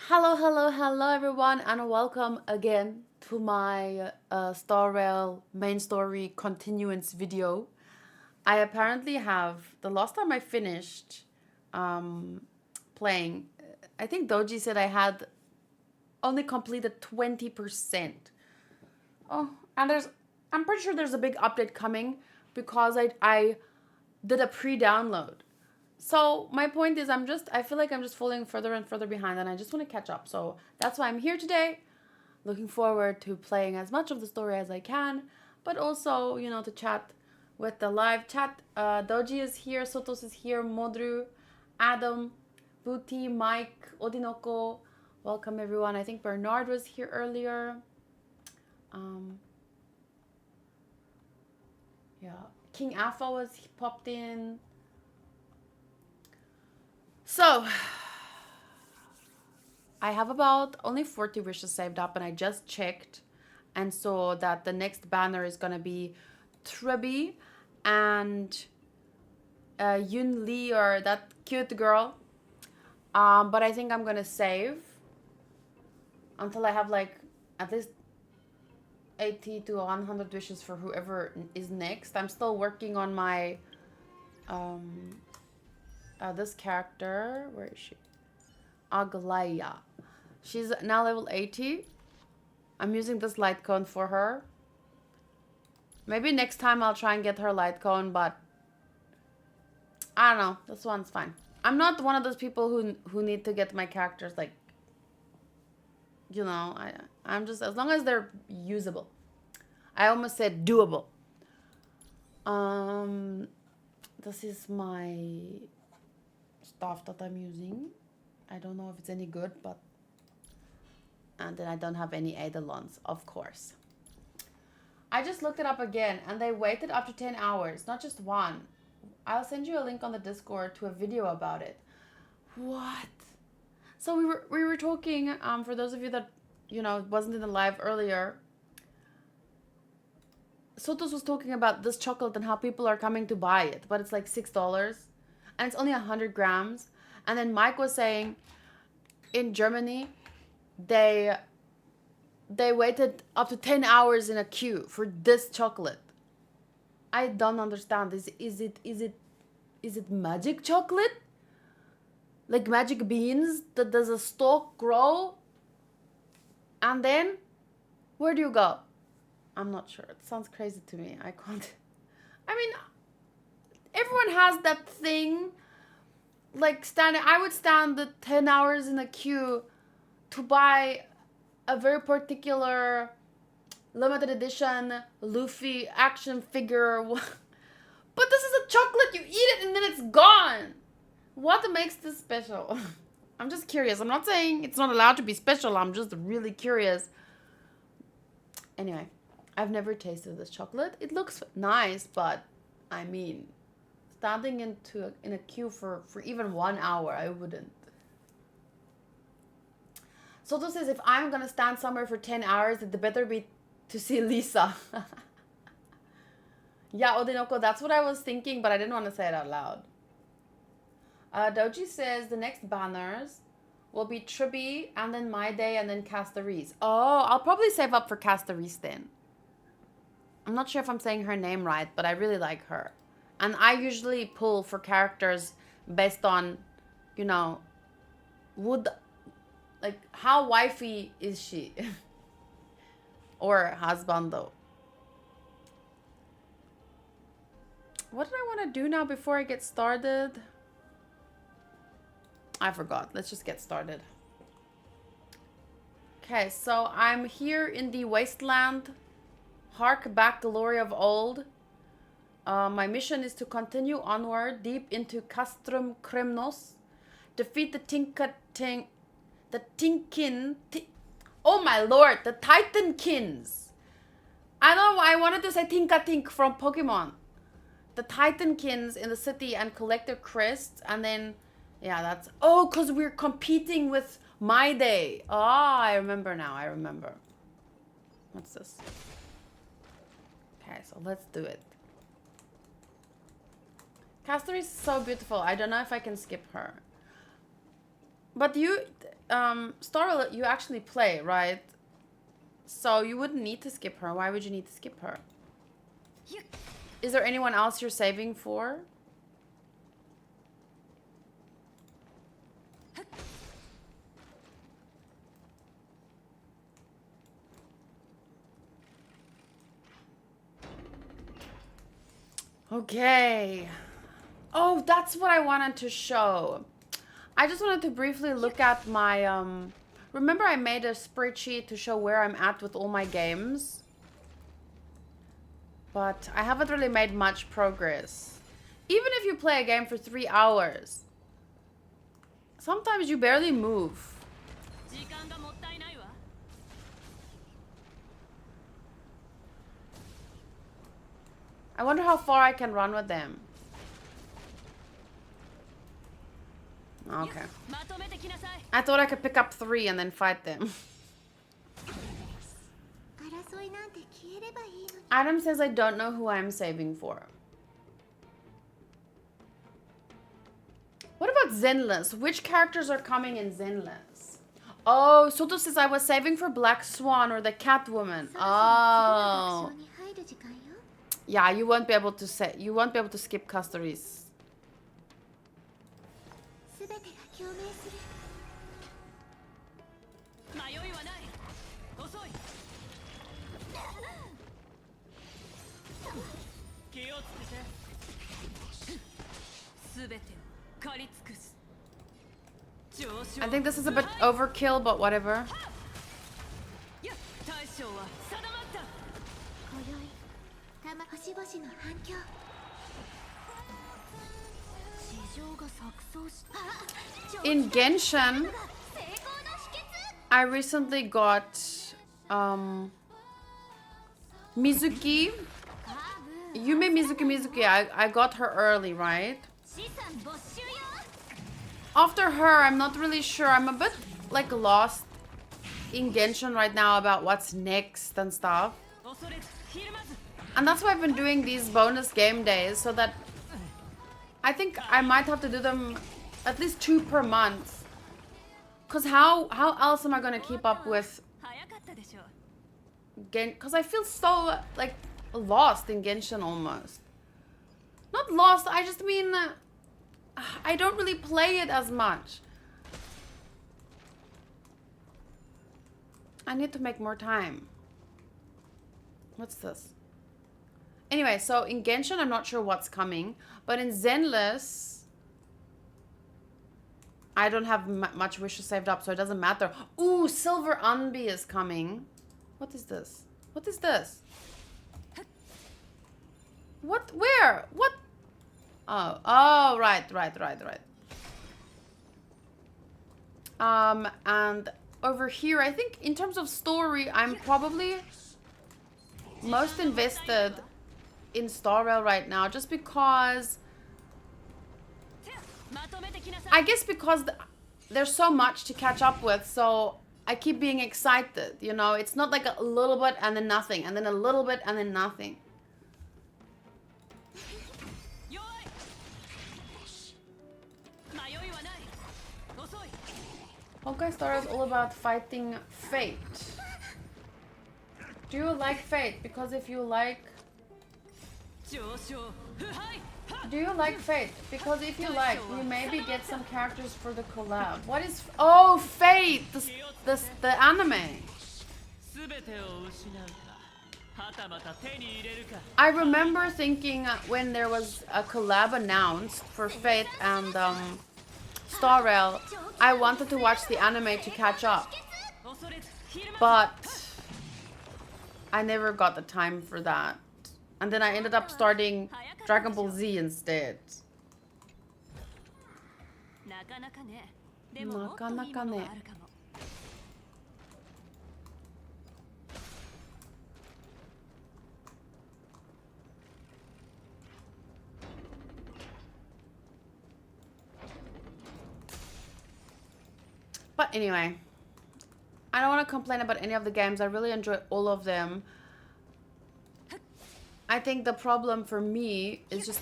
Hello, hello, hello, everyone, and welcome again to my Star Rail main story continuance video. I apparently have the last time I finished um, playing. I think Doji said I had only completed 20%. Oh, and I'm pretty sure there's a big update coming because I did a pre-download. So my point is I feel like I'm just falling further and further behind and I just want to catch up. So that's why I'm here today. Looking forward to playing as much of the story as I can, but also, to chat with the live chat. Doji is here, Sotos is here, Modru, Adam, Booty, Mike, Odinoko. Welcome everyone. I think Bernard was here earlier. Um, yeah, King Alpha was popped in. So I have about only 40 wishes saved up, and I just checked and saw that the next banner is gonna be Trebi and Yun Li, or that cute girl. But I think I'm gonna save until I have like at least 80 to 100 wishes for whoever is next. I'm still working on my this character. Where is she? Aglaya. She's now level 80. I'm using this light cone for her. Maybe next time I'll try and get her light cone, but I don't know. This one's fine. I'm not one of those people who need to get my characters like, I'm just, as long as they're usable. I almost said doable. This is my stuff that I'm using. I don't know if it's any good, but, and then I don't have any Eidolons, of course. I just looked it up again, and they waited up to 10 hours, not just one. I'll send you a link on the Discord to a video about it. What? So we were talking, for those of you that, wasn't in the live earlier, Sotos was talking about this chocolate and how people are coming to buy it, but it's like $6, and it's only 100 grams. And then Mike was saying in Germany, they waited up to 10 hours in a queue for this chocolate. I don't understand. Is it magic chocolate? Like magic beans that does a stalk grow? And then where do you go? I'm not sure. It sounds crazy to me. I can't. I mean, everyone has that thing. Like I would stand the 10 hours in a queue to buy a very particular limited edition Luffy action figure. But this is a chocolate. You eat it and then it's gone. What makes this special? I'm just curious. I'm not saying it's not allowed to be special. I'm just really curious. Anyway, I've never tasted this chocolate. It looks nice, but I mean, standing in a queue for even 1 hour, I wouldn't. Soto says if I'm gonna stand somewhere for 10 hours, it better be to see Lisa. Yeah, Odinoko, that's what I was thinking, but I didn't want to say it out loud. Doji says the next banners will be Tribi, and then My Day, and then Castarise. Oh, I'll probably save up for Castarise then. I'm not sure if I'm saying her name right, but I really like her. And I usually pull for characters based on, like, how wifey is she? Or husbando. What did I want to do now before I get started? I forgot. Let's just get started. Okay, so I'm here in the wasteland. Hark back, glory of old. My mission is to continue onward deep into Castrum Kremnos. Defeat the oh my lord, the Titankins. I don't know, I wanted to say Tinkatink from Pokemon. The Titankins in the city and collect their crests, and then, yeah, that's, oh, because we're competing with My Day. Oh, I remember now, I remember. What's this? Okay, so let's do it. Castor is so beautiful. I don't know if I can skip her. But you, Starla, you actually play, right? So you wouldn't need to skip her. Why would you need to skip her? Is there anyone else you're saving for? Okay. Oh, that's what I wanted to show. I just wanted to briefly look at my, remember I made a spreadsheet to show where I'm at with all my games? But I haven't really made much progress. Even if you play a game for 3 hours, sometimes you barely move. I wonder how far I can run with them. Okay. I thought I could pick up 3 and then fight them. Adam says I don't know who I'm saving for. What about Zenless? Which characters are coming in Zenless? Oh, Soto says I was saving for Black Swan or the Catwoman. Oh. Yeah, you won't be able to skip Custories. I think this is a bit overkill, but whatever. In Genshin, I recently got Mizuki. Yume Mizuki. I got her early, right? After her, I'm not really sure. I'm a bit like lost in Genshin right now about what's next and stuff. And that's why I've been doing these bonus game days, so that I think I might have to do them at least 2 per month. Cause how else am I gonna keep up with Cause I feel so like lost in Genshin almost. Not lost, I just mean I don't really play it as much. I need to make more time. What's this? Anyway, so in Genshin, I'm not sure what's coming. But in Zenless, I don't have much wishes saved up, so it doesn't matter. Ooh, Silver Unbi is coming. What is this? What is this? What? Where? What? Oh, right. And over here, I think in terms of story, I'm probably most invested in Star Rail right now, just because I guess because there's so much to catch up with, so I keep being excited, you know. It's not like a little bit and then nothing, and then a little bit and then nothing. Honkai Star is all about fighting fate. Do you like fate? Because if you like... Do you like Fate? Because if you like, we maybe get some characters for the collab. What is... Oh, Fate! The anime. I remember thinking when there was a collab announced for Fate and Star Rail, I wanted to watch the anime to catch up. But I never got the time for that. And then I ended up starting Dragon Ball Z instead. But anyway, I don't want to complain about any of the games. I really enjoy all of them. I think the problem for me is just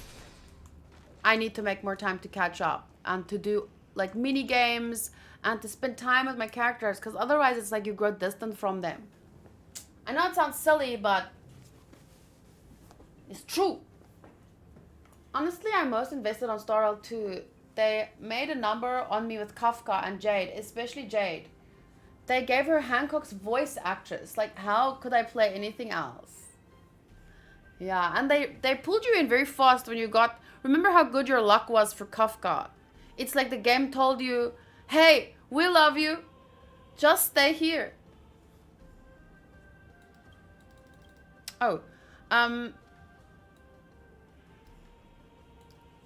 I need to make more time to catch up and to do like mini games and to spend time with my characters, because otherwise it's like you grow distant from them. I know it sounds silly, but it's true. Honestly, I'm most invested on Star Rail 2. They made a number on me with Kafka and Jade, especially Jade. They gave her Hancock's voice actress. Like, how could I play anything else? Yeah, and they pulled you in very fast when you got... Remember how good your luck was for Kafka? It's like the game told you, hey, we love you. Just stay here. Oh,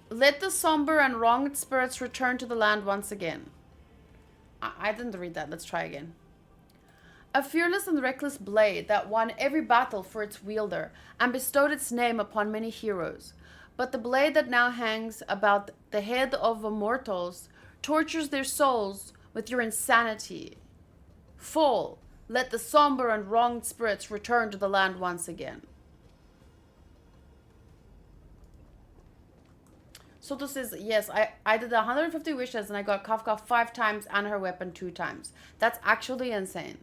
let the somber and wronged spirits return to the land once again. I didn't read that. Let's try again. A fearless and reckless blade that won every battle for its wielder and bestowed its name upon many heroes. But the blade that now hangs about the head of immortals tortures their souls with your insanity. Fall, let the somber and wronged spirits return to the land once again. Soto says, yes, I did 150 wishes and I got Kafka 5 times and her weapon 2 times. That's actually insane.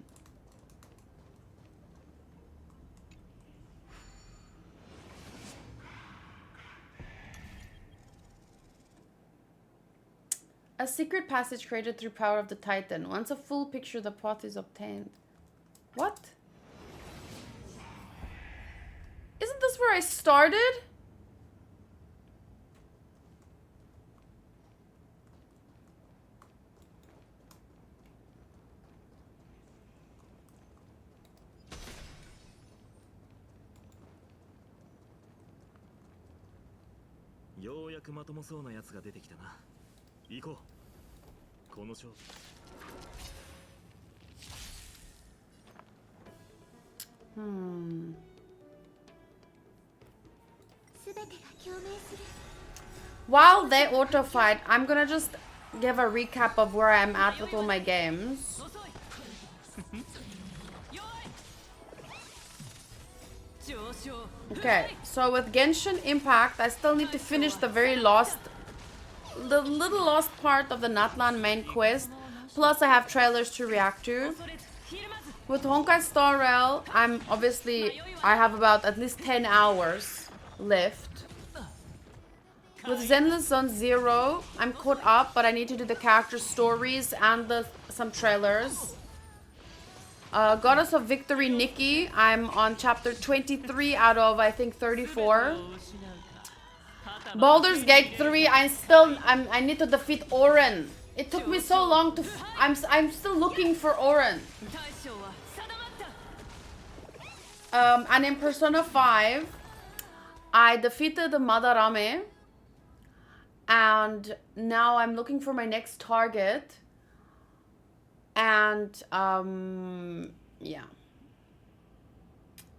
A secret passage created through power of the Titan. Once a full picture, the path is obtained. What? Isn't this where I started? While they auto fight, I'm gonna just give a recap of where I'm at with all my games. Okay, so with Genshin Impact, I still need to finish the little lost part of the Natlan main quest. Plus, I have trailers to react to. With Honkai Star Rail, I have about at least 10 hours left. With Zenless Zone 0, I'm caught up, but I need to do the character stories and some trailers. Goddess of Victory Nikki, I'm on chapter 23 out of, I think, 34. Baldur's Gate 3, I need to defeat Orin. It took me so long to... I'm still looking for Orin. And in Persona 5, I defeated Madarame. And now I'm looking for my next target. And, yeah.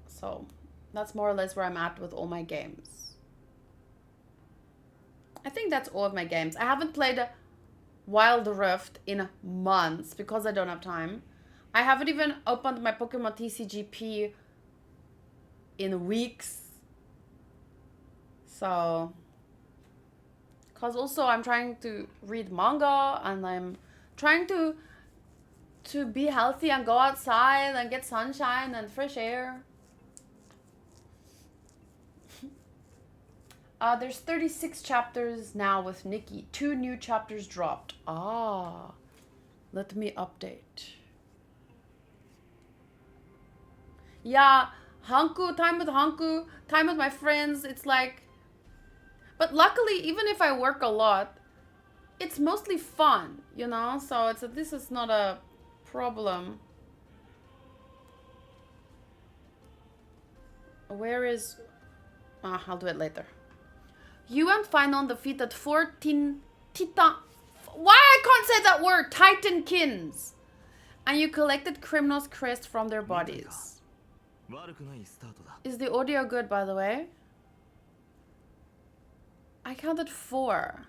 So, that's more or less where I'm at with all my games. I think that's all of my games. I haven't played Wild Rift in months because I don't have time. I haven't even opened my Pokemon TCGP in weeks. So, because also I'm trying to read manga and I'm trying to be healthy and go outside and get sunshine and fresh air. There's 36 chapters now with Nikki. 2 new chapters dropped. Let me update. Yeah, time with Hanku, time with my friends. It's like... But luckily, even if I work a lot, it's mostly fun, you know? So this is not a problem. Where is... I'll do it later. You and Finon defeated 14 Titan... Why I can't say that word? Titankins. And you collected criminals' crest from their bodies. Is the audio good, by the way? I counted 4.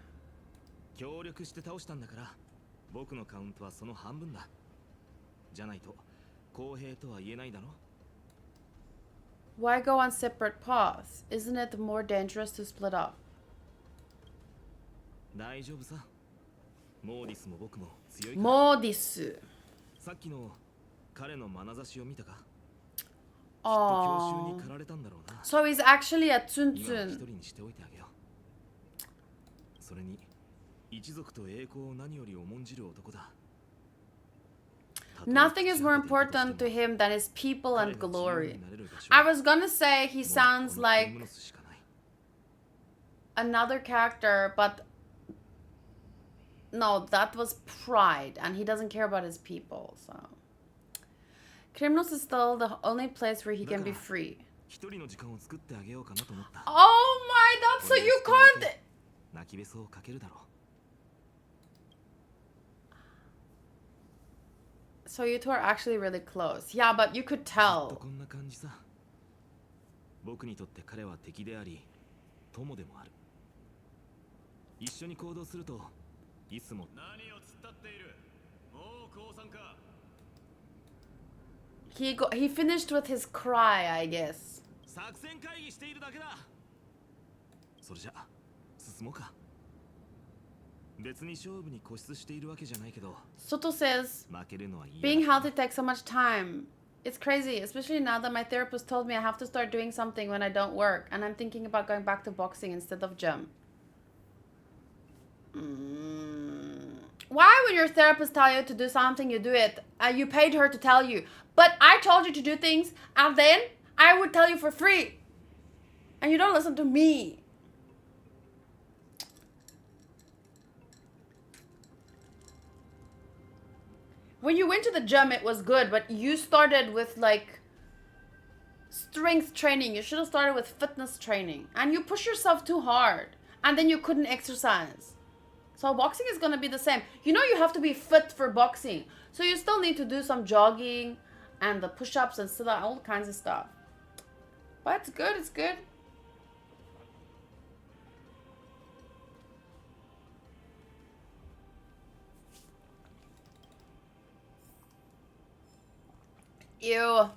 Why go on separate paths? Isn't it more dangerous to split up? モーディスも僕も強いか。モーディス。さっきの彼の眼差しを見たか。きっと教習に Oh. 駆られたんだろうな。 So he's actually a 今は一 Tsuntsun. 人にしておいてあげよう。それに一族と栄光を何より重んじる男だ。 Nothing is more important to him than his people and glory. I was gonna say he sounds like another character, but no, that was pride, and he doesn't care about his people, so. Krymnos is still the only place where he can be free. Oh my, that's so you can't. So you two are actually really close. Yeah, but you could tell. 僕にとって彼は敵であり友でもある。一緒に行動するといつも何を突っ立っている。もう降参か。He finished with his cry, I guess. 作戦会議しているだけだ。それじゃ進もうか。別に勝負に固執しているわけじゃないけど。Soto says, 負けるのは嫌だ。 being healthy takes so much time. It's crazy, especially now that my therapist told me I have to start doing something when I don't work, and I'm thinking about going back to boxing instead of gym. Why would your therapist tell you to do something, you do it? You paid her to tell you. But I told you to do things, and then I would tell you for free. And you don't listen to me. When you went to the gym, it was good, but you started with like strength training. You should have started with fitness training. And you push yourself too hard. And then you couldn't exercise. So boxing is going to be the same. You know you have to be fit for boxing. So you still need to do some jogging and the push-ups and sit-ups, all kinds of stuff. But it's good, it's good. Ew.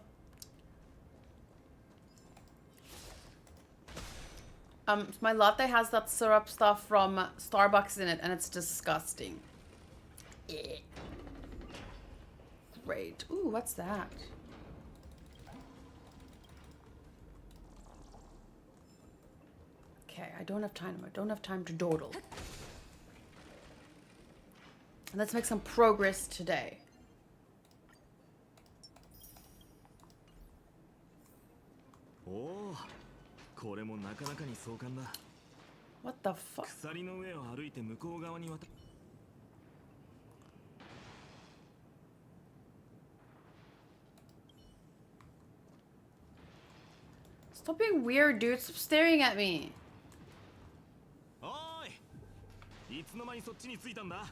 My latte has that syrup stuff from Starbucks in it, and it's disgusting. Yeah. Great. Ooh, what's that? Okay, I don't have time. I don't have time to dawdle. Let's make some progress today. Oh, これもなかなかに壮観だ。 What the fuck? 鎖の上を歩いて向こう側に渡。 Stop being weird, dude. Stop staring at me. おい、いつの間にそっちに着いたんだ。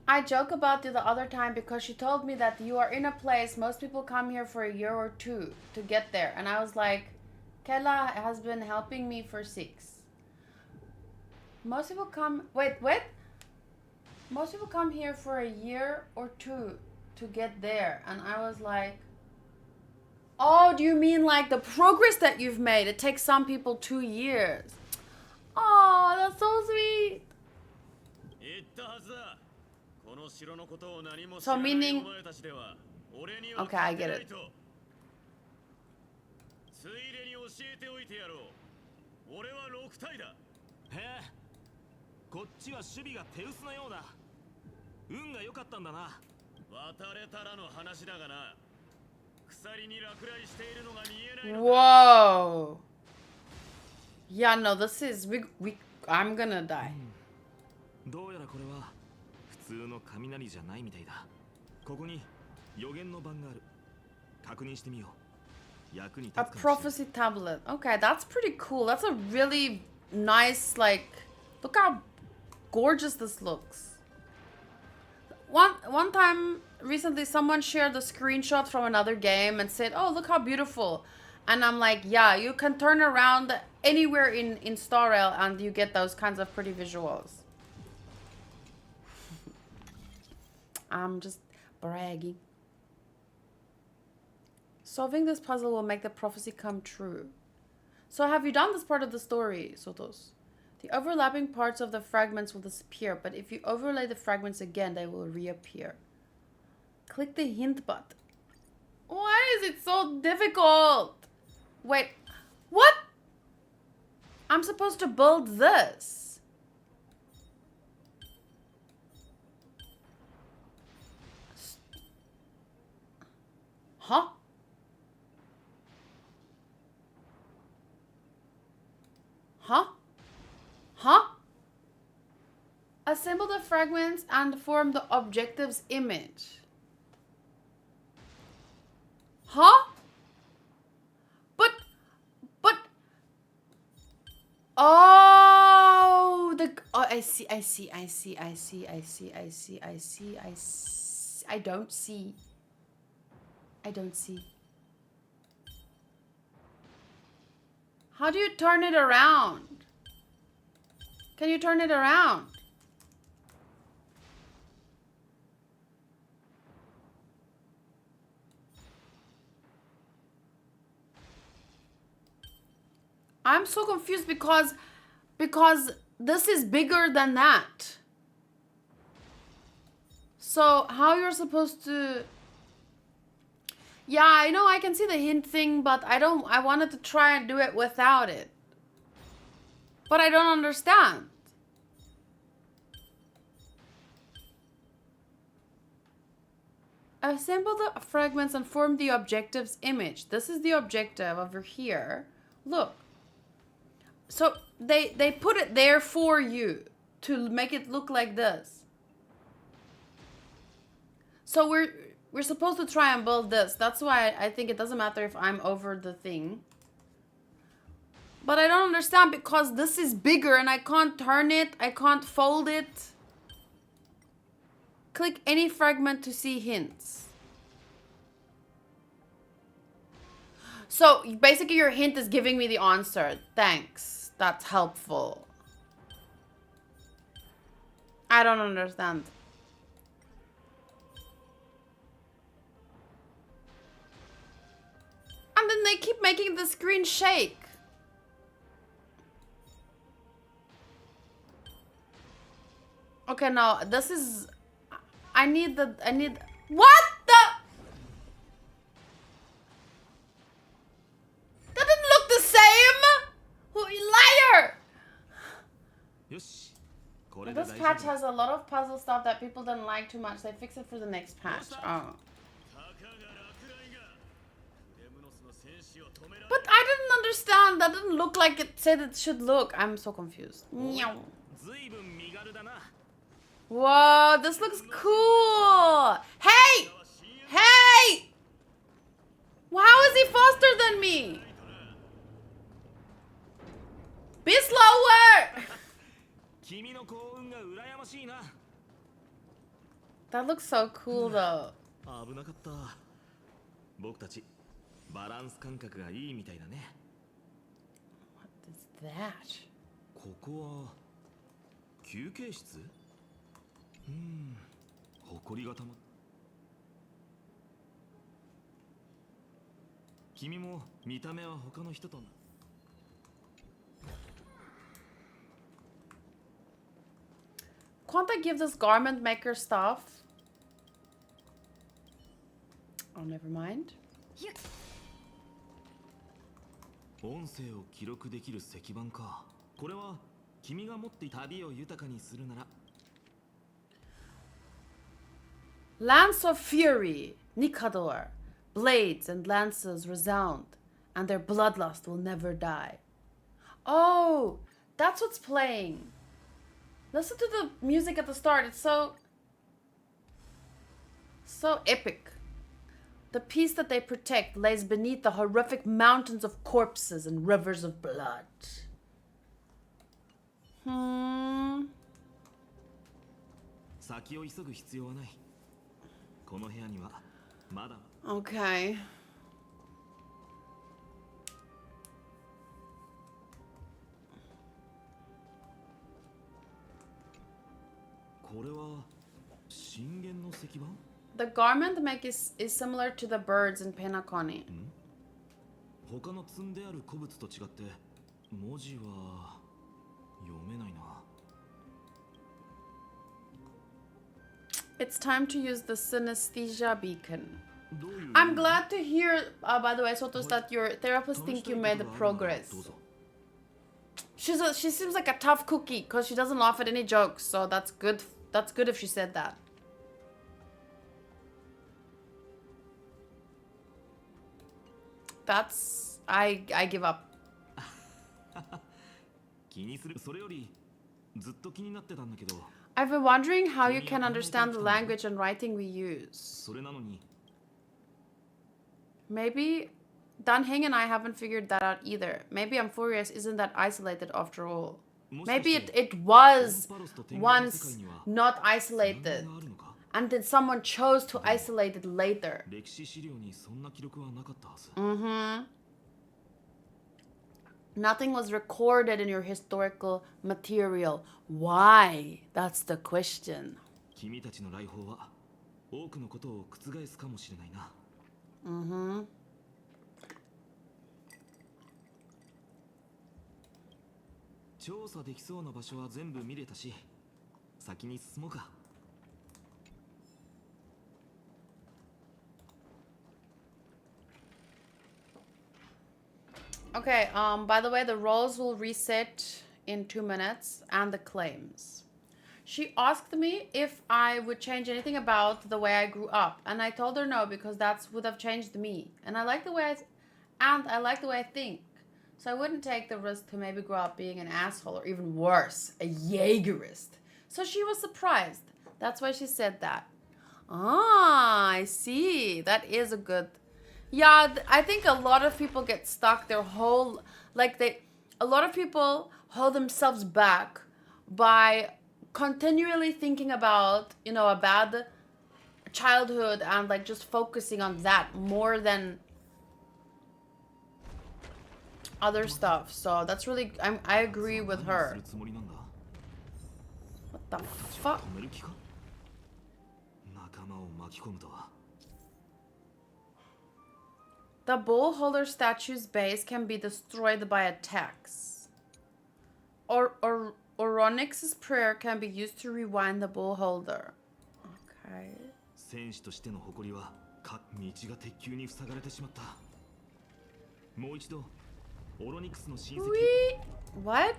I joke about you the other time because she told me that you are in a place most people come here for a year or two to get there. And I was like, Kella has been helping me for 6. Most people come... Wait. Most people come here for a year or two to get there. And I was like... Oh, do you mean like the progress that you've made? It takes some people 2 years. Oh, that's so sweet. So meaning... Okay, I get it. Whoa. Yeah, no, this is... I'm gonna die. どうやらこれは普通の雷じゃないみたいだ。ここに予言の板がある。確認してみよう。役に立つかもしれない。 A prophecy tablet. Okay, that's pretty cool. That's a really nice, like, look how gorgeous this looks. One time recently someone shared a screenshot from another game and said, oh, look how beautiful. And I'm like, yeah, you can turn around anywhere in Star Rail and you get those kinds of pretty visuals. I'm just bragging. Solving this puzzle will make the prophecy come true. So have you done this part of the story, Sotos? The overlapping parts of the fragments will disappear, but if you overlay the fragments again, they will reappear. Click the hint button. Why is it so difficult? Wait, what? I'm supposed to build this. Huh? Huh? Huh? Assemble the fragments and form the objective's image. Huh? But oh, I see. I don't see. How do you turn it around? Can you turn it around? I'm so confused because this is bigger than that. So how you're supposed to... Yeah, I know I can see the hint thing, but I wanted to try and do it without it. But I don't understand. Assemble the fragments and form the objective's image. This is the objective over here. Look. So they put it there for you to make it look like this. So we're supposed to try and build this. That's why I think it doesn't matter if I'm over the thing. But I don't understand because this is bigger and I can't turn it. I can't fold it. Click any fragment to see hints. So basically your hint is giving me the answer. Thanks. That's helpful. I don't understand. And then they keep making the screen shake. Okay, no, this is... I need... What the... That didn't look the same! Liar! This patch has a lot of puzzle stuff that people don't like too much. They fix it for the next patch. Oh. But I didn't understand. That didn't look like it said it should look. I'm so confused. Whoa, this looks cool. Hey! Hey! How is he faster than me? Be slower! That looks so cool though. What is that? Can't I give this garment maker stuff? Oh, never mind. Lance of Fury, Nikador. Blades and lances resound, and their bloodlust will never die. Oh, that's what's playing. Listen to the music at the start. It's so epic. The peace that they protect lays beneath the horrific mountains of corpses and rivers of blood. Okay. The garment make is similar to the birds in Penacony. It's time to use the synesthesia beacon. I'm glad to hear, by the way, Sotos, that your therapist think you made the progress. She seems like a tough cookie because she doesn't laugh at any jokes, so that's good. That's good if she said that. That's... I give up. I've been wondering how you can understand the language and writing we use. Maybe Danheng and I haven't figured that out either. Maybe Amphorius isn't that isolated after all. Maybe it was once not isolated, and then someone chose to isolate it later. Nothing was recorded in your historical material. Why? That's the question. Okay, by the way, the roles will reset in 2 minutes, and the claims. She asked me if I would change anything about the way I grew up, and I told her no, because that would have changed me. And I like the way I think. So I wouldn't take the risk to maybe grow up being an asshole, or even worse, a Jaegerist. So she was surprised. That's why she said that. Ah, I see. That is a good... Yeah, I think a lot of people get stuck their whole... a lot of people hold themselves back by continually thinking about, a bad childhood and, just focusing on that more than other stuff. So that's really... I agree with her. What the fuck? The bowl holder statue's base can be destroyed by attacks. Oronix's prayer can be used to rewind the bowl holder. Okay. What?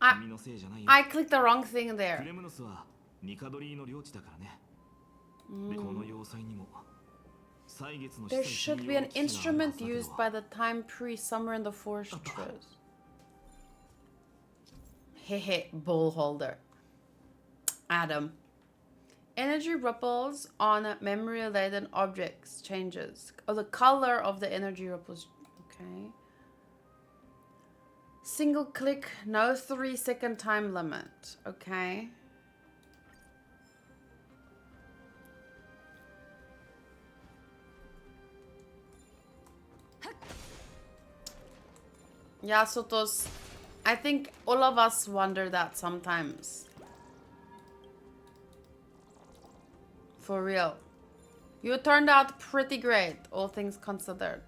I clicked the wrong thing there. There should be an instrument used by the time priest somewhere in the fortress. Hehe, bowl holder. Adam. Energy ripples on memory-laden objects changes. Oh, the color of the energy ripples. Okay. Single click, no 3-second time limit. Okay. Yeah, Sotos, I think all of us wonder that sometimes. For real. You turned out pretty great, all things considered.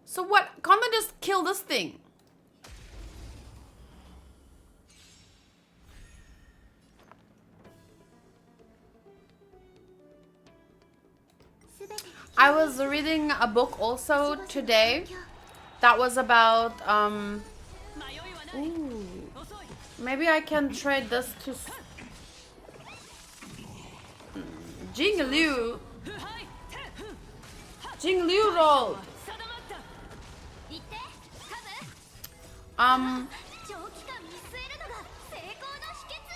So what? Can't I just kill this thing? I was reading a book also today that was about, ooh, maybe I can trade this to Jing Liu. Jing Liu rolled.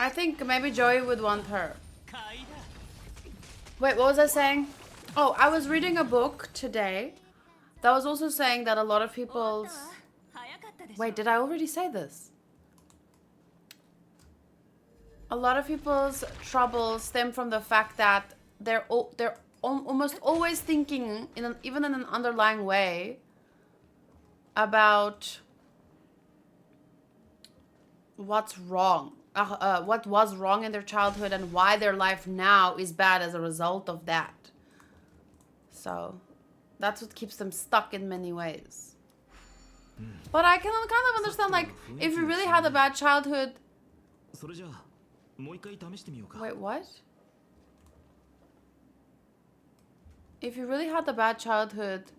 I think maybe Joey would want her. Wait, what was I saying? Oh, I was reading a book today that was also saying that a lot of people's... Wait, did I already say this? A lot of people's troubles stem from the fact that they're almost always thinking, even in an underlying way, about what's wrong. what was wrong in their childhood and why their life now is bad as a result of that. So that's what keeps them stuck in many ways. But I can kind of understand, like, if you really had a bad childhood. Wait, what? If you really had a bad childhood,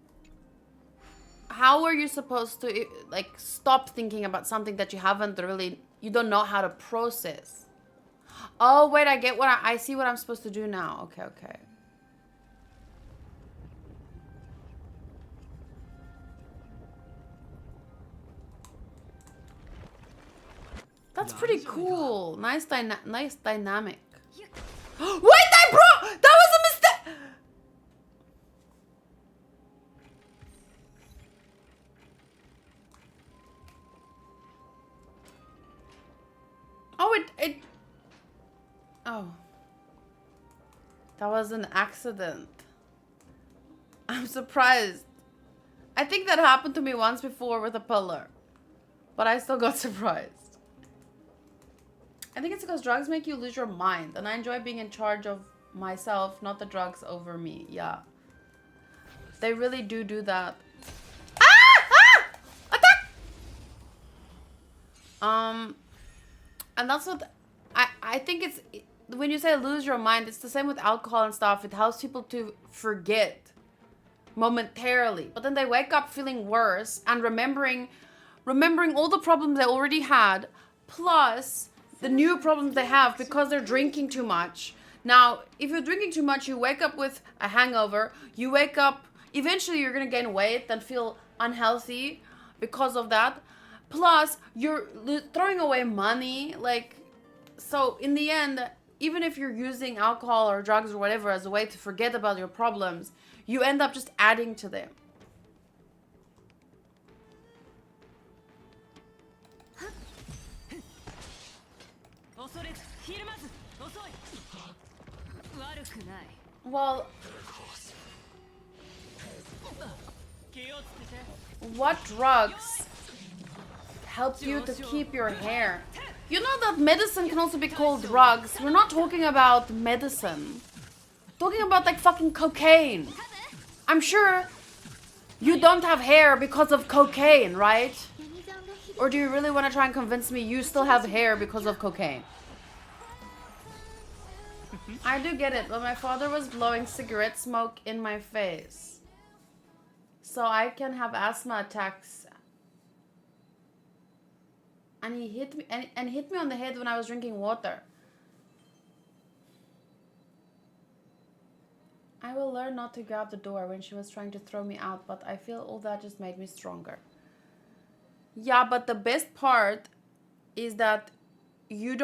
how are you supposed to, like, stop thinking about something that you don't know how to process? Oh, wait, I get I see what I'm supposed to do now. Okay. That's pretty cool. Nice dynamic. Wait, that was a mistake! Oh, oh. That was an accident. I'm surprised. I think that happened to me once before with a pillar. But I still got surprised. I think it's because drugs make you lose your mind. And I enjoy being in charge of myself, not the drugs over me. Yeah. They really do that. Attack! And that's what I think it's, when you say lose your mind, it's the same with alcohol and stuff. It helps people to forget momentarily, but then they wake up feeling worse and remembering all the problems they already had, plus the new problems they have because they're drinking too much. Now, if you're drinking too much, you wake up with a hangover. You wake up, eventually you're gonna gain weight and feel unhealthy because of that. Plus, you're throwing away money. Like, so in the end, even if you're using alcohol or drugs or whatever as a way to forget about your problems, you end up just adding to them. Well, what drugs help you to keep your hair? You know that medicine can also be called drugs. We're not talking about medicine. We're talking about, like, fucking cocaine. I'm sure you don't have hair because of cocaine, right? Or do you really want to try and convince me you still have hair because of cocaine? I do get it, but my father was blowing cigarette smoke in my face. So I can have asthma attacks. And he hit me and hit me on the head when I was drinking water. I will learn not to grab the door when she was trying to throw me out, but I feel all that just made me stronger. Yeah, but the best part is that you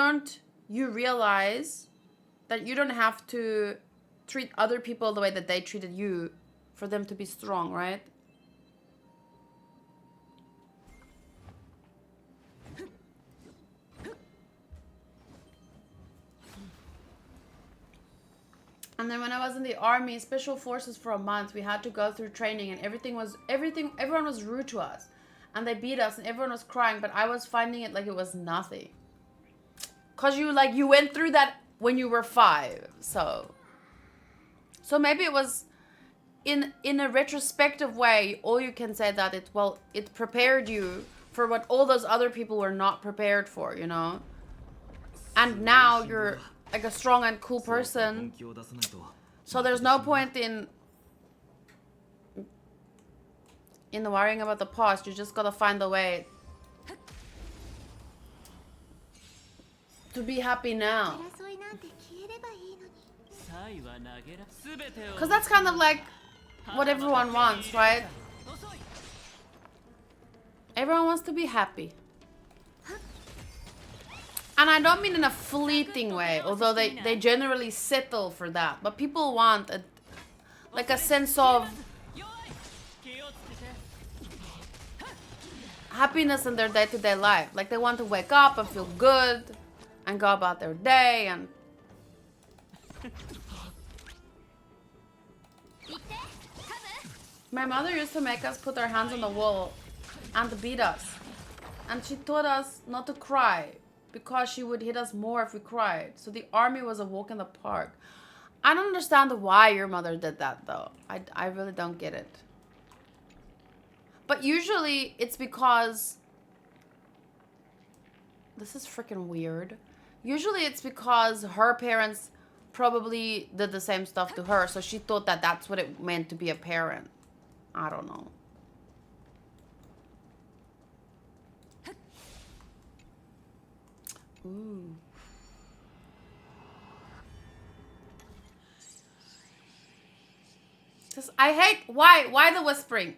realize that you don't have to treat other people the way that they treated you for them to be strong, right? And then when I was in the army, special forces for a month, we had to go through training and everyone was rude to us. And they beat us and everyone was crying, but I was finding it like it was nothing. Cause you went through that when you were 5, so maybe it was in a retrospective way, all you can say that it prepared you for what all those other people were not prepared for, you know? And now you're like a strong and cool person. So there's no point in worrying about the past. You just gotta find a way to be happy now. Because that's kind of like what everyone wants, right? Everyone wants to be happy. And I don't mean in a fleeting way, although they generally settle for that. But people want a sense of happiness in their day-to-day life. Like, they want to wake up and feel good and go about their day and... My mother used to make us put our hands on the wall and beat us. And she taught us not to cry. because she would hit us more if we cried. So the army was a walk in the park. I don't understand why your mother did that, though. I really don't get it. But usually it's because... This is freaking weird. Usually it's because her parents probably did the same stuff to her, so she thought that that's what it meant to be a parent. I don't know. Ooh. Just, I hate... Why the whispering?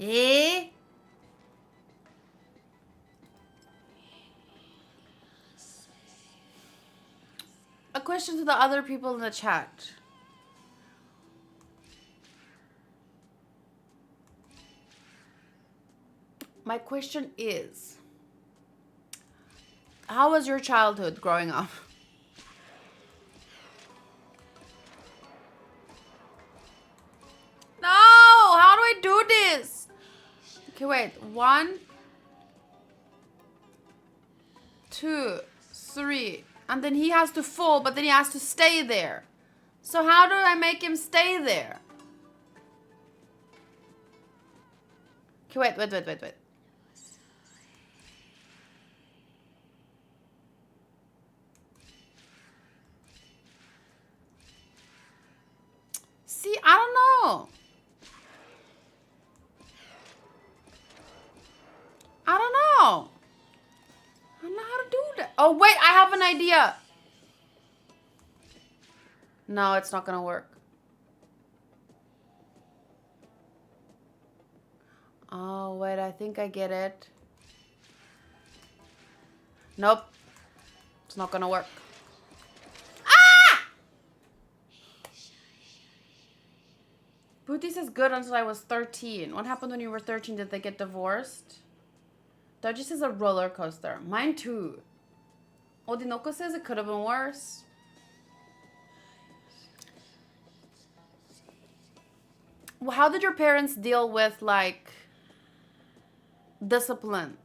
Eh? A question to the other people in the chat. My question is, how was your childhood growing up? No! How do I do this? Okay, wait. 1, 2, 3. And then he has to fall, but then he has to stay there. So how do I make him stay there? Okay, wait. See, I don't know. I don't know. I don't know how to do that. Oh, wait, I have an idea. No, it's not gonna work. Oh, wait, I think I get it. Nope. It's not gonna work. Ah! Booty says good until I was 13. What happened when you were 13? Did they get divorced? Dodgy says a roller coaster. Mine too. Odinoko says it could have been worse. Well, how did your parents deal with, like, discipline?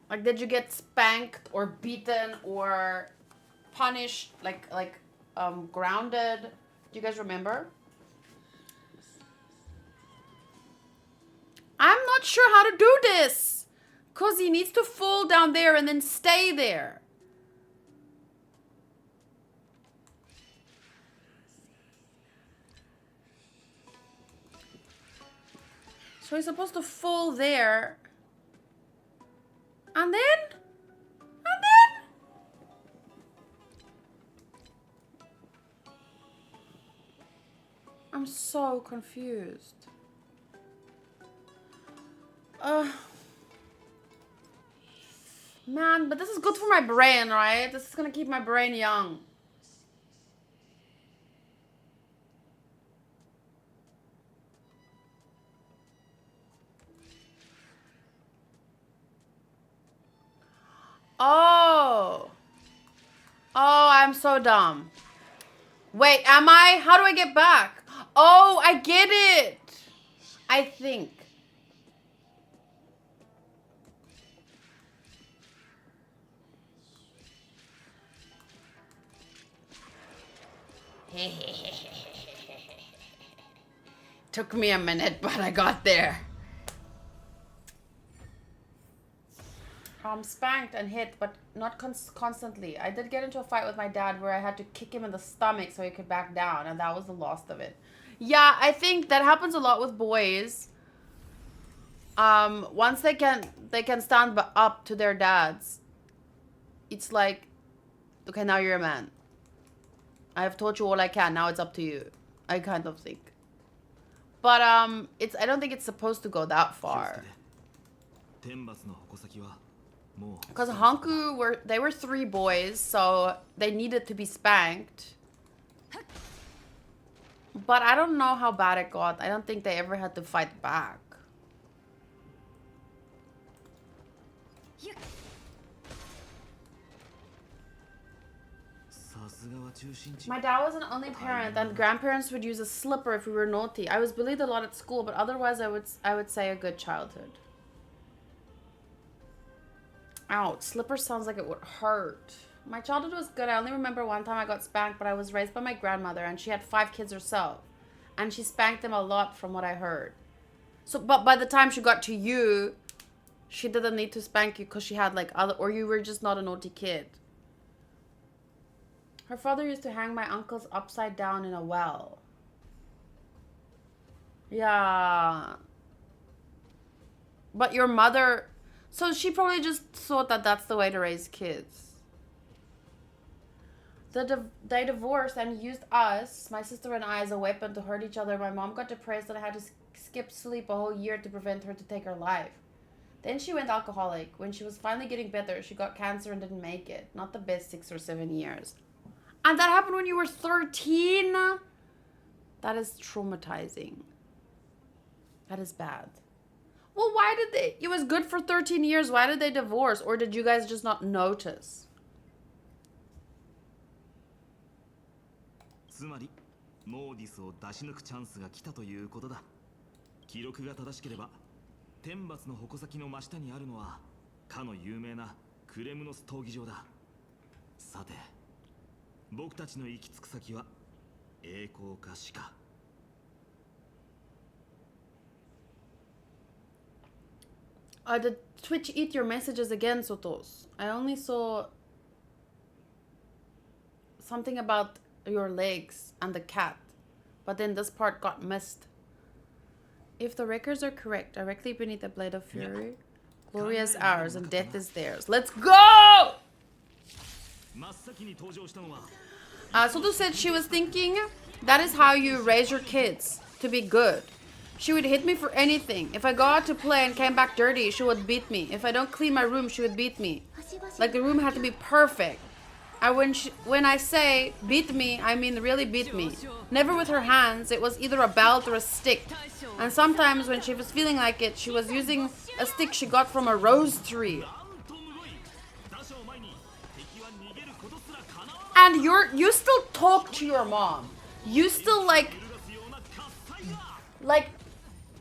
Like, did you get spanked or beaten or punished, grounded? Do you guys remember? I'm not sure how to do this. Because he needs to fall down there and then stay there. So he's supposed to fall there. And then? I'm so confused. Man, but this is good for my brain, right? This is gonna keep my brain young. Oh. Oh, I'm so dumb. Wait, am I? How do I get back? Oh, I get it. I think. Took me a minute, but I got there. Spanked and hit, but not constantly. I did get into a fight with my dad where I had to kick him in the stomach so he could back down, and that was the last of it. Yeah, I think that happens a lot with boys. Once they can stand up to their dads, it's like, okay, now you're a man. I have told you all I can. Now it's up to you. I kind of think. But I don't think it's supposed to go that far. Because Hanku they were 3 boys, so they needed to be spanked. But I don't know how bad it got. I don't think they ever had to fight back. My dad was an only parent, and grandparents would use a slipper if we were naughty. I was bullied a lot at school, but otherwise I would say a good childhood. Ouch, slipper sounds like it would hurt. My childhood was good. I only remember one time I got spanked, but I was raised by my grandmother, and she had 5 kids herself. And she spanked them a lot from what I heard. So, but by the time she got to you, she didn't need to spank you because she had like other, or you were just not a naughty kid. Her father used to hang my uncles upside down in a well. Yeah. But your mother... So she probably just thought that that's the way to raise kids. They divorced and used us, my sister and I, as a weapon to hurt each other. My mom got depressed and I had to skip sleep a whole year to prevent her to take her life. Then she went alcoholic. When she was finally getting better, she got cancer and didn't make it. Not the best 6 or 7 years. And that happened when you were 13? That is traumatizing. That is bad. Well, why did they... It was good for 13 years. Why did they divorce? Or did you guys just not notice? つまりモーディスを出し抜くチャンスが来たということだ。記録が正しければ天罰の矛先の真下にあるのはかの有名なクレムノス闘技場だ。さて僕たちの行き着く先は栄光か死か。Did Twitch eat your messages again, Sotos? I only saw something about your legs and the cat, but then this part got missed. If the records are correct, directly beneath the blade of fury, glory is ours and death is theirs. Let's go! Soto said she was thinking that is how you raise your kids to be good. She would hit me for anything. If I go out to play and came back dirty, she would beat me. If I don't clean my room, she would beat me. Like the room had to be perfect. And when I say beat me, I mean really beat me. Never with her hands. It was either a belt or a stick. And sometimes when she was feeling like it, she was using a stick she got from a rose tree. And you still talk to your mom. You still like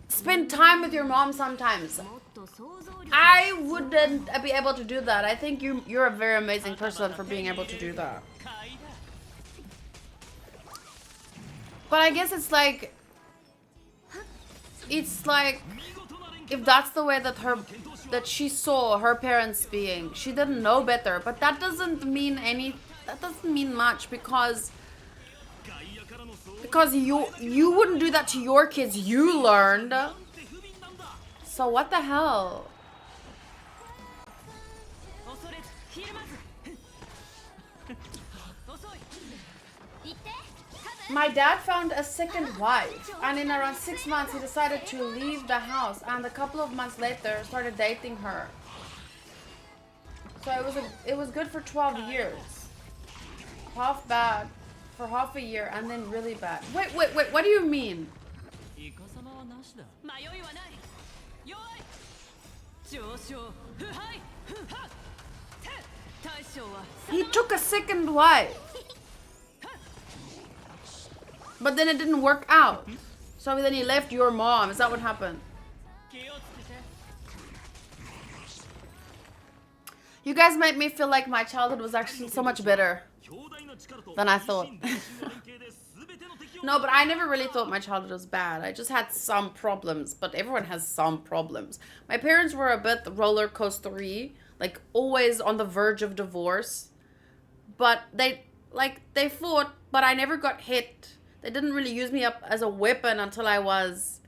spend time with your mom sometimes. I wouldn't be able to do that. I think you're a very amazing person for being able to do that. But I guess it's like if that's the way that she saw her parents being, she didn't know better. But that doesn't mean much because you wouldn't do that to your kids. You learned. So what the hell? My dad found a second wife, and in around 6 months he decided to leave the house, and a couple of months later started dating her. So it was good for 12 years. Half bad for half a year, and then really bad. Wait, what do you mean? He took a second wife. But then it didn't work out. So then he left your mom. Is that what happened? You guys made me feel like my childhood was actually so much better than I thought. No, but I never really thought my childhood was bad. I just had some problems, but everyone has some problems. My parents were a bit roller coastery, like always on the verge of divorce. But they fought, but I never got hit. They didn't really use me up as a weapon until I was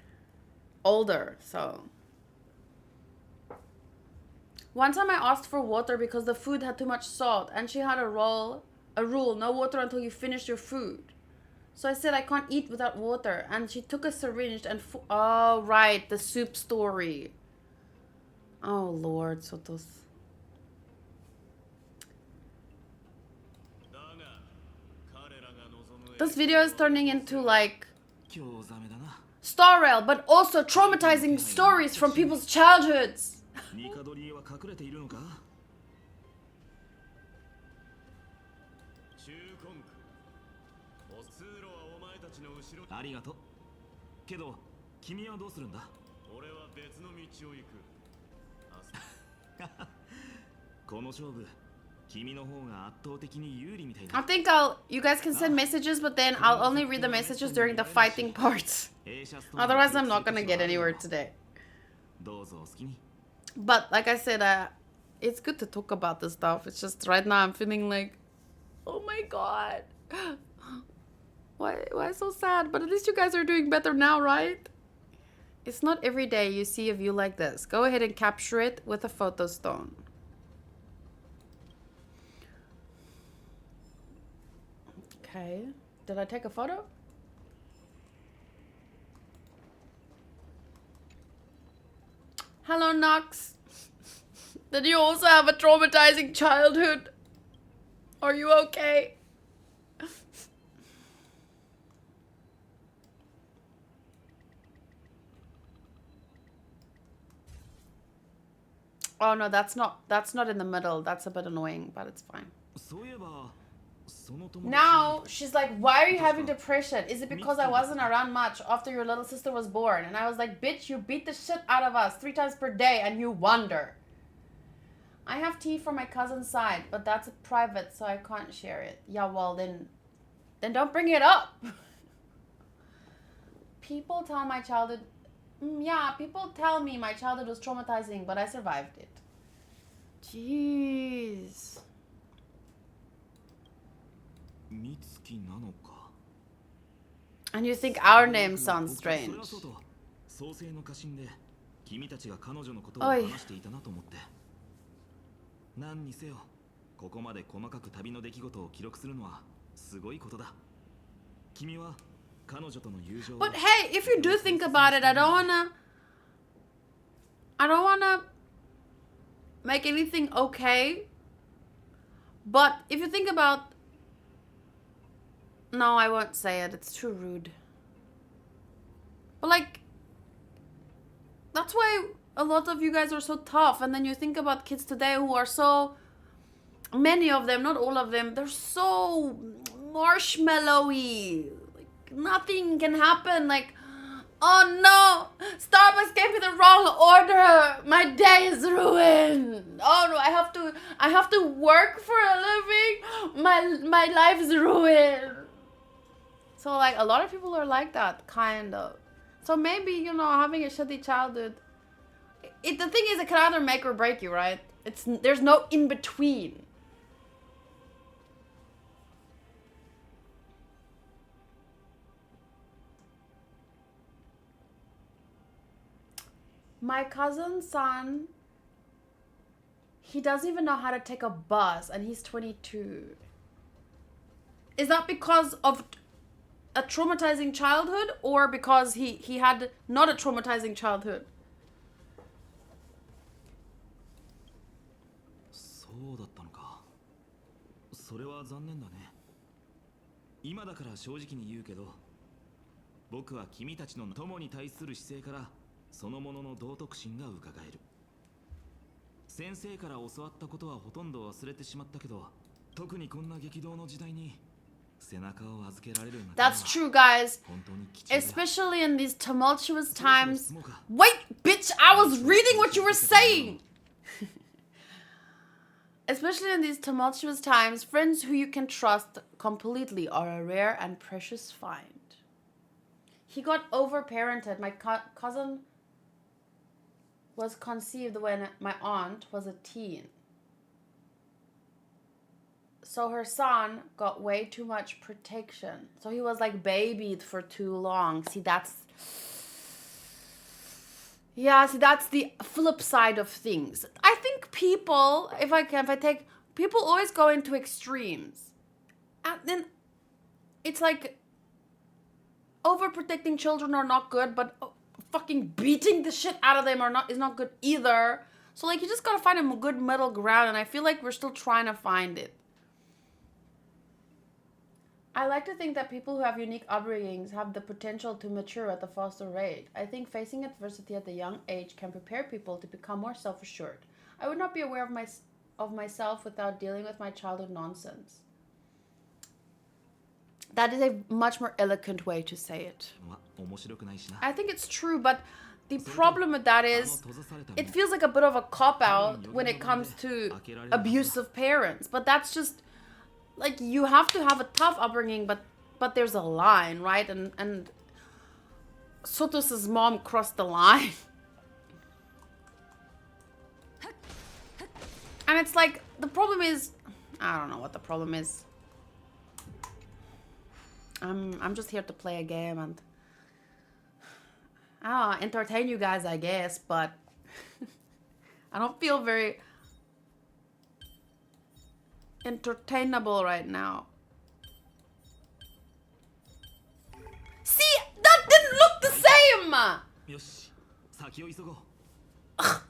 older, so. One time I asked for water because the food had too much salt, and she had a rule, no water until you finish your food. So I said I can't eat without water, and she took a syringe and oh right, the soup story. Oh Lord, Sotos. This video is turning into like Star Rail, but also traumatizing stories from people's childhoods. ありがとう。けど君はどうするんだ？俺は別の道を行く。この勝負、君の方が圧倒的に有利みたいだ。I think you guys can send messages, but then I'll only read the messages during the fighting parts. Otherwise, I'm not gonna get anywhere today. But like I said, it's good to talk about this stuff. It's just right now I'm feeling like, oh my god. Why so sad? But at least you guys are doing better now, right? It's not every day you see a view like this. Go ahead and capture it with a photo stone. Okay. Did I take a photo? Hello, Nox. Did you also have a traumatizing childhood? Are you okay? Oh no, that's not in the middle. That's a bit annoying, but it's fine. Now she's like, why are you having depression? Is it because I wasn't around much after your little sister was born? And I was like, bitch, you beat the shit out of us 3 times per day and you wonder. I have tea from my cousin's side, but that's private, so I can't share it. Yeah, well then don't bring it up. People tell my childhood, yeah, people tell me my childhood was traumatizing, but I survived it. Jeez. And you think our name sounds strange. Oi. 何にせよ、ここまで細かく旅の出来事を記録するのはすごいことだ。君は彼女との友情。But hey, if you do think about it, I don't wanna make anything okay. But if you think about, no, I won't say it. It's too rude. But like, that's why a lot of you guys are so tough, and then you think about kids today who are so, many of them, not all of them, they're so marshmallowy. Like, nothing can happen. Like, oh no, Starbucks gave me the wrong order. My day is ruined. Oh no, I have to work for a living. My life is ruined. So like, a lot of people are like that, kind of. So maybe, you know, having a shitty childhood, the thing is, it can either make or break you, right? There's no in between. My cousin's son, he doesn't even know how to take a bus, and he's 22. Is that because of a traumatizing childhood, or because he had not a traumatizing childhood? そうだったのか。それは残念だね。今だから正直に言うけど、僕は君たちの友に対する姿勢からそのものの道徳心が伺える。先生から教わったことはほとんど忘れてしまったけど、特にこんな激動の時代に背中を預けられる。That's true, guys. Especially in these tumultuous times. Wait, bitch, I was reading what you were saying. Especially in these tumultuous times, friends who you can trust completely are a rare and precious find. He got overparented. My cousin was conceived when my aunt was a teen. So her son got way too much protection. So he was like babied for too long. See, that's the flip side of things. I think people, people always go into extremes. And then it's like, overprotecting children are not good, but fucking beating the shit out of them is not good either. So like, you just gotta find a good middle ground, and I feel like we're still trying to find it. I like to think that people who have unique upbringings have the potential to mature at a faster rate. I think facing adversity at a young age can prepare people to become more self-assured. I would not be aware of myself without dealing with my childhood nonsense. That is a much more eloquent way to say it. I think it's true, but the problem with that is it feels like a bit of a cop-out when it comes to abusive parents. But that's just, like, you have to have a tough upbringing, but there's a line, right? And Sotos' mom crossed the line. And it's like, the problem is, I don't know what the problem is. I'm just here to play a game and entertain you guys, I guess, but I don't feel very entertainable right now. See, that didn't look the same. Ugh.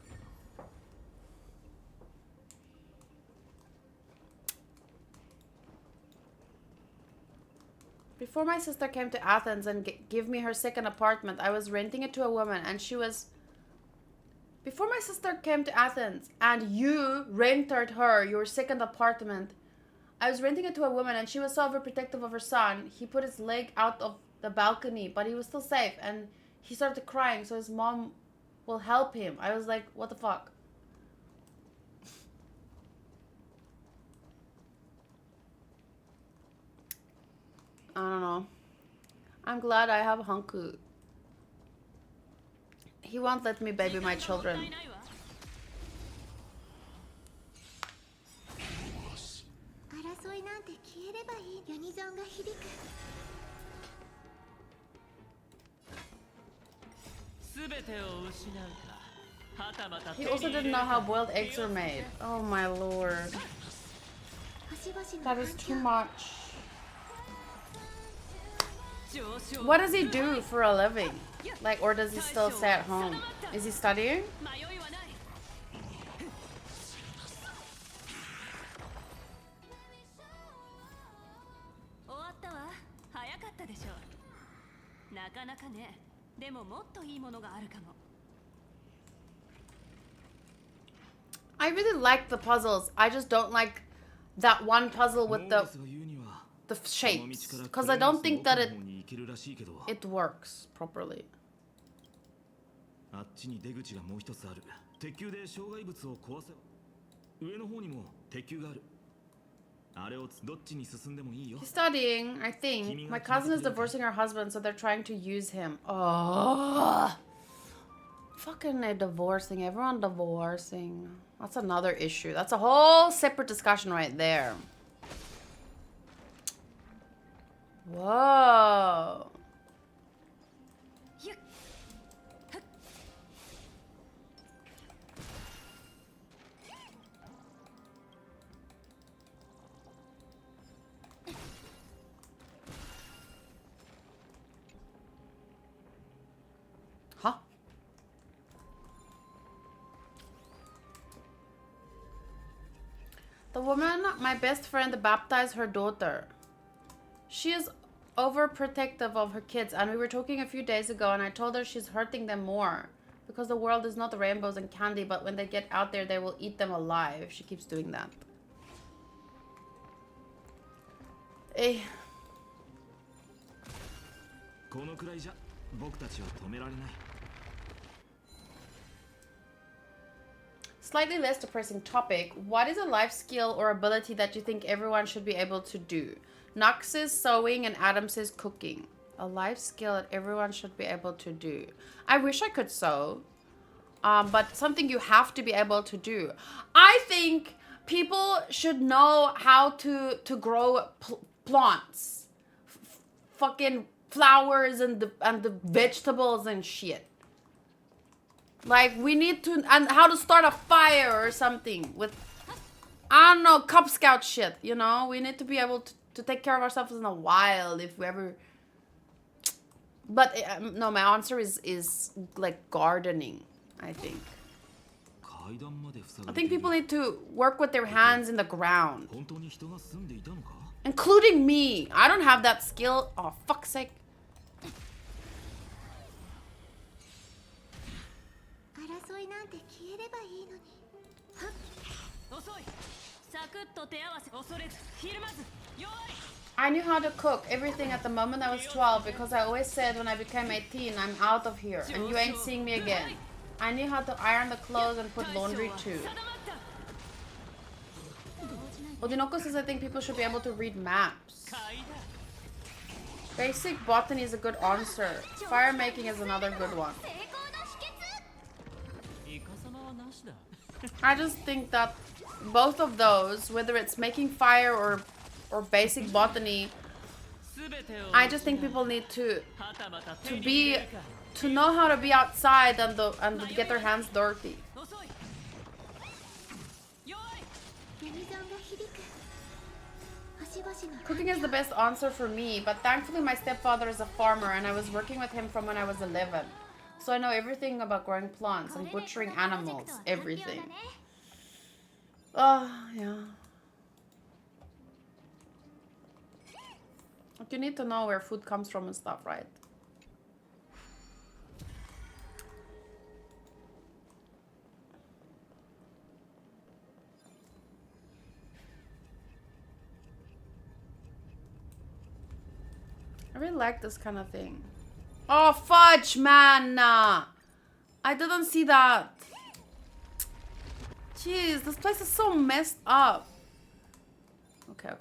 Before my sister came to Athens and gave me her second apartment, I was renting it to a woman and she was... Before my sister came to Athens and you rented her your second apartment, I was renting it to a woman and she was so overprotective of her son. He put his leg out of the balcony, but he was still safe and he started crying, so his mom will help him. I was like, what the fuck? I don't know. I'm glad I have Hanku. He won't let me baby my children. He also didn't know how boiled eggs are made. Oh my lord. That is too much. What does he do for a living? Like, or does he still stay at home? Is he studying? I really like the puzzles. I just don't like that one puzzle with the shapes, because I don't think that it works properly. He's studying, I think. My cousin is divorcing her husband, so they're trying to use him. Oh, fucking divorcing. Everyone divorcing. That's another issue. That's a whole separate discussion right there. Whoa. Huh? The woman, my best friend, baptized her daughter. She is overprotective of her kids, and we were talking a few days ago and I told her she's hurting them more because the world is not rainbows and candy, but when they get out there they will eat them alive. She keeps doing that. Eh. Slightly less depressing topic. What is a life skill or ability that you think everyone should be able to do? Nux says sewing and Adam says cooking. A life skill that everyone should be able to do. I wish I could sew, but something you have to be able to do. I think people should know how to grow plants, fucking flowers and the vegetables and shit. Like, we need to, and how to start a fire or something with, I don't know, Cub Scout shit, you know? We need to be able to take care of ourselves in the wild if we ever... But, no, my answer is like, gardening, I think. I think people need to work with their hands in the ground. Including me. I don't have that skill. Oh, fuck's sake. I knew how to cook everything at the moment I was 12 because I always said when I became 18, I'm out of here and you ain't seeing me again. I knew how to iron the clothes and put laundry too. Odinoko says I think people should be able to read maps. Basic botany is a good answer. Fire making is another good one. I just think that both of those, whether it's making fire or basic botany, I just think people need to know how to be outside and get their hands dirty. Cooking is the best answer for me, but thankfully my stepfather is a farmer and I was working with him from when I was 11. So I know everything about growing plants and butchering animals, everything. Oh, yeah. But you need to know where food comes from and stuff, right? I really like this kind of thing. Oh, fudge, man! I didn't see that. Jeez, this place is so messed up. Okay.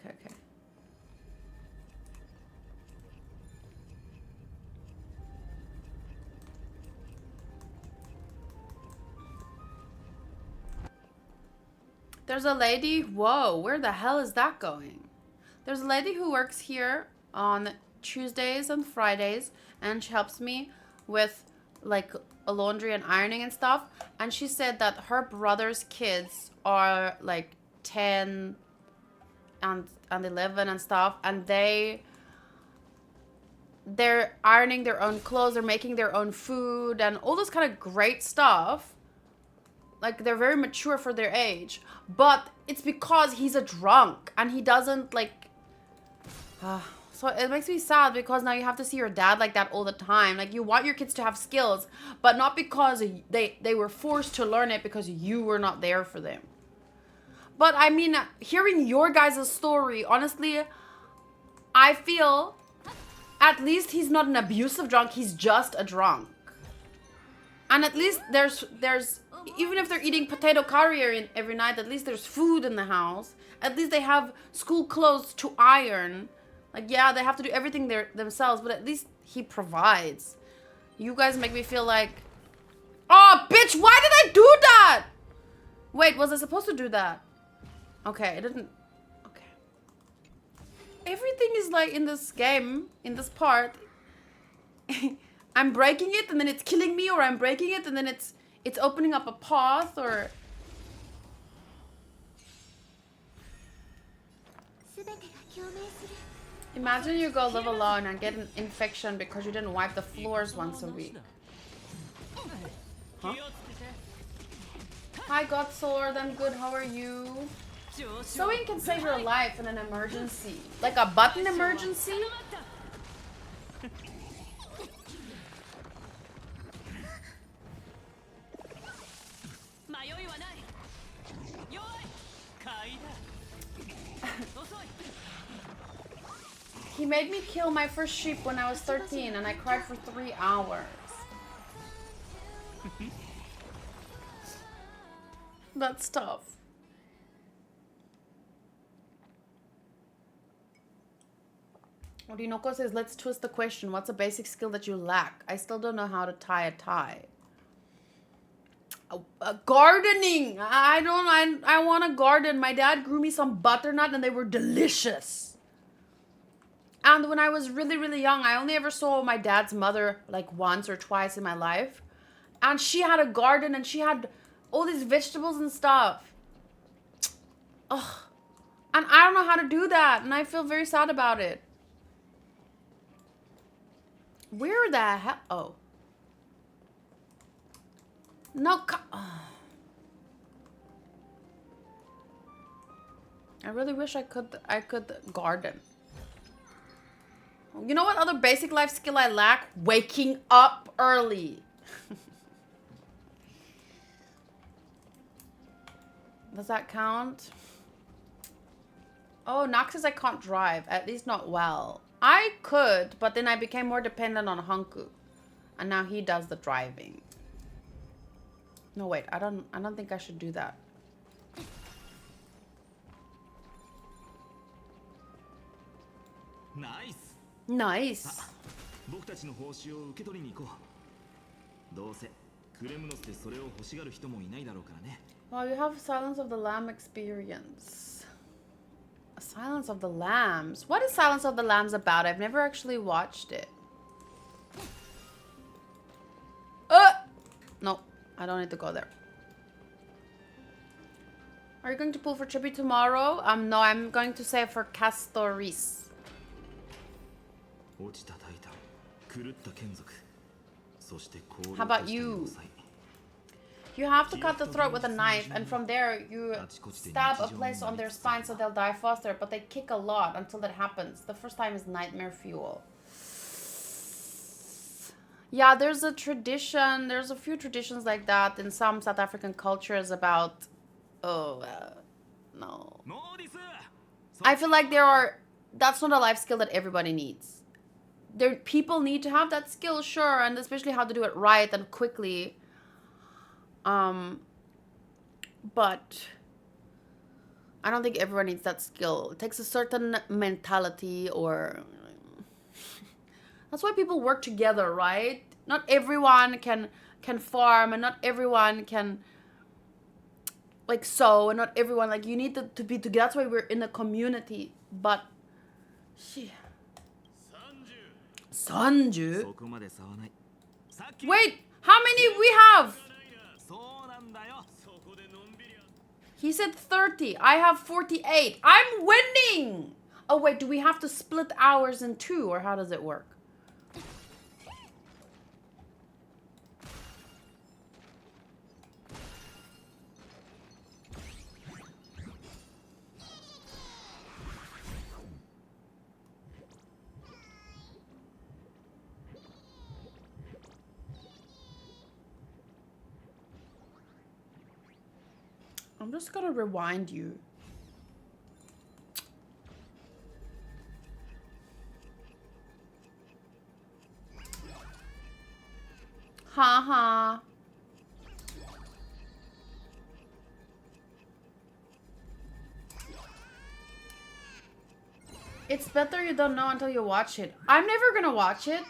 There's a lady. Whoa, where the hell is that going? There's a lady who works here on Tuesdays and Fridays, and she helps me with like laundry and ironing and stuff. And she said that her brother's kids are like 10 and 11 and stuff, and they're ironing their own clothes, they're making their own food and all this kind of great stuff. Like, they're very mature for their age, but it's because he's a drunk and he doesn't like so it makes me sad because now you have to see your dad like that all the time. Like, you want your kids to have skills, but not because they were forced to learn it because you were not there for them. But I mean, hearing your guys' story, honestly, I feel at least he's not an abusive drunk, he's just a drunk. And at least there's even if they're eating potato curry every night, at least there's food in the house. At least they have school clothes to iron. Like, yeah, they have to do everything themselves, but at least he provides. You guys make me feel like, oh, bitch, why did I do that? Wait, was I supposed to do that? Okay, it didn't. Okay. Everything is like in this game, in this part. I'm breaking it and then it's killing me, or I'm breaking it and then it's opening up a path, or... Imagine you go live alone and get an infection because you didn't wipe the floors once a week. Huh? Hi, Godsword. I'm good. How are you? Sewing can save your life in an emergency. Like a button emergency? He made me kill my first sheep when I was 13 and I cried for 3 hours. That's tough. Odinoko says, let's twist the question. What's a basic skill that you lack? I still don't know how to tie a tie. Gardening. I want to garden. My dad grew me some butternut and they were delicious. And when I was really, really young, I only ever saw my dad's mother like once or twice in my life. And she had a garden and she had all these vegetables and stuff. Ugh. And I don't know how to do that. And I feel very sad about it. Where the hell? Oh. No. I really wish I could garden. You know what other basic life skill I lack? Waking up early. Does that count? Oh, Nox says I can't drive. At least not well. I could, but then I became more dependent on Hanku. And now he does the driving. No, wait. I don't think I should do that. Nice. 僕たちの報酬を受け取りに行こう。どうせクレムノスでそれを欲しがる人もいないだろうからね。Well, you have Silence of the Lamb experience. Silence of the Lambs. What is Silence of the Lambs about? I've never actually watched it. No, I don't need to go there. Are you going to pull for Chippy tomorrow? No, I'm going to save for Castoris. How about you? You have to cut the throat with a knife, and from there you stab a place on their spine so they'll die faster, but they kick a lot until that happens. The first time is nightmare fuel. Yeah, there's a tradition, there's a few traditions like that in some South African cultures about... no. I feel like that's not a life skill that everybody needs. People need to have that skill, sure, and especially how to do it right and quickly. But I don't think everyone needs that skill. It takes a certain mentality, or that's why people work together, right? Not everyone can farm, and not everyone can like sew, and not everyone, like, you need to be together. That's why we're in a community. But Sanju? Wait, how many we have? He said 30. I have 48. I'm winning! Oh, wait, do we have to split ours in two, or how does it work? I'm just gonna rewind you. Haha. It's better you don't know until you watch it. I'm never gonna watch it.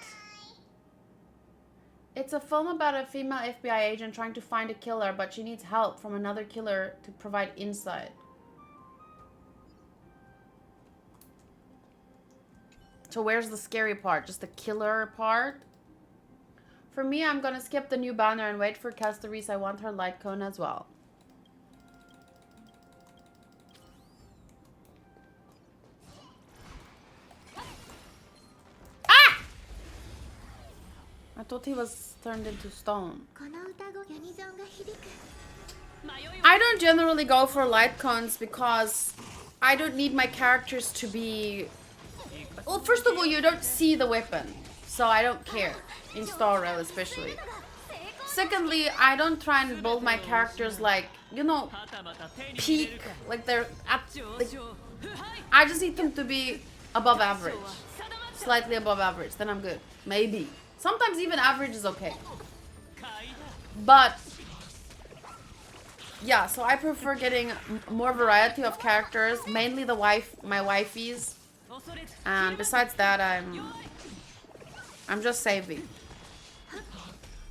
It's a film about a female FBI agent trying to find a killer, but she needs help from another killer to provide insight. So where's the scary part? Just the killer part? For me, I'm gonna skip the new banner and wait for Castoris. I want her light cone as well. Ah! I thought he was turned into stone. I don't generally go for light cones because I don't need my characters to be... Well, first of all, you don't see the weapon, so I don't care. In Star Rail especially. Secondly, I don't try and build my characters like, you know, peak, like they're at, like, I just need them to be above average. Slightly above average, then I'm good. Maybe. Sometimes even average is okay. But yeah, so I prefer getting more variety of characters, mainly my wifeys. And besides that, I'm just saving.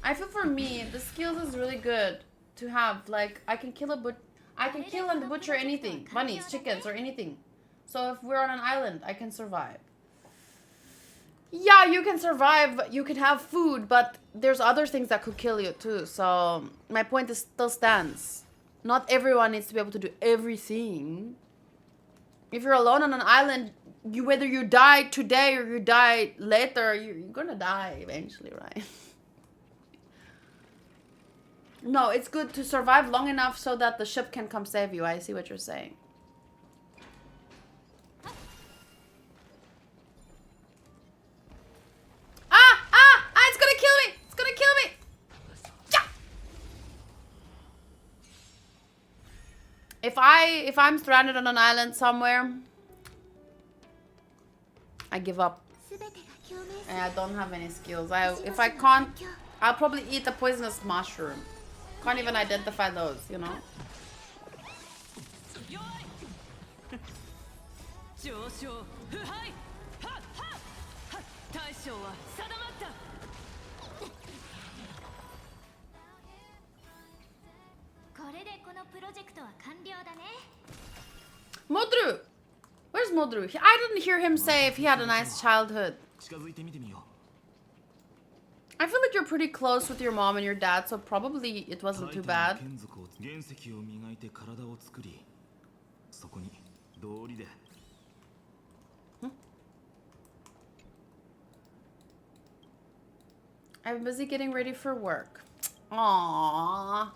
I feel for me, the skills is really good to have. Like, I can kill and butcher anything. Bunnies, chickens, or anything. So if we're on an island, I can survive. Yeah, you can survive, you can have food, but there's other things that could kill you too. So my point still stands. Not everyone needs to be able to do everything. If you're alone on an island, whether you die today or you die later, you're gonna die eventually, right? No, it's good to survive long enough so that the ship can come save you. I see what you're saying. It's gonna kill me! It's gonna kill me! Yeah! If I'm stranded on an island somewhere I give up. 全てが共鳴す And る I don't have any skills. If I can't, I'll probably eat a poisonous mushroom. Can't even identify those, you know? 上昇腐敗はっはっはっ大将は定まったこれでこのプロジェクトは完了だね Modru! Where's Modru? I didn't hear him say if he had a nice childhood. 近づいてみてみよ I feel like you're pretty close with your mom and your dad, so probably it う wasn't too タイタ bad. ンの眷属を原石を磨いて体を作りそこに道理で I'm busy getting ready for work. Aww.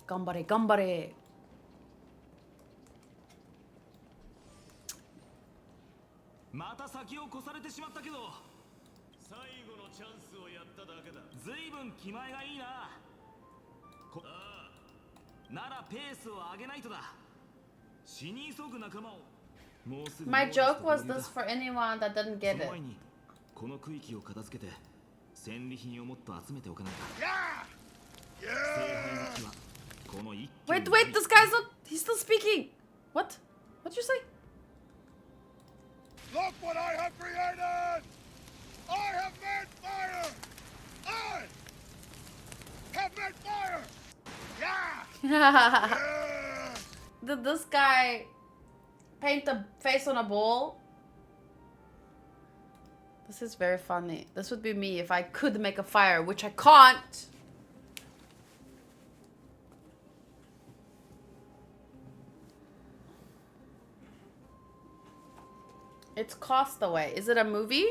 Gambare, gambare. また先を越されてしまったけど最後のチャンスをやっただけだずいぶん気前がいいなならペースを上げないとだ死に急ぐ仲間をもうすぐ My joke was this for anyone that didn't そ get の it. 前にこの区域を片付けて戦利品をもっと集めておかないか聖杯の木はこの一挙 Wait, に wait, this guy's not. He's still speaking. What? What'd you say? Look what I have created! I have made fire! I have made fire! Yeah! Yeah! Did this guy paint a face on a bowl? This is very funny. This would be me if I could make a fire, which I can't. It's Castaway. Is it a movie?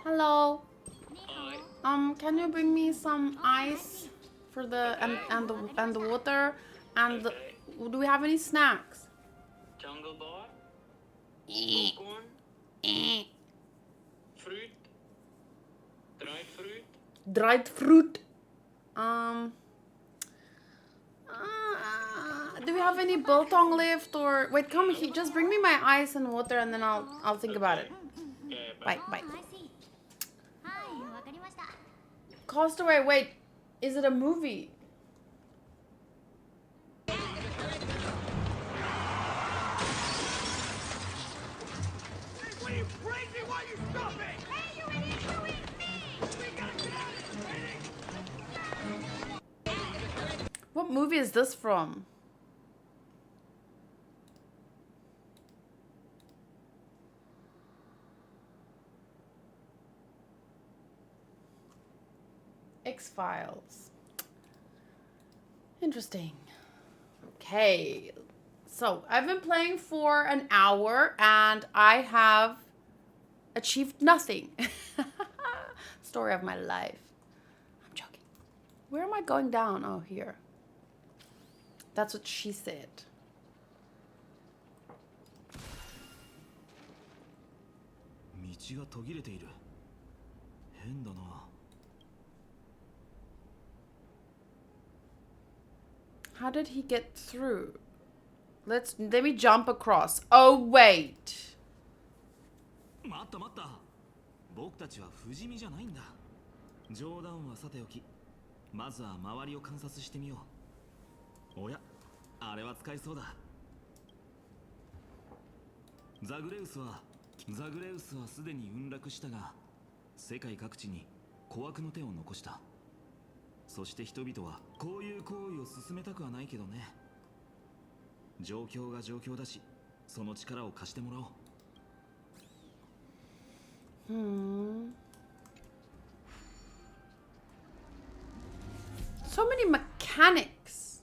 Hello. Can you bring me some ice for the and the water and do we have any snacks? Jungle bar, popcorn, fruit, dried fruit. Dried fruit. Do we have any biltong left or wait? Come here. Just bring me my ice and water and then I'll think about it. Yeah, Bye, bye. はいわかりました Castaway. Wait, is it a movie? What are you crazy? Why are you stopping? Hey, you idiot! You idiot! We gotta get out of here! What movie is this from? X-Files. Interesting. Okay. So, I've been playing for an hour and I have achieved nothing. Story of my life. I'm joking. Where am I going down? Oh, here. That's what she said. How did he get through? Let me jump across. Oh, wait. 待った待った僕たちは不死身じゃないんだ冗談はさておきまずは周りを観察してみようおやあれは使えそうだザグレウスはすでに陨落したが世界各地に小悪の手を残したそして人々はこういう行為を進めたくはないけどね状況が状況だしその力を貸してもらおうSo many mechanics.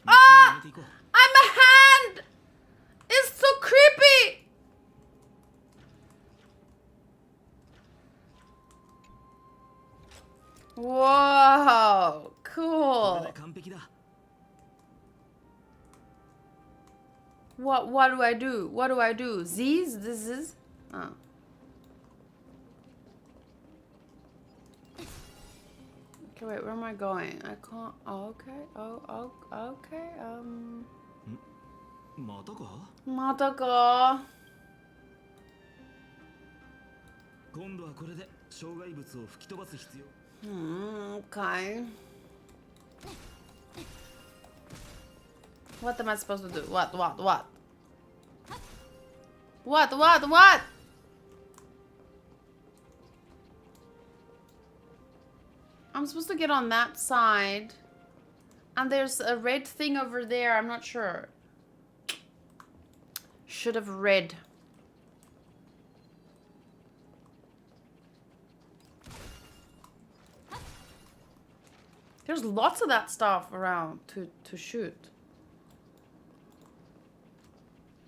Ah! I'm a hand! It's so creepy! Whoa, cool. What do I do? What do I do? Z's? This is? Oh. Okay, wait, where am I going? I can't. Oh, okay. Oh, okay. またか？またか。今度はこれで障害物を吹き飛ばす必要。Okay. What am I supposed to do? What? What? I'm supposed to get on that side. And there's a red thing over there. I'm not sure. Should have read. There's lots of that stuff around to shoot.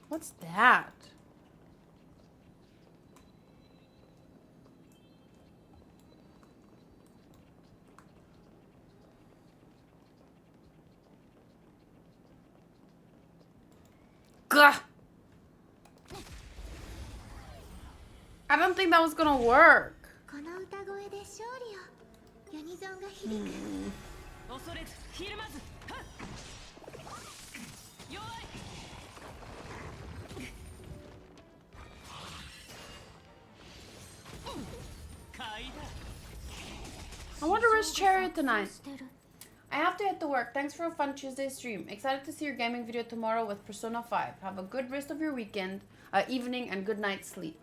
What's that? Gah! I don't think that was gonna work. この歌声で勝利をユニゾンが響く。恐れずひるまず。はっ弱い。買いだ。I wonder where's Chariot tonight. I have to head to work. Thanks for a fun Tuesday stream. Excited to see your gaming video tomorrow with Persona 5. Have a good rest of your weekend, evening, and good night's sleep.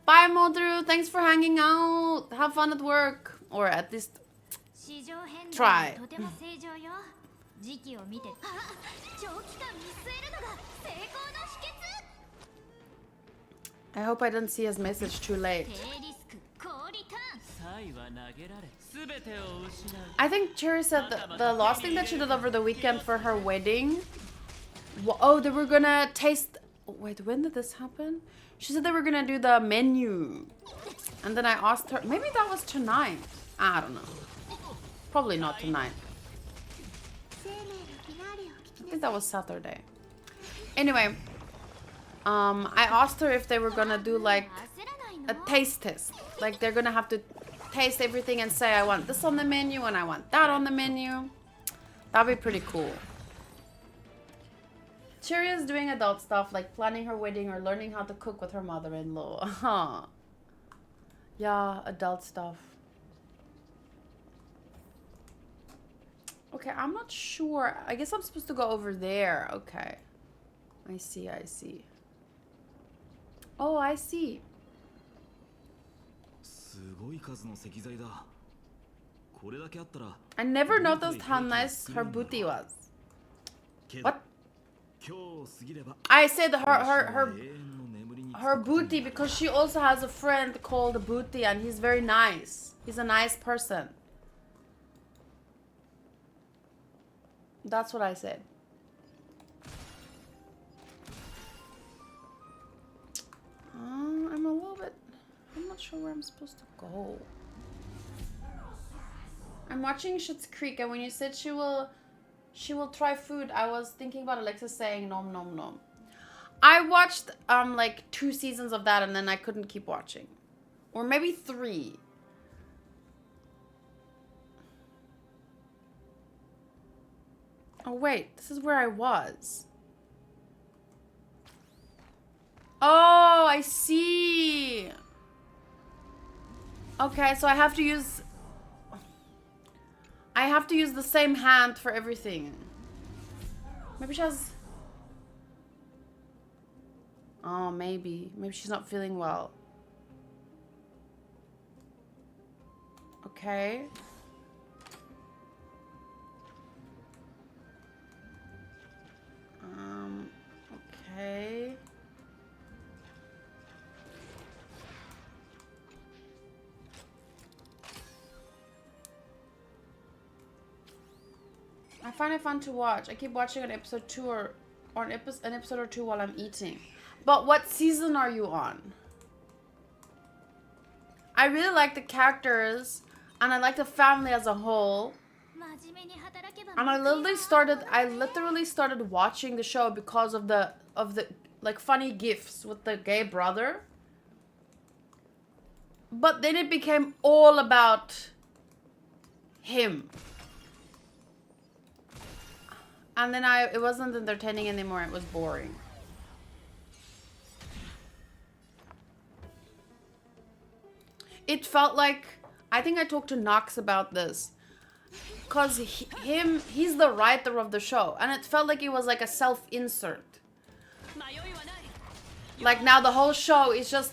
Bye, Modru. Thanks for hanging out. Have fun at work. Or at least try. とても正常よ。時期を見て。あ、長期間見据えるのが成功の秘訣。 I hope I didn't see his message too late. 低リスク高リターン。 I think Cherry said the last thing that she did over the weekend for her wedding. Oh, they were gonna taste. Wait, when did this happen? She said they were gonna do the menu. And then I asked her. Maybe that was tonight. I don't know. Probably not tonight. I think that was Saturday. Anyway, I asked her if they were gonna do like a taste test. Like they're gonna have to taste everything and say I want this on the menu and I want that on the menu. That'd be pretty cool. Cherry is doing adult stuff like planning her wedding or learning how to cook with her mother-in-law. Huh. Yeah, adult stuff. Okay, I'm not sure. I guess I'm supposed to go over there. Okay. I see. Oh, I see. すごい数の石材だ。これだけあったら。I never noticed how nice her booty was. What? 今日過ぎれば。I said her booty because she also has a friend called Booty and he's very nice. He's a nice person. That's what I said. I'm a little bit. I'm not sure where I'm supposed to go. I'm watching Schitt's Creek, and when you said she will try food, I was thinking about Alexa saying nom nom nom. I watched like 2 seasons of that, and then I couldn't keep watching, or maybe 3. Oh wait, this is where I was. Oh, I see. Okay, so I have to use the same hand for everything. Maybe she has... Oh, maybe she's not feeling well. Okay. Okay. I find it fun to watch. I keep watching an episode 2 or an episode or 2 while I'm eating. But what season are you on? I really like the characters and I like the family as a whole. And I literally started watching the show because of the the like funny gifs with the gay brother. But then it became all about him. And then it wasn't entertaining anymore, it was boring. It felt like, I think I talked to Knox about this. Cause he's the writer of the show, and it felt like it was like a self-insert. Like now the whole show is just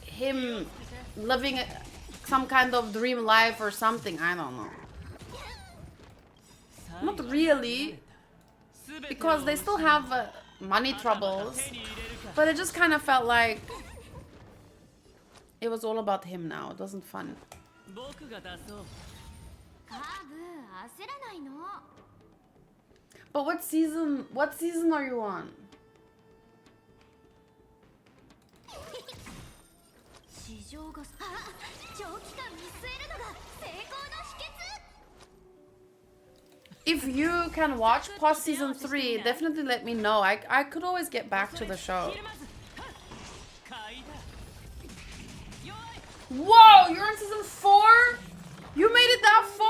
him living some kind of dream life or something, I don't know. Not really, because they still have money troubles, but it just kind of felt like it was all about him now. It wasn't fun. 僕が出そう。 カーブ焦らないの。 But what season are you on? 市場が長期間見据えるのが成功の秘訣。 If you can watch past season 3, definitely let me know. I could always get back to the show. ひるまず。買いだ。よい。 Whoa, you're on season 4? You made it that far?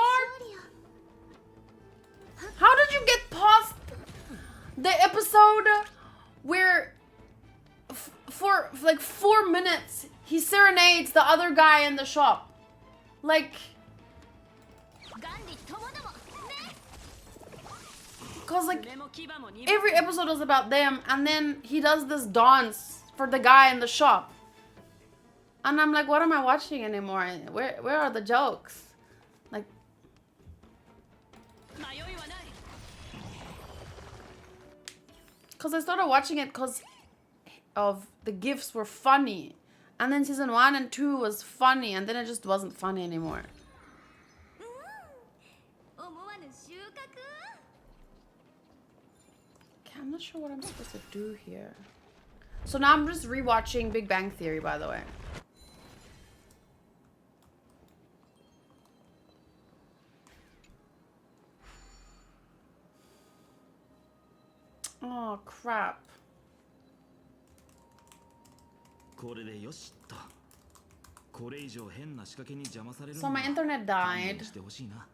How did you get past the episode where for like 4 minutes he serenades the other guy in the shop? Like, ガンリともどもね。 cause like 目も牙も二 every episode was about them, and then he does this dance for the guy in the shop. And I'm like, what am I watching anymore? Where are the jokes? Like, 迷いはない。 cause I started watching it cause of the gifts were funny. And then season 1 and 2 was funny, and then it just wasn't funny anymore. 思わぬ収穫。 Okay, I'm not sure what I'm supposed to do here. So now I'm just rewatching Big Bang Theory, by the way. Oh, crap. これでよしっと。これ以上変な仕掛けに邪魔される So my internet 勘 died. 弁してほしいな。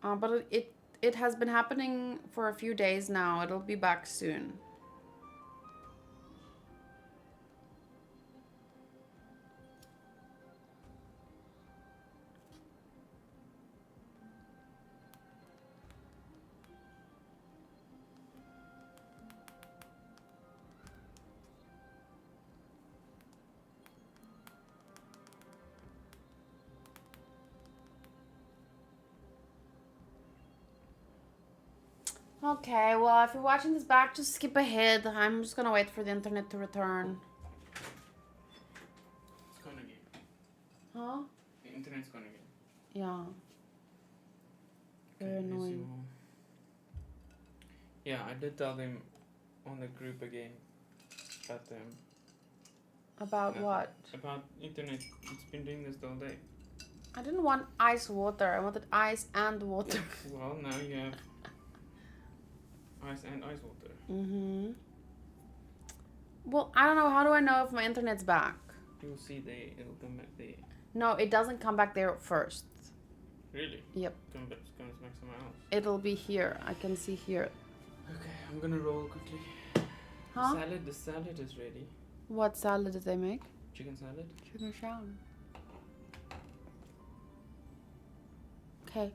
But it has been happening for a few days now. It'll be back soon. Okay, well, if you're watching this back, just skip ahead. I'm just gonna wait for the internet to return. It's gonna get. Huh? The internet's gonna get. Yeah. Very Okay, annoying. so- Yeah, I did tell them on the group again about them. About what? About internet. It's been doing this the whole day. I didn't want ice water. I wanted ice and water. Well, now you have ice and ice water. Mm-hmm. Well, I don't know. How do I know if my internet's back? You'll see it'll come back there. No, it doesn't come back there first. Really? Yep. Comes back somewhere else. It'll be here. I can see here. Okay, I'm gonna roll quickly. Huh? The salad is ready. What salad did they make? Chicken salad. Chicken shawarma. Okay.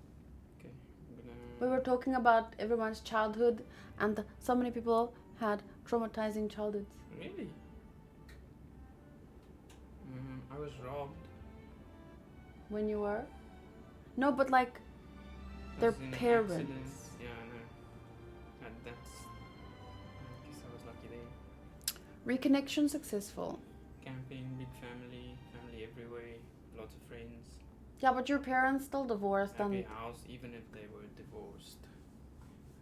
Okay, I'm gonna. We were talking about everyone's childhood, and so many people had traumatizing childhoods. Really? I was robbed. When you were? No, but like I their was in an parents. accident. Yeah, I know. That's. I guess I was lucky there. Reconnection successful. Camping, big family, family everywhere, lots of friends. Yeah, but your parents still divorced Happy and house, even if they were divorced.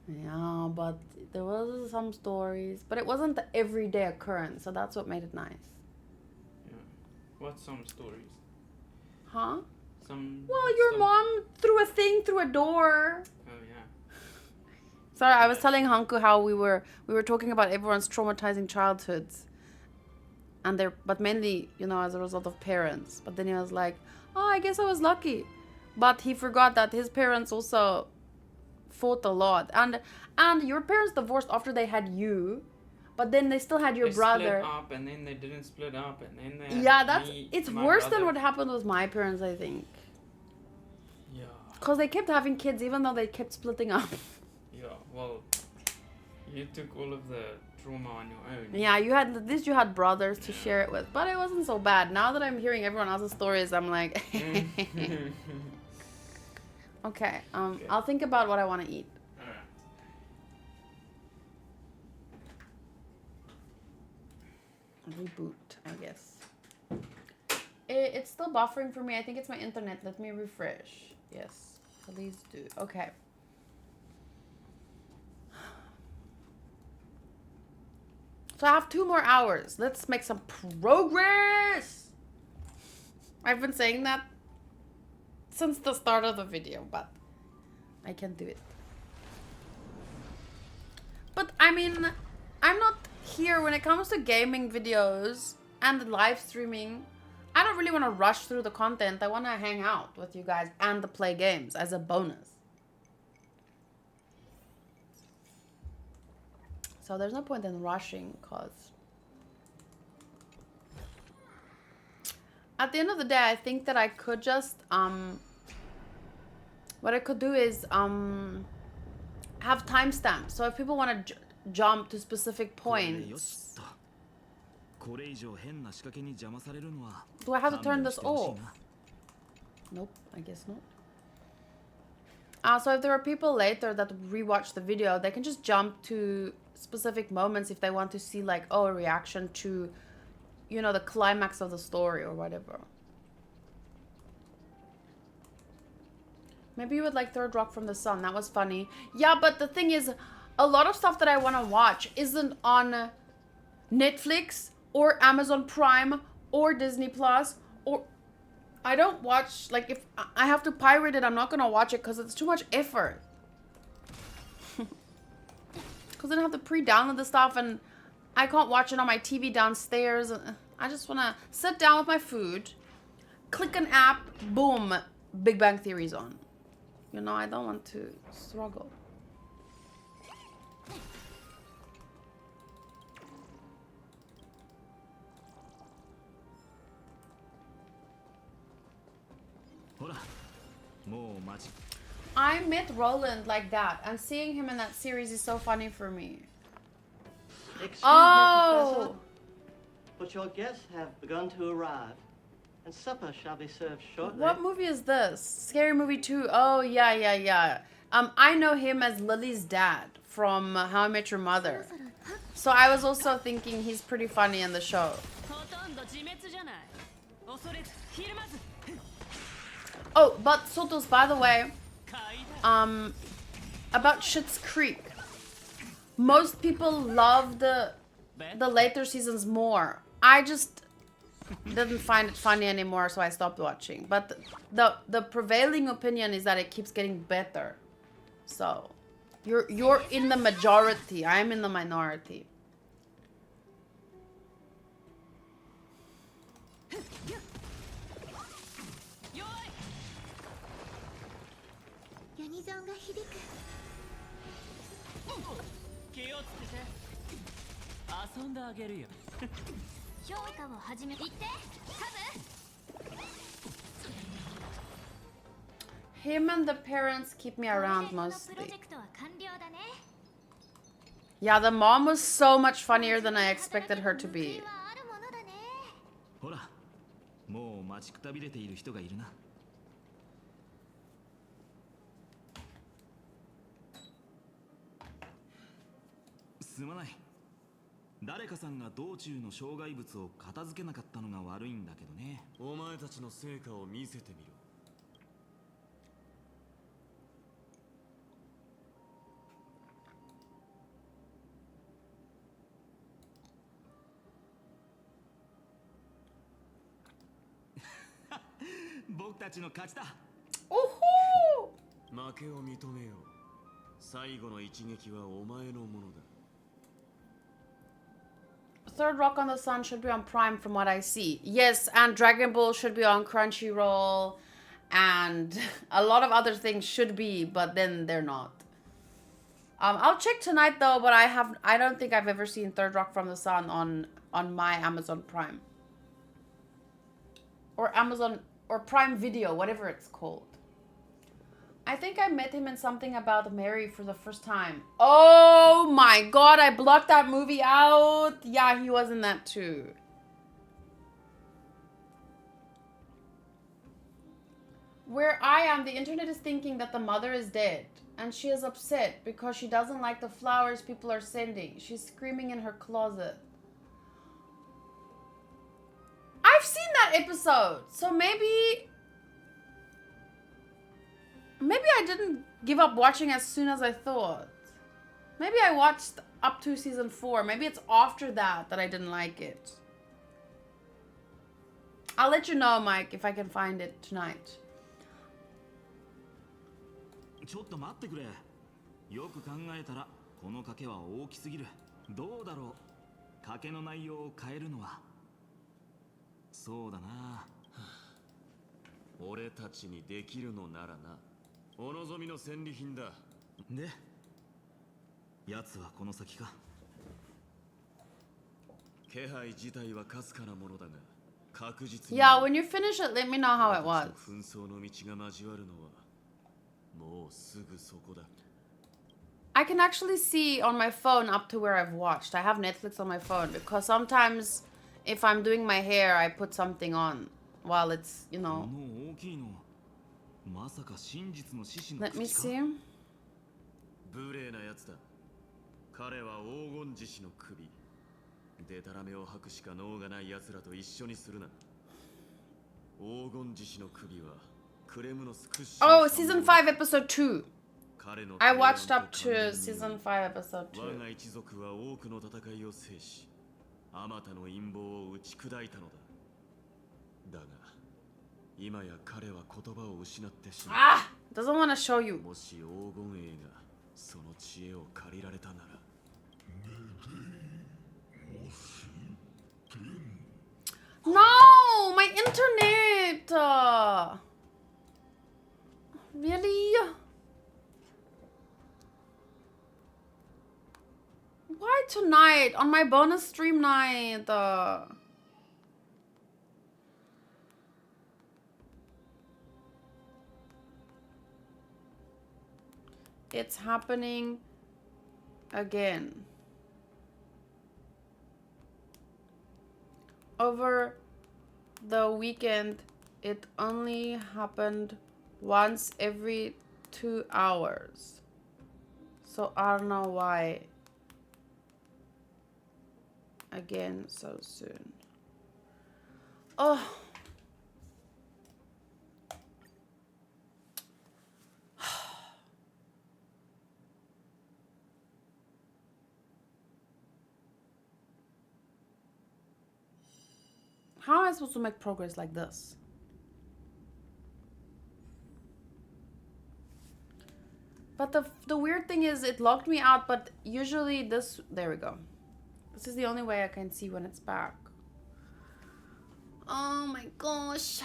yeah, but there was some stories, but it wasn't the everyday occurrence, so that's what made it nice. Yeah. What's some stories? Huh? Some. Well, your some- mom threw a thing through a door. Oh yeah. Sorry, I was telling Hanku how we were talking about everyone's traumatizing childhoods, and but mainly, you know, as a result of parents. But then he was like, "Oh, I guess I was lucky," but he forgot that his parents also fought a lot, and your parents divorced after they had you, but then they still had your brother. Split up, and then they didn't split up, and then they Yeah, it's my worse brother. than what happened with my parents, I think. Yeah. Because they kept having kids even though they kept splitting up. Yeah. Well, you took all of the trauma on your own. Yeah, at least you had brothers to share it with, but it wasn't so bad. Now that I'm hearing everyone else's stories, I'm like, okay, I'll think about what I want to eat. Reboot, I guess. It's still buffering for me. I think it's my internet. Let me refresh. Yes, please do. Okay. So I have 2 more hours. Let's make some progress. I've been saying that since the start of the video, but I can't do it. But I mean, I'm not here when it comes to gaming videos and live streaming. I don't really want to rush through the content. I want to hang out with you guys and play games as a bonus. So there's no point in rushing, because at the end of the day, I think that I could just what I could do is have timestamps. So if people want to jump to specific points, do I have to turn this off? Nope, I guess not. So if there are people later that rewatch the video, they can just jump to specific moments if they want to see, like, oh, a reaction to, you know, the climax of the story or whatever. Maybe you would like Third Rock from the Sun. That was funny. Yeah, but the thing is, a lot of stuff that I want to watch isn't on Netflix or Amazon Prime or Disney Plus, or I don't watch, like, if I have to pirate it, I'm not going to watch it because it's too much effort. Because then I have to pre-download the stuff and I can't watch it on my TV downstairs. I just want to sit down with my food, click an app, boom, Big Bang Theory's on. You know, I don't want to struggle. I met Roland like that, and seeing him in that series is so funny for me. Excuse Oh! me, Professor, but your guests have begun to arrive, and supper shall be served shortly. What movie is this? Scary Movie 2. Oh, yeah. I know him as Lily's dad from How I Met Your Mother. So I was also thinking he's pretty funny in the show. Oh, but Sotos, by the way, about Schitt's Creek. Most people love the later seasons more. I just didn't find it funny anymore, so I stopped watching. But the prevailing opinion is that it keeps getting better. So you're in the majority. I'm in the minority. Him and the parents keep me around mostly. Yeah, the mom was so much funnier than I expected her to be. Ooh! 最後の一撃はお前のものだ。 Third Rock on the Sun should be on Prime from what I see. Yes, and Dragon Ball should be on Crunchyroll, and a lot of other things should be, but then they're not. I'll check tonight though, but I don't think I've ever seen Third Rock from the Sun on my Amazon Prime. Or Amazon or Prime Video, whatever it's called. I think I met him in something about Mary for the first time. Oh my god, I blocked that movie out. Yeah, he was in that too. Where I am, the internet is thinking that the mother is dead. And she is upset because she doesn't like the flowers people are sending. She's screaming in her closet. I've seen that episode. So maybe I didn't give up watching as soon as I thought. Maybe I watched up to season 4. Maybe it's after that I didn't like it. I'll let you know, Mike, if I can find it tonight. ちょっと待ってくれ。よく考えたらこの賭けは大きすぎる。どうだろう。賭けの内容を変えるのは。そうだな。俺たちにできるのならな。お望みの戦利品だ。で、奴はこの先か。気配自体はかすかなものだが、確実に。Yeah, when you finish it, let me know how it was. 紛争の道が交わるのは。もうすぐそこだ。 I can actually see on my phone up to where I've watched. I have Netflix on my phone because sometimes if I'm doing my hair, I put something on while it's, you know. Let me see. 無礼なやつだ。彼は黄金獅子の首。デタラメを吐くしか能がない奴らと一緒にするな。黄金獅子の首は。 Oh, season 5, episode 2. I watched up to season 5, episode 2. 我が一族は多くの戦いを制し、あまたの陰謀を打ち砕いたのだ。だが、今や彼は言葉を失ってしまう。Ah! Doesn't want to show you. もし黄金栄がその知恵を借りられたなら。No! My internet! Really? Why tonight? On my bonus stream night? It's happening again. Over the weekend, it only happened once every 2 hours. So I don't know why. Again so soon. Oh. How am I supposed to make progress like this? But the weird thing is it locked me out, but usually this... There we go. This is the only way I can see when it's back. Oh my gosh.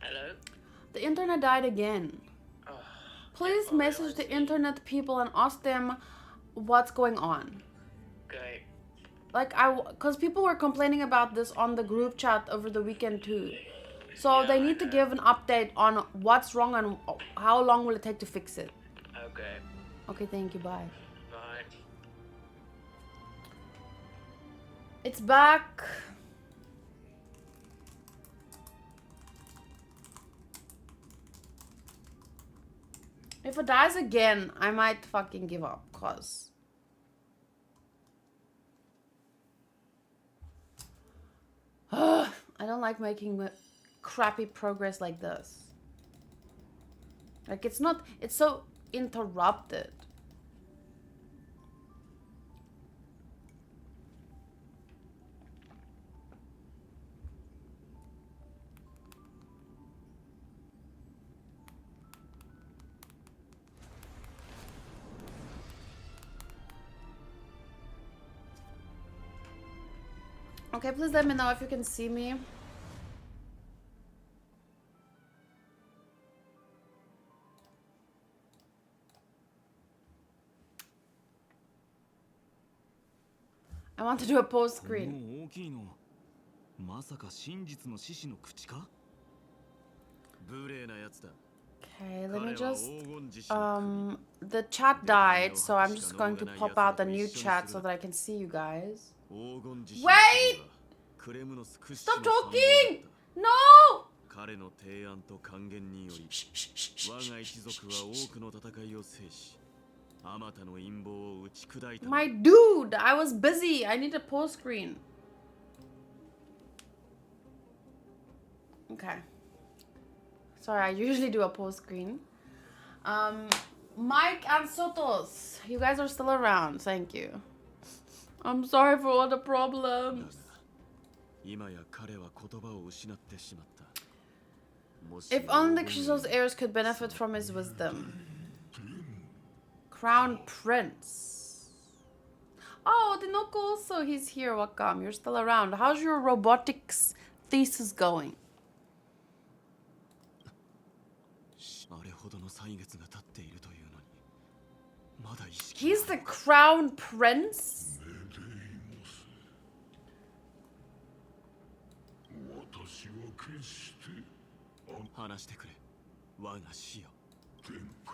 Hello? The internet died again. Please message the internet people and ask them what's going on. Okay. Like, because people were complaining about this on the group chat over the weekend too. So Yeah, they need to give an update on what's wrong and how long will it take to fix it. Okay. Okay, thank you, bye. Bye. It's back. If it dies again, I might fucking give up, cause... I don't like making crappy progress like this. Like, it's not... It's so interrupted. Okay, please let me know if you can see me. I want to do a post この screen. 大きいのまさか真実の獅子の口か無礼なやつだ Okay, let me 彼は just 黄金獅子の the chat died, so I'm just going to pop out the new chat so that I can see you guys. 首黄金獅子 Wait! の首はクレムノス屈 Stop 指の参謀だっ talking! た No! 彼の提案と還元により我が一族は多くの戦いを制しあまたの陰謀を打ち砕いた My dude, I was busy. I need a post screen. Okay. Sorry, I usually do a post screen. Mike and Sotos, you guys are still around. Thank you. I'm sorry for all the problems. 今や彼は言葉を失ってしまった。もし If only the Crystal's heirs could benefit from his wisdom. Crown Prince. Oh, Dinoko also, he's here. Welcome. You're still around. How's your robotics thesis going? あれほどの歳月が経っているというのにまだ意識 He's the Crown Prince? 私は決して話してくれ我が死よ殿下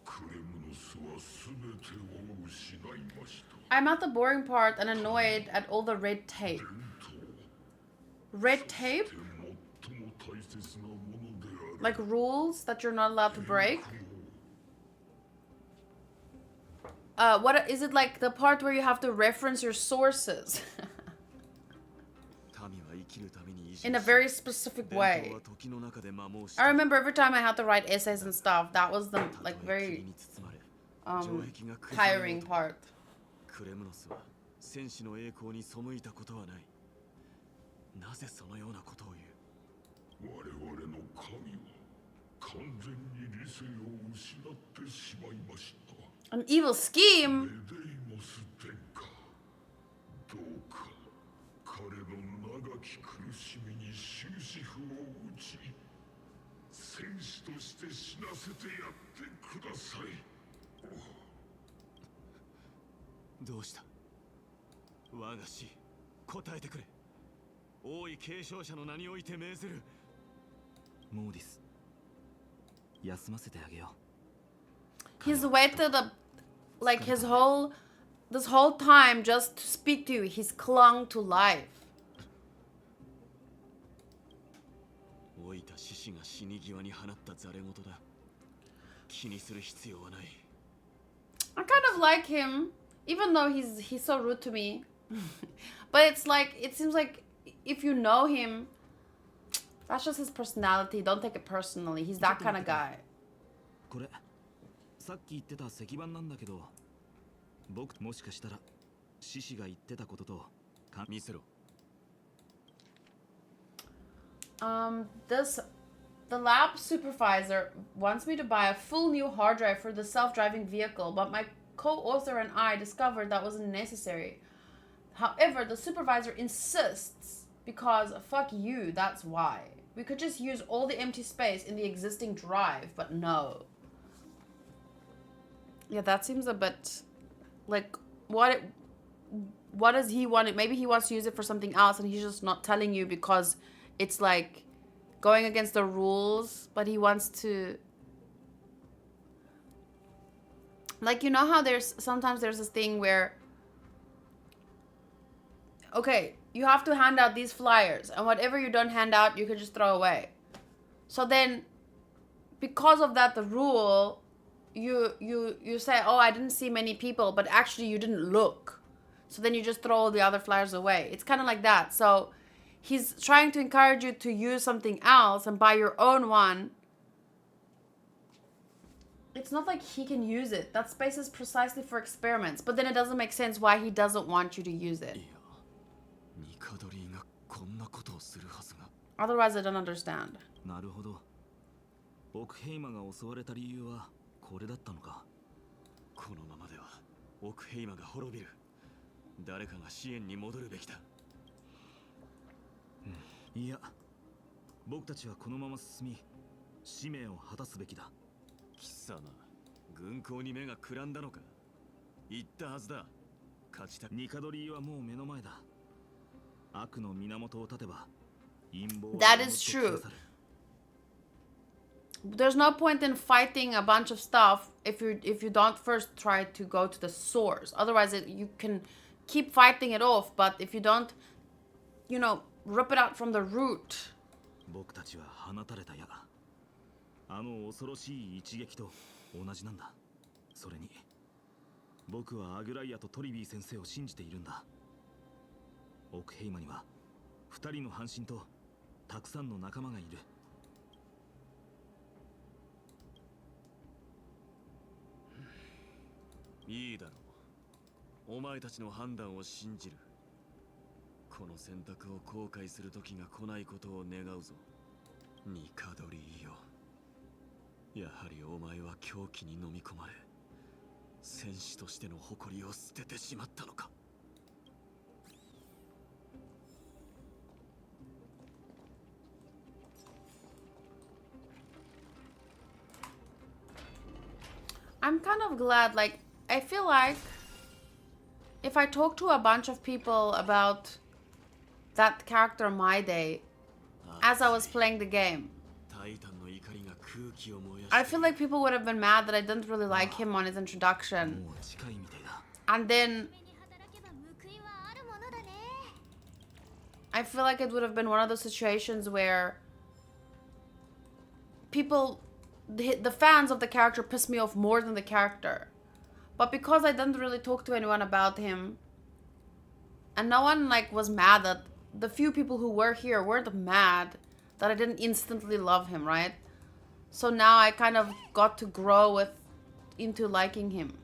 クレムノスは全てを失いました I'm at the boring part and annoyed at all the red tape. Red tape? 最も大切なものである Like rules that you're not allowed to break? What is it, like the part where you have to reference your sources? 民は生きるために In a very specific way. I remember every time I had to write essays and stuff, that was the like very tiring part. クレムノスは戦士の栄光に背いたことはないなぜそのようなことを言う我々の神は完全に理性を失ってしまいました An evil scheme? メデイモス殿下どうか彼の長き苦しみに終止符を打ち戦士として死なせてやってくださいどうした我が死答えてくれ王位継承者の名において命ずるモーディス休ませてあげよう He's waited like this whole time just to speak to you. He's clung to life. 老いた獅子が死に際に放ったざれ言だ気にする必要はない I kind of like him, even though he's so rude to me. But it's like, it seems like if you know him, that's just his personality. Don't take it personally. He's that kind of guy. これさっき言ってた石板なんだけど僕もしかしたら獅子が言ってたことと見せろ The lab supervisor wants me to buy a full new hard drive for the self-driving vehicle, but my co-author and I discovered that wasn't necessary. However, the supervisor insists because fuck you, that's why. We could just use all the empty space in the existing drive, but no. Yeah, that seems a bit like what does he want it? Maybe he wants to use it for something else and he's just not telling you because it's like going against the rules, but he wants to, like, you know how sometimes there's this thing where, okay, you have to hand out these flyers and whatever you don't hand out you could just throw away. So then because of that, the rule, you say, oh, I didn't see many people, but actually you didn't look, so then you just throw all the other flyers away. It's kind of like that. So he's trying to encourage you to use something else and buy your own one. It's not like he can use it. That space is precisely for experiments. But then it doesn't make sense why he doesn't want you to use it. Otherwise, I don't understand. なるほどオクヘイマが襲われた理由はこれだったのかこのままではオクヘイマが滅びる誰かが支援に戻るべきだいや、僕たちはこのまま進み、使命を果たすべきだ。貴様、軍港に目がくらんだのか。言ったはずだ。勝ちたニカドリーはもう目の前だ。悪の源を断てば、陰謀は That is true. There's no point in fighting a bunch of stuff if you don't first try to go to the source. Otherwise, you can keep fighting it off, but if you don't, rip it out from the root. 僕たちは放たれた矢。あの恐ろしい一撃と同じなんだ。それに、僕はアグライアとトリビー先生を信じているんだ。オクヘイマには2人の半身とたくさんの仲間がいる。いいだろう。お前たちの判断を信じる。この選択を後悔する時が来ないことを願うぞ。ニカドリーよ。やはりお前は狂気に飲み込まれ、戦士としての誇りを捨ててしまったのか。I'm kind of glad, like, I feel like if I talk to a bunch of people about that character My Day as I was playing the game, I feel like people would have been mad that I didn't really like him on his introduction. And then I feel like it would have been one of those situations where people, the fans of the character pissed me off more than the character. But because I didn't really talk to anyone about him, and no one was mad that the few people who were here weren't mad that I didn't instantly love him, right? So now I kind of got to grow into liking him.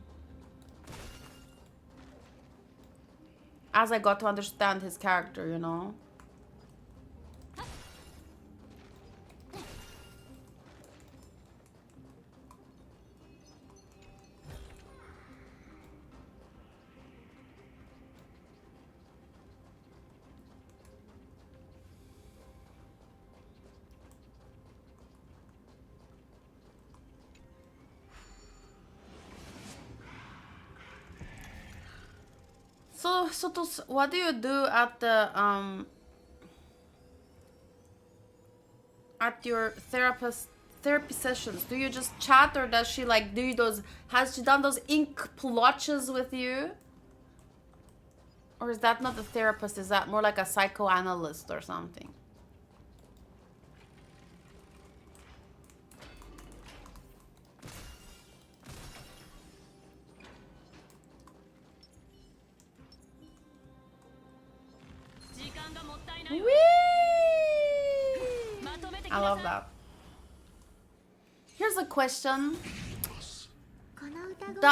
As I got to understand his character, you know? So what do you do at the at your therapy sessions? Do you just chat, or does she do those? Has she done those ink blotches with you? Or is that not a therapist? Is that more like a psychoanalyst or something? Whee! I love that. Here's a question.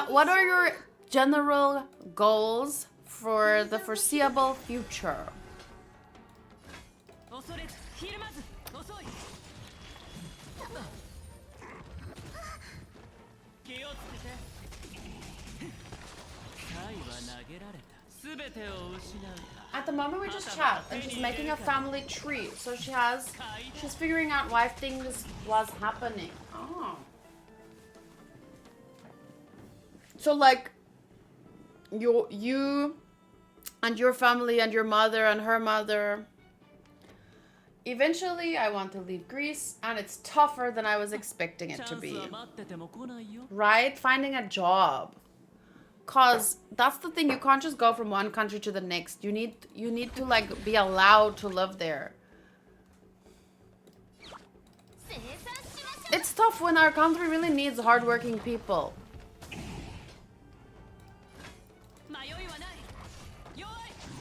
What are your general goals for the foreseeable future? At the moment we just chat, and she's making a family tree. So she's figuring out why things was happening. Oh. So you and your family and your mother and her mother. Eventually I want to leave Greece, and it's tougher than I was expecting it to be. Right? Finding a job. Cause that's the thing, you can't just go from one country to the next. You need to be allowed to live there. It's tough when our country really needs hardworking people.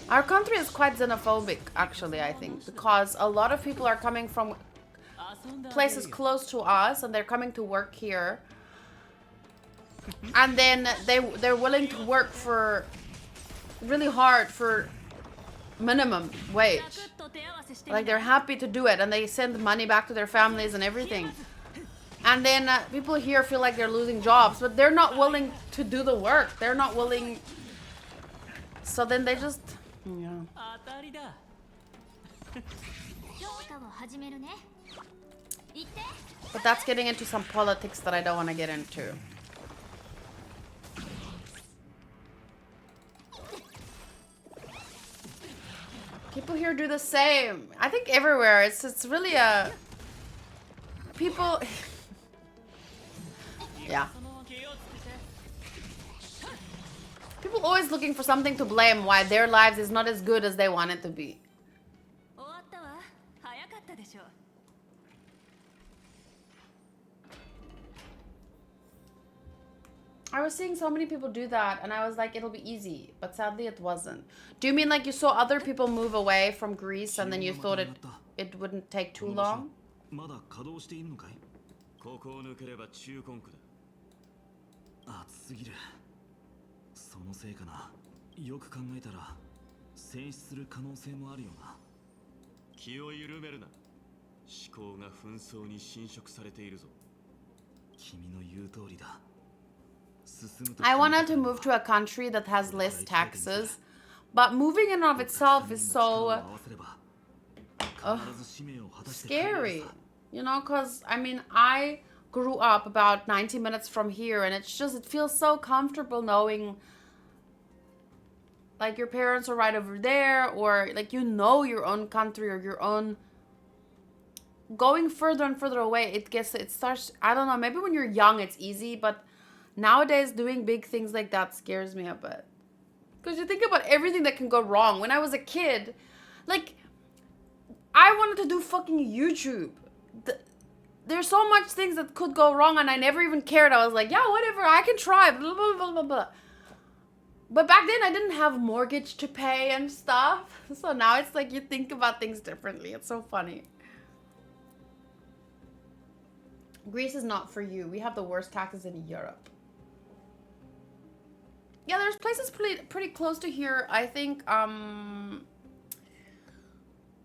Our country is quite xenophobic, actually, I think, because a lot of people are coming from places close to us, and they're coming to work here. And then they're willing to work for really hard for minimum wage. They're happy to do it, and they send money back to their families and everything. And then people here feel like they're losing jobs, but they're not willing to do the work. They're not willing. So then they just, yeah. But that's getting into some politics that I don't want to get into. People here do the same. I think everywhere. It's really a... People... Yeah. People always looking for something to blame why their lives is not as good as they want it to be. I was seeing so many people do that and I was like, it'll be easy. But sadly it wasn't. Do you mean like you saw other people move away from Greece and then you thought it wouldn't take too long? まだ稼働しているのかい？ここを抜ければ中根区だ。暑すぎる。そのせいかな。よく考えたら戦死する可能性もあるよな。気を緩めるな。思考が紛争に侵食されているぞ。君の言う通りだ。 I wanted to move to a country that has less taxes, but moving in and of itself is so scary, you know, because I mean, I grew up about 90 minutes from here and it's just, it feels so comfortable knowing like your parents are right over there, or like, you know, your own country or your own. Going further and further away, it starts, I don't know, maybe when you're young it's easy, but nowadays, doing big things like that scares me a bit. Because you think about everything that can go wrong. When I was a kid, like, I wanted to do fucking YouTube. There's so much things that could go wrong and I never even cared. I was like, yeah, whatever, I can try, blah, blah, blah, blah, blah. But back then, I didn't have mortgage to pay and stuff. So now it's like you think about things differently. It's so funny. Greece is not for you. We have the worst taxes in Europe. Yeah, there's places pretty close to here. I think no,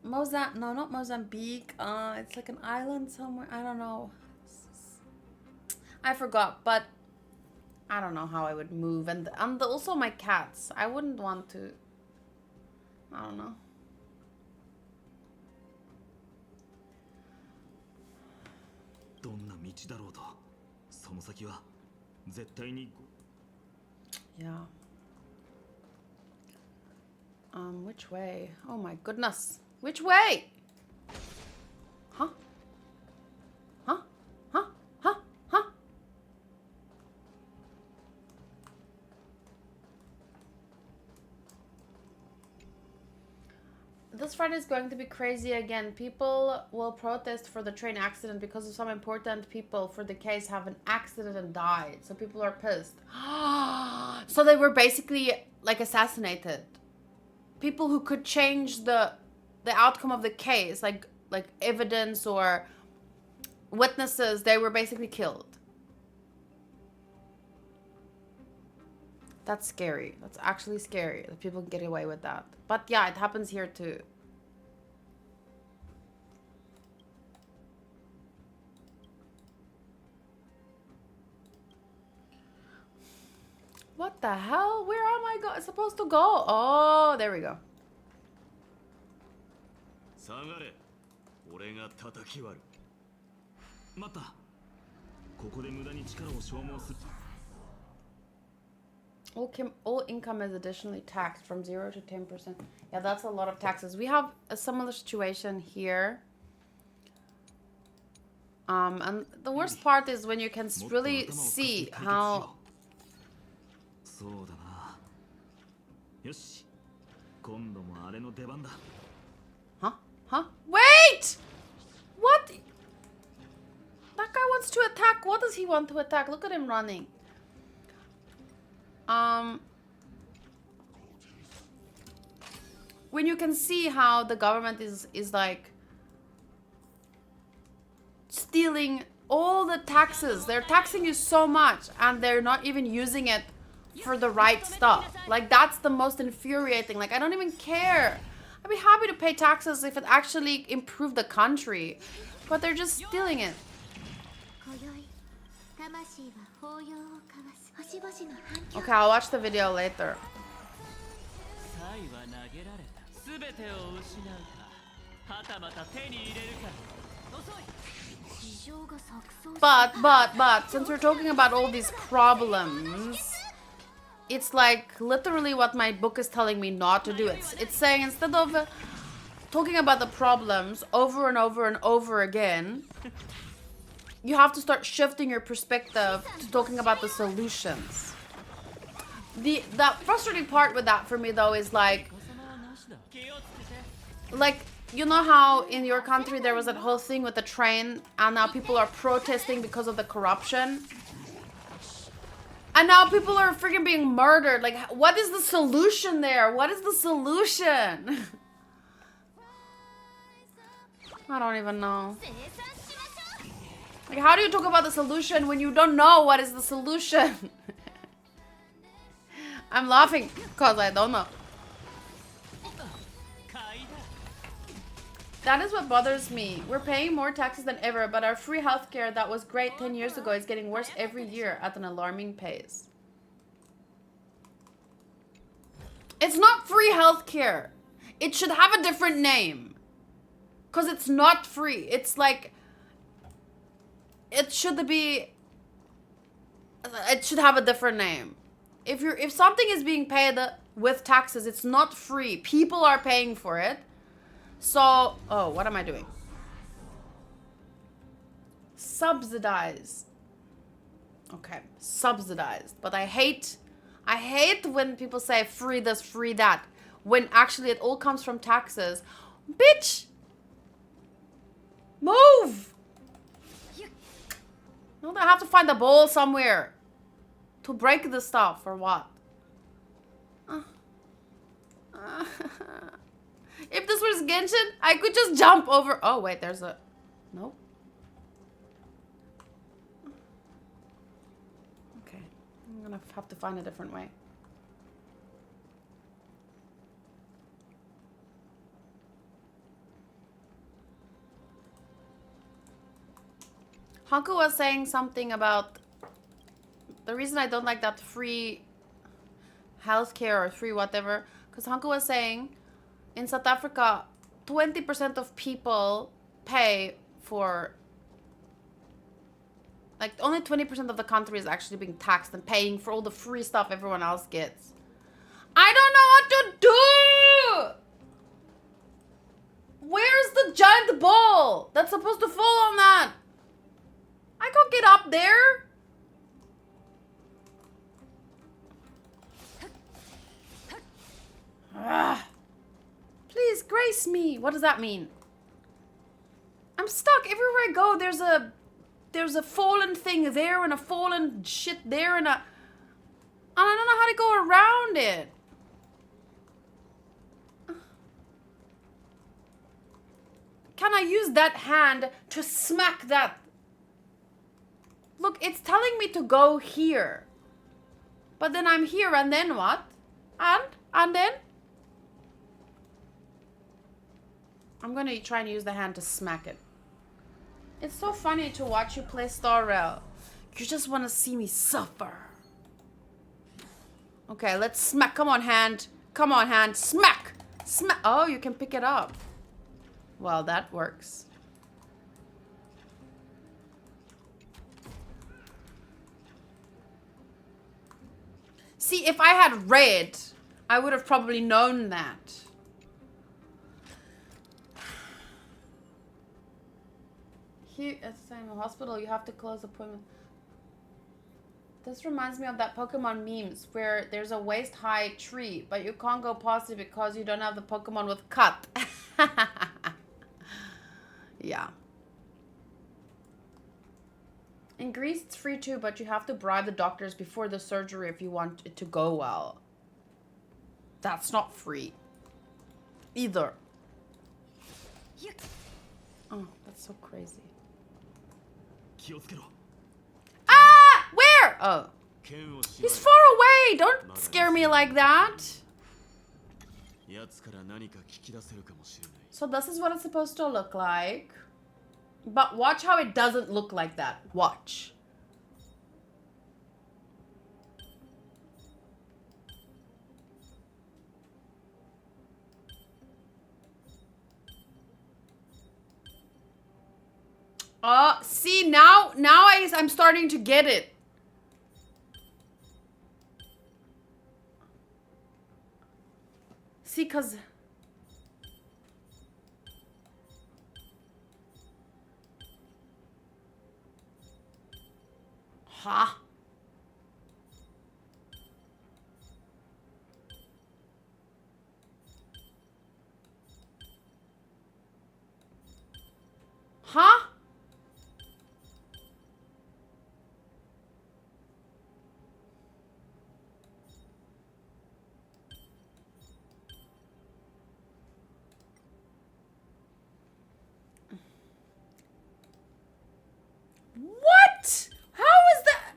not Mozambique. It's like an island somewhere. I don't know. I forgot, but I don't know how I would move. And also my cats. I wouldn't want to. I don't know. Yeah. Which way? Oh my goodness. Which way? Huh? Huh? Huh? Huh? Huh? This Friday is going to be crazy again. People will protest for the train accident because of some important people for the case have an accident and died. So people are pissed. So they were basically like assassinated. People who could change the outcome of the case, like evidence or witnesses, they were basically killed. That's scary. That's actually scary that people can get away with that. But yeah, it happens here too. What the hell? Where am I supposed to go? Oh, there we go. Saga, 俺が叩き割る。待った。ここで無駄に力を消耗する。All income is additionally taxed from 0 to 10%. Yeah, that's a lot of taxes. We have a similar situation here. And the worst part is when you can really see how... そうだな。よし。今度もあれの出番だ。 Huh? Huh? Wait! What? That guy wants to attack. What does he want to attack? Look at him running. When you can see how the government is like stealing all the taxes. They're taxing you so much and they're not even using it for the right stuff. Like, that's the most infuriating. Like, I don't even care. I'd be happy to pay taxes if it actually improved the country. But they're just stealing it. Okay, I'll watch the video later. はたまた手に入れるから遅い。 事情が錯綜 But, since we're talking about all these problems, it's like literally what my book is telling me not to do. It's saying instead of talking about the problems over and over and over again, you have to start shifting your perspective to talking about the solutions. The frustrating part with that for me though is like you know how in your country there was that whole thing with the train and now people are protesting because of the corruption? And now people are freaking being murdered. Like, what is the solution there? What is the solution? I don't even know. Like, how do you talk about the solution when you don't know what is the solution? I'm laughing because I don't know. That is what bothers me. We're paying more taxes than ever, but our free healthcare that was great 10 years ago is getting worse every year at an alarming pace. It's not free healthcare. It should have a different name. Because it's not free. It's like... It should have a different name. If something is being paid with taxes, it's not free. People are paying for it. So, oh, what am I doing? Subsidized. Okay, subsidized. But I hate when people say free this, free that, when actually it all comes from taxes. Bitch! Move! No, I have to find a bowl somewhere to break the stuff or what? If this was Genshin, I could just jump over. Oh, wait, there's a... Nope. Okay. I'm gonna have to find a different way. Hanku was saying something about... The reason I don't like that free healthcare or free whatever, because Hanku was saying... In South Africa, 20% of people pay for... Like, only 20% of the country is actually being taxed and paying for all the free stuff everyone else gets. I don't know what to do! Where's the giant ball that's supposed to fall on that? I can't get up there. Ugh. Please grace me. What does that mean? I'm stuck. Everywhere I go, there's a fallen thing there and a fallen shit there and I don't know how to go around it. Can I use that hand to smack that? Look, it's telling me to go here. But then I'm here and then what? And then? I'm gonna try and use the hand to smack it. It's so funny to watch you play Star Rail. You just want to see me suffer. Okay, let's smack. Come on, hand. Come on, hand. Smack! Smack! Oh, you can pick it up. Well, that works. See, if I had read, I would have probably known that. Here at the same hospital, you have to close appointment. This reminds me of that Pokemon memes where there's a waist-high tree, but you can't go past it because you don't have the Pokemon with cut. Yeah. In Greece, it's free too, but you have to bribe the doctors before the surgery if you want it to go well. That's not free. Either. Oh, that's so crazy. Ah! Where? Oh. He's far away! Don't scare me like that! So this is what it's supposed to look like. But watch how it doesn't look like that. Watch. See, now I'm starting to get it. See, cause huh? Huh? What? How is that?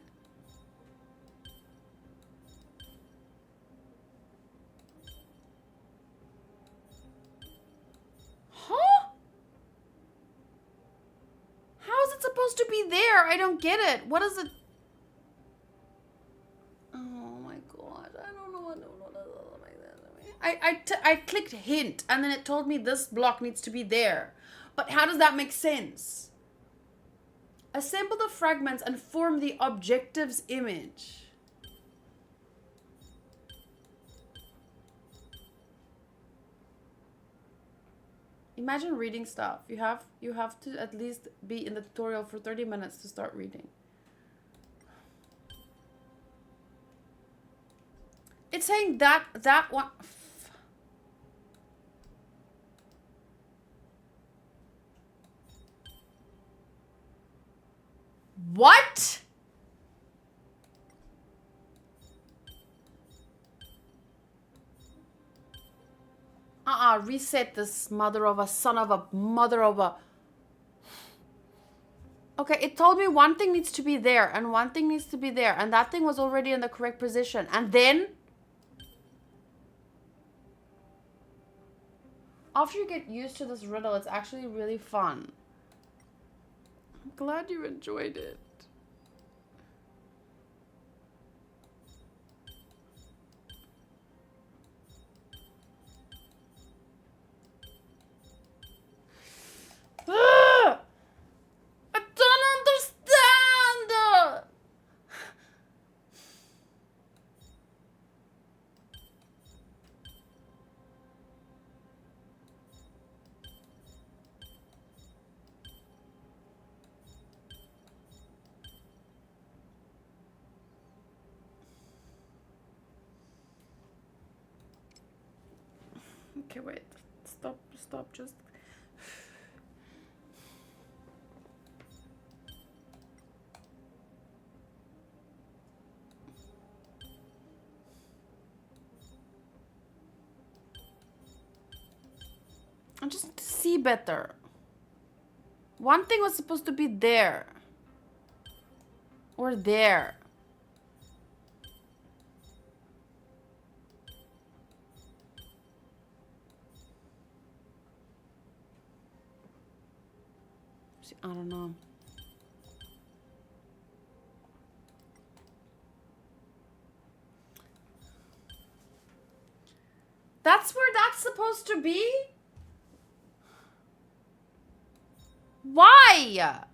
Huh? How is it supposed to be there? I don't get it. What is it? Oh my god. I don't know what I clicked hint and then it told me this block needs to be there. But how does that make sense? Assemble the fragments and form the objective's image. Imagine reading stuff. You have to at least be in the tutorial for 30 minutes to start reading. It's saying that one. What? Reset this mother of a son of a mother of a. Okay, it told me one thing needs to be there and one thing needs to be there and that thing was already in the correct position. And then after you get used to this riddle, it's actually really fun. I'm glad you enjoyed it. I don't understand. Okay, wait. Stop, just. I just see better. One thing was supposed to be there. Or there. See, I don't know. That's where that's supposed to be? Why?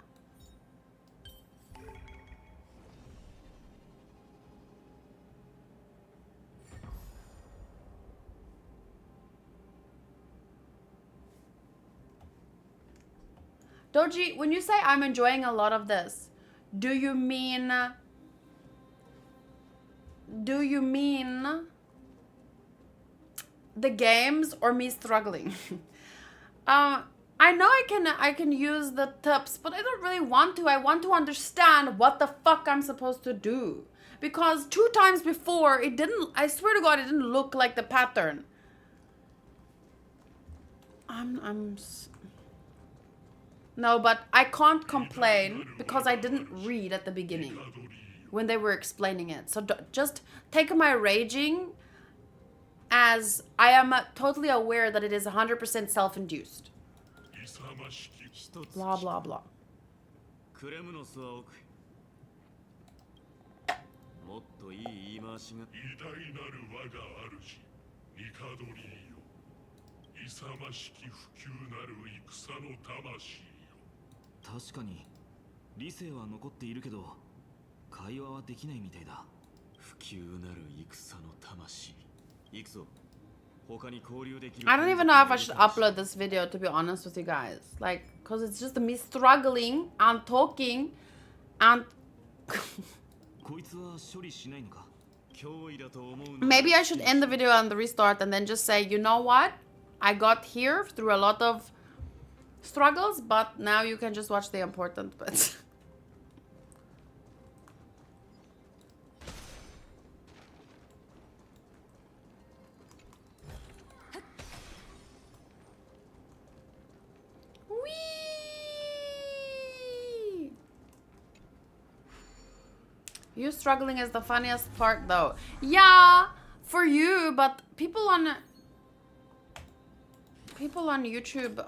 Doji, when you say I'm enjoying a lot of this, do you mean the games or me struggling? I know I can use the tips, but I don't really want to. I want to understand what the fuck I'm supposed to do. Because 2 times before, it didn't, I swear to God, it didn't look like the pattern. No, but I can't complain because I didn't read at the beginning when they were explaining it. So just take my raging as I am totally aware that it is 100% self-induced. Blah, blah, blah. もっといい言い回しが偉大なる我が主帝よ勇ましき不朽なる戦の魂よ確かに理性は残っているけど会話はできないみたいだ。不朽なる戦の魂。行くぞ。他に交流できる。 I don't even know if I should upload this video, to be honest with you guys. Like, because it's just me struggling and talking and... こいつは処理しないのか。脅威だと思う。 Maybe I should end the video and restart and then just say, you know what? I got here through a lot of struggles, but now you can just watch the important bits. Whee! You struggling is the funniest part though. Yeah, for you, but people on YouTube,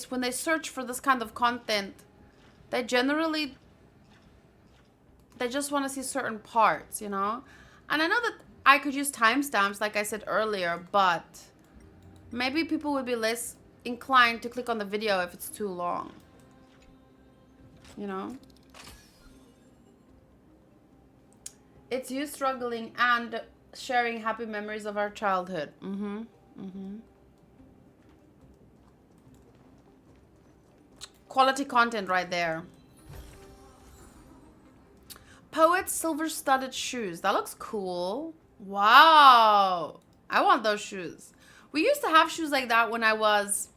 when they search for this kind of content, they just want to see certain parts, you know? And I know that I could use timestamps like I said earlier, but maybe people would be less inclined to click on the video if it's too long. You know? It's you struggling and sharing happy memories of our childhood. Quality content right there. Poet's silver-studded shoes. That looks cool. Wow. I want those shoes. We used to have shoes like that when I was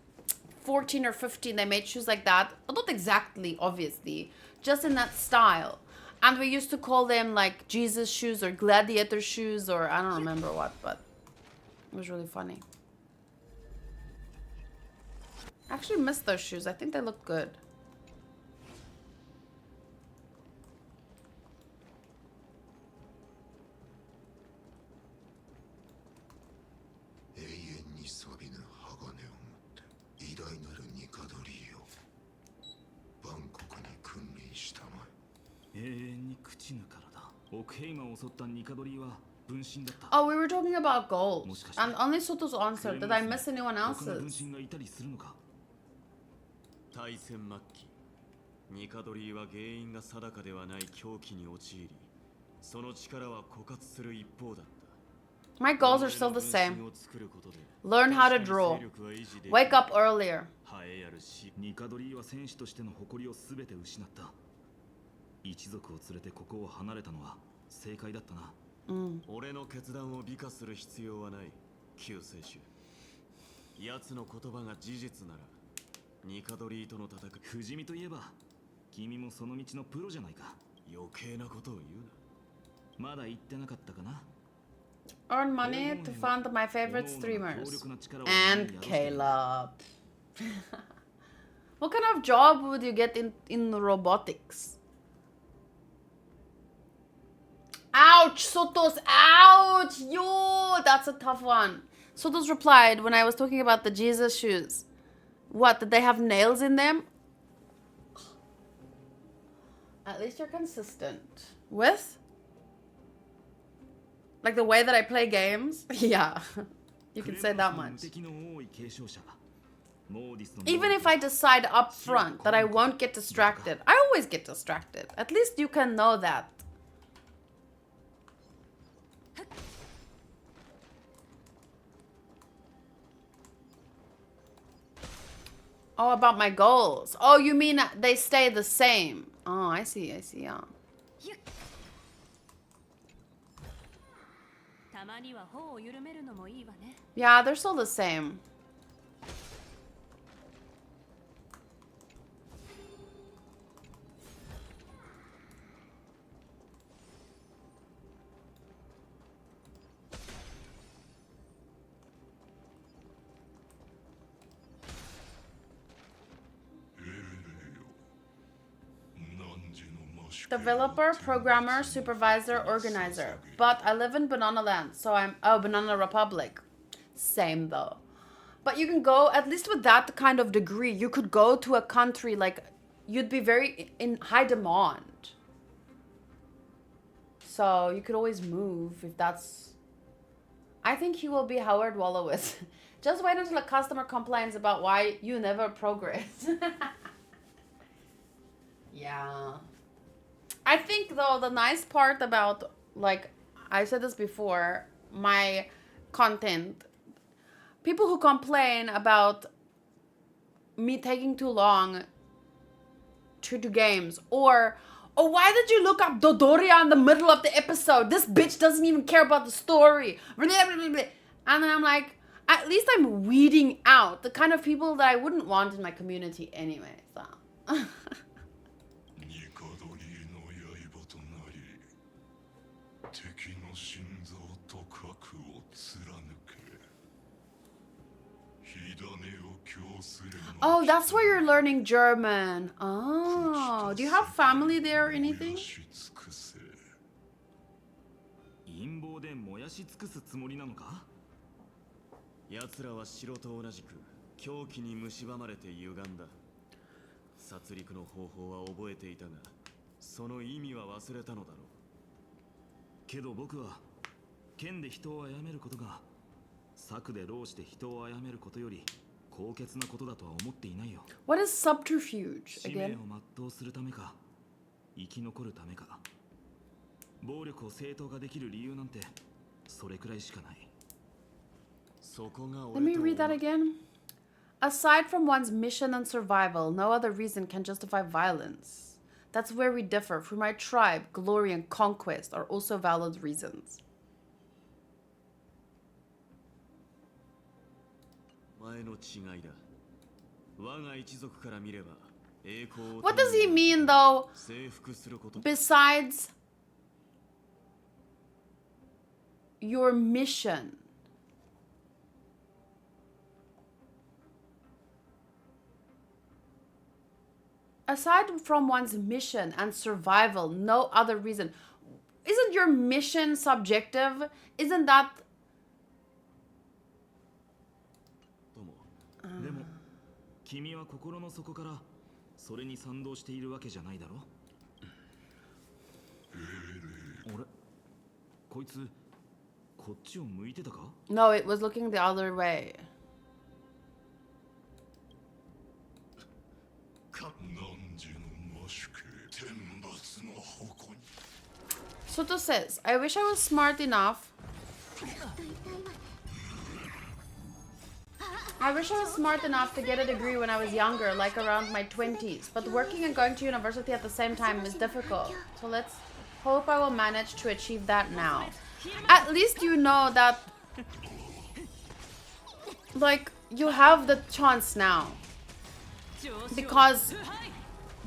14 or 15. They made shoes like that. Not exactly, obviously. Just in that style. And we used to call them like Jesus shoes or gladiator shoes or I don't remember what, but it was really funny. I actually miss those shoes. I think they look good. Oh, we were talking about gold. And only Soto's answer. Did I miss anyone else's? 大戦末期、ニカドリーは原因が定かではない狂気に陥り、その力は枯渇する一方だった。 My goals are still the same. Learn how to draw. Wake up earlier. ニカドリーは戦士としての誇りをすべて失った。一族を連れてここを離れたのは正解だったな。俺の決断を美化する必要はない、救世主。奴の言葉が事実なら、ニカドリーとの戦い。不死身といえば、君もその道のプロじゃないか。余計なことを言うな。まだ言ってなかったかな。 Earn money to fund my favorite streamers. And Caleb. What kind of job would you get in robotics? Ouch! Sotos, ouch! Yo! That's a tough one. Sotos replied when I was talking about the Jesus shoes. What? Did they have nails in them? At least you're consistent. With? Like the way that I play games? Yeah. You can say that much. Even if I decide up front that I won't get distracted. I always get distracted. At least you can know that. Oh, about my goals. Oh, you mean they stay the same. Oh, I see, yeah. Yeah, they're still the same. Developer, programmer, supervisor, organizer. But I live in Banana Land, so I'm... Oh, Banana Republic. Same, though. But you can go, at least with that kind of degree, you could go to a country, like, you'd be very in high demand. So you could always move if that's... I think he will be Howard Wolowitz. Just wait until a customer complains about why you never progress. Yeah. I think though the nice part about, like, I said this before, my content, people who complain about me taking too long to do games, or oh, why did you look up Dodoria in the middle of the episode? This bitch doesn't even care about the story. And then I'm like, at least I'm weeding out the kind of people that I wouldn't want in my community anyway. So. ニカドリの刃となり敵の心臓と核を貫け火種を供する Oh, that's why you're learning German. Oh, do you have family there or anything? し尽くせ陰謀で燃やし尽くすつもりなのか。奴らは城と同じく狂気に蝕まれて歪んだ。殺戮の方法は覚えていたが、その意味は忘れたのだろう。けど僕は剣で人を殺めることが策で浪して人を殺めることより高潔なことだとは思っていないよ。What is subterfuge 使命 again? を全うするためか、生き残るためか。暴力を正当化できる理由なんてそれくらいしかない。そこが Let me read that again. Aside from one's mission and survival, no other reason can justify violence. That's where we differ. For my tribe, glory and conquest are also valid reasons. 前の違いだ。我が一族から見れば栄光を What does he mean though? 征服すること。 Besides your mission. Aside from one's mission and survival, no other reason. Isn't your mission subjective? Isn't that... とも。でも君は心の底からそれに賛同しているわけじゃないだろ。俺、こいつこっちを向いてたか？ No, it was looking the other way. 汝の魔主系天罰の矛に Soto says, I wish I was smart enough. I wish I was smart enough to get a degree when I was younger, like around my 20s. But working and going to university at the same time is difficult. So let's hope I will manage to achieve that now. At least you know that, like, you have the chance now. Because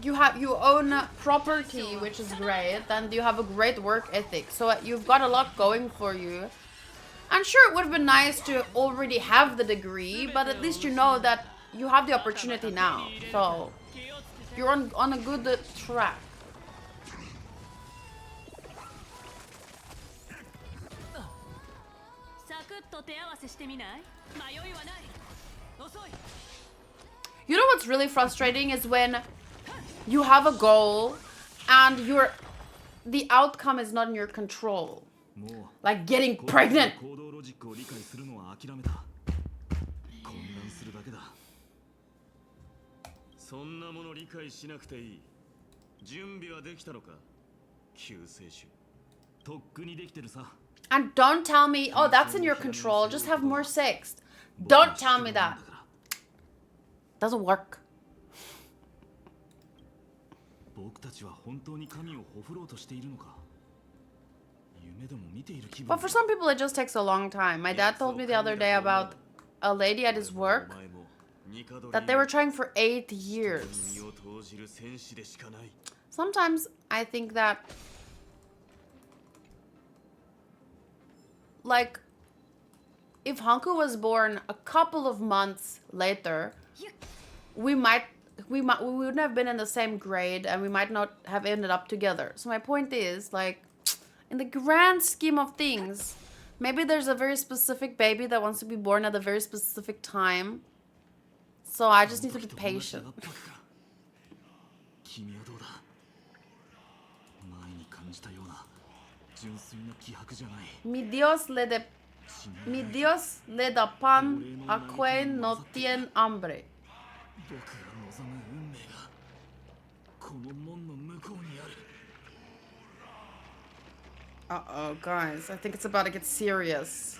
you own property, which is great, and you have a great work ethic. So you've got a lot going for you. And sure, it would have been nice to already have the degree, but at least you know that you have the opportunity now. So you're on a good track. You know what's really frustrating is when you have a goal and the outcome is not in your control. Like getting pregnant. 行動ロジックを理解するのは諦めた。混乱するだけだ。そんなもの理解しなくていい。準備はできたのか？救世主。とっくにできてるさ。And don't tell me, oh, that's in your control. Just have more sex. Don't tell me that. Doesn't work. 僕たちは本当に神をほふろうとしているのか？ But for some people, it just takes a long time. My dad told me the other day about a lady at his work that they were trying for 8 years. Sometimes I think that, like, if Hanku was born a couple of months later, we wouldn't have been in the same grade and we might not have ended up together. So my point is, like, in the grand scheme of things, maybe there's a very specific baby that wants to be born at a very specific time. So I just need to be patient. Mi Dios le da pan a quien no tiene hambre. この門の向こうにある。 Uh-oh, guys. I think it's about to get serious.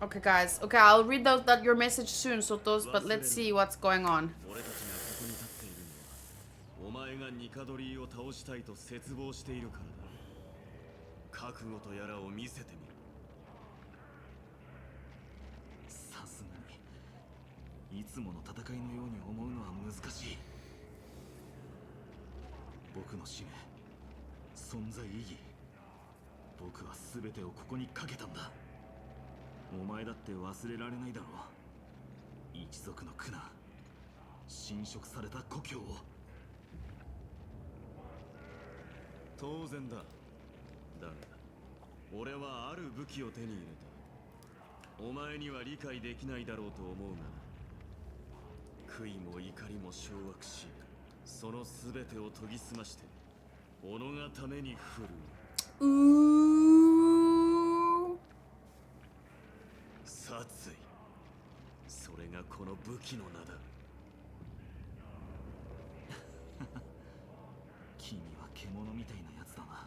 Okay, guys. Okay, I'll read your message soon, Sotos, but let's see what's going on. 俺たちがここに立っているのはお前がニカドリーを倒したいと切望しているからだ。覚悟とやらを見せてみる。さすがにいつもの戦いのように思うのは難しい。僕の使命、存在意義、僕は全てをここにかけたんだ。お前だって忘れられないだろう。一族の苦難、侵食された故郷を。当然だ。だが俺はある武器を手に入れた。お前には理解できないだろうと思うが、悔いも怒りも掌握し、その全てを研ぎ澄まして己がために振るう。殺意、それがこの武器の名だ。君は獣みたいなやつだな。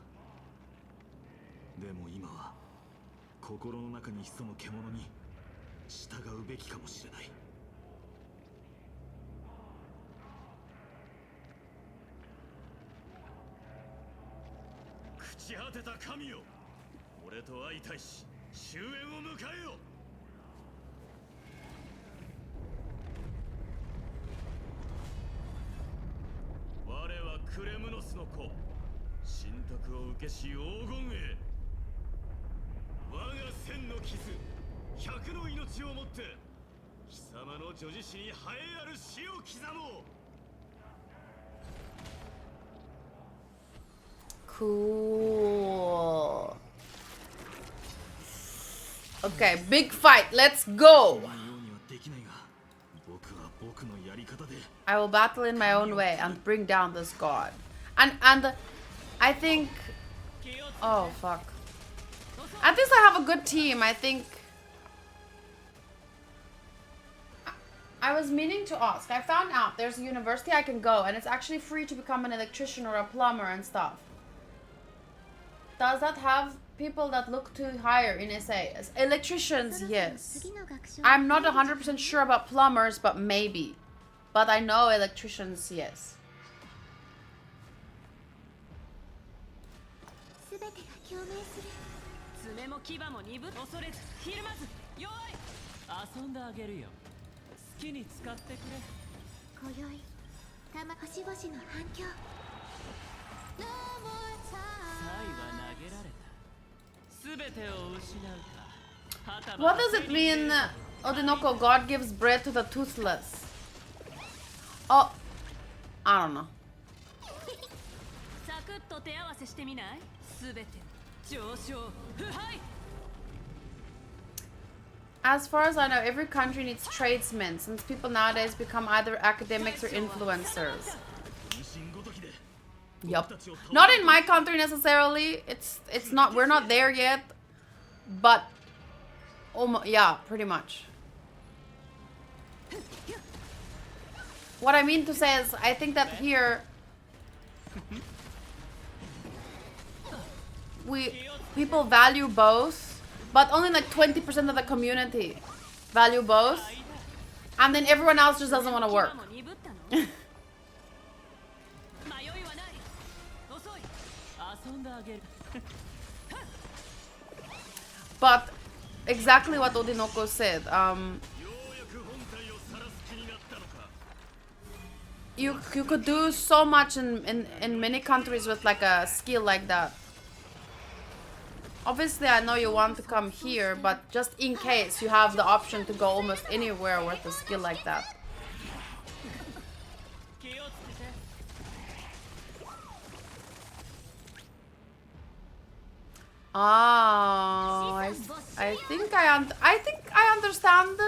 でも今は心の中に潜む獣に従うべきかもしれない。朽ち果てた神よ、俺と相対し終焉を迎えよ。我はクレムノスの子、神託を受けし黄金へ。我が千の傷、百の命をもって貴様の女子史に栄えある死を刻もう。 Cool. Okay, big fight. Let's go. I will battle in my own way and bring down this god. And I think, oh fuck. At least I have a good team. I think I was meaning to ask. I found out there's a university I can go and it's actually free to become an electrician or a plumber and stuff. Does that have people that look to hire in SAS? Electricians, yes. I'm not 100% sure about plumbers, but maybe. But I know electricians, yes. What does it mean, Odinoko, God gives bread to the toothless? Oh, I don't know. As far as I know, every country needs tradesmen, since people nowadays become either academics or influencers. Yup. Not in my country necessarily. It's not. We're not there yet. But, yeah, pretty much. What I mean to say is, I think that here people value both, but only like 20% of the community value both, and then everyone else just doesn't want to work. But exactly what Odinoko said. You could do so much in many countries with like a skill like that. Obviously, I know you want to come here, but just in case, you have the option to go almost anywhere with a skill like that. Oh, I think I understand,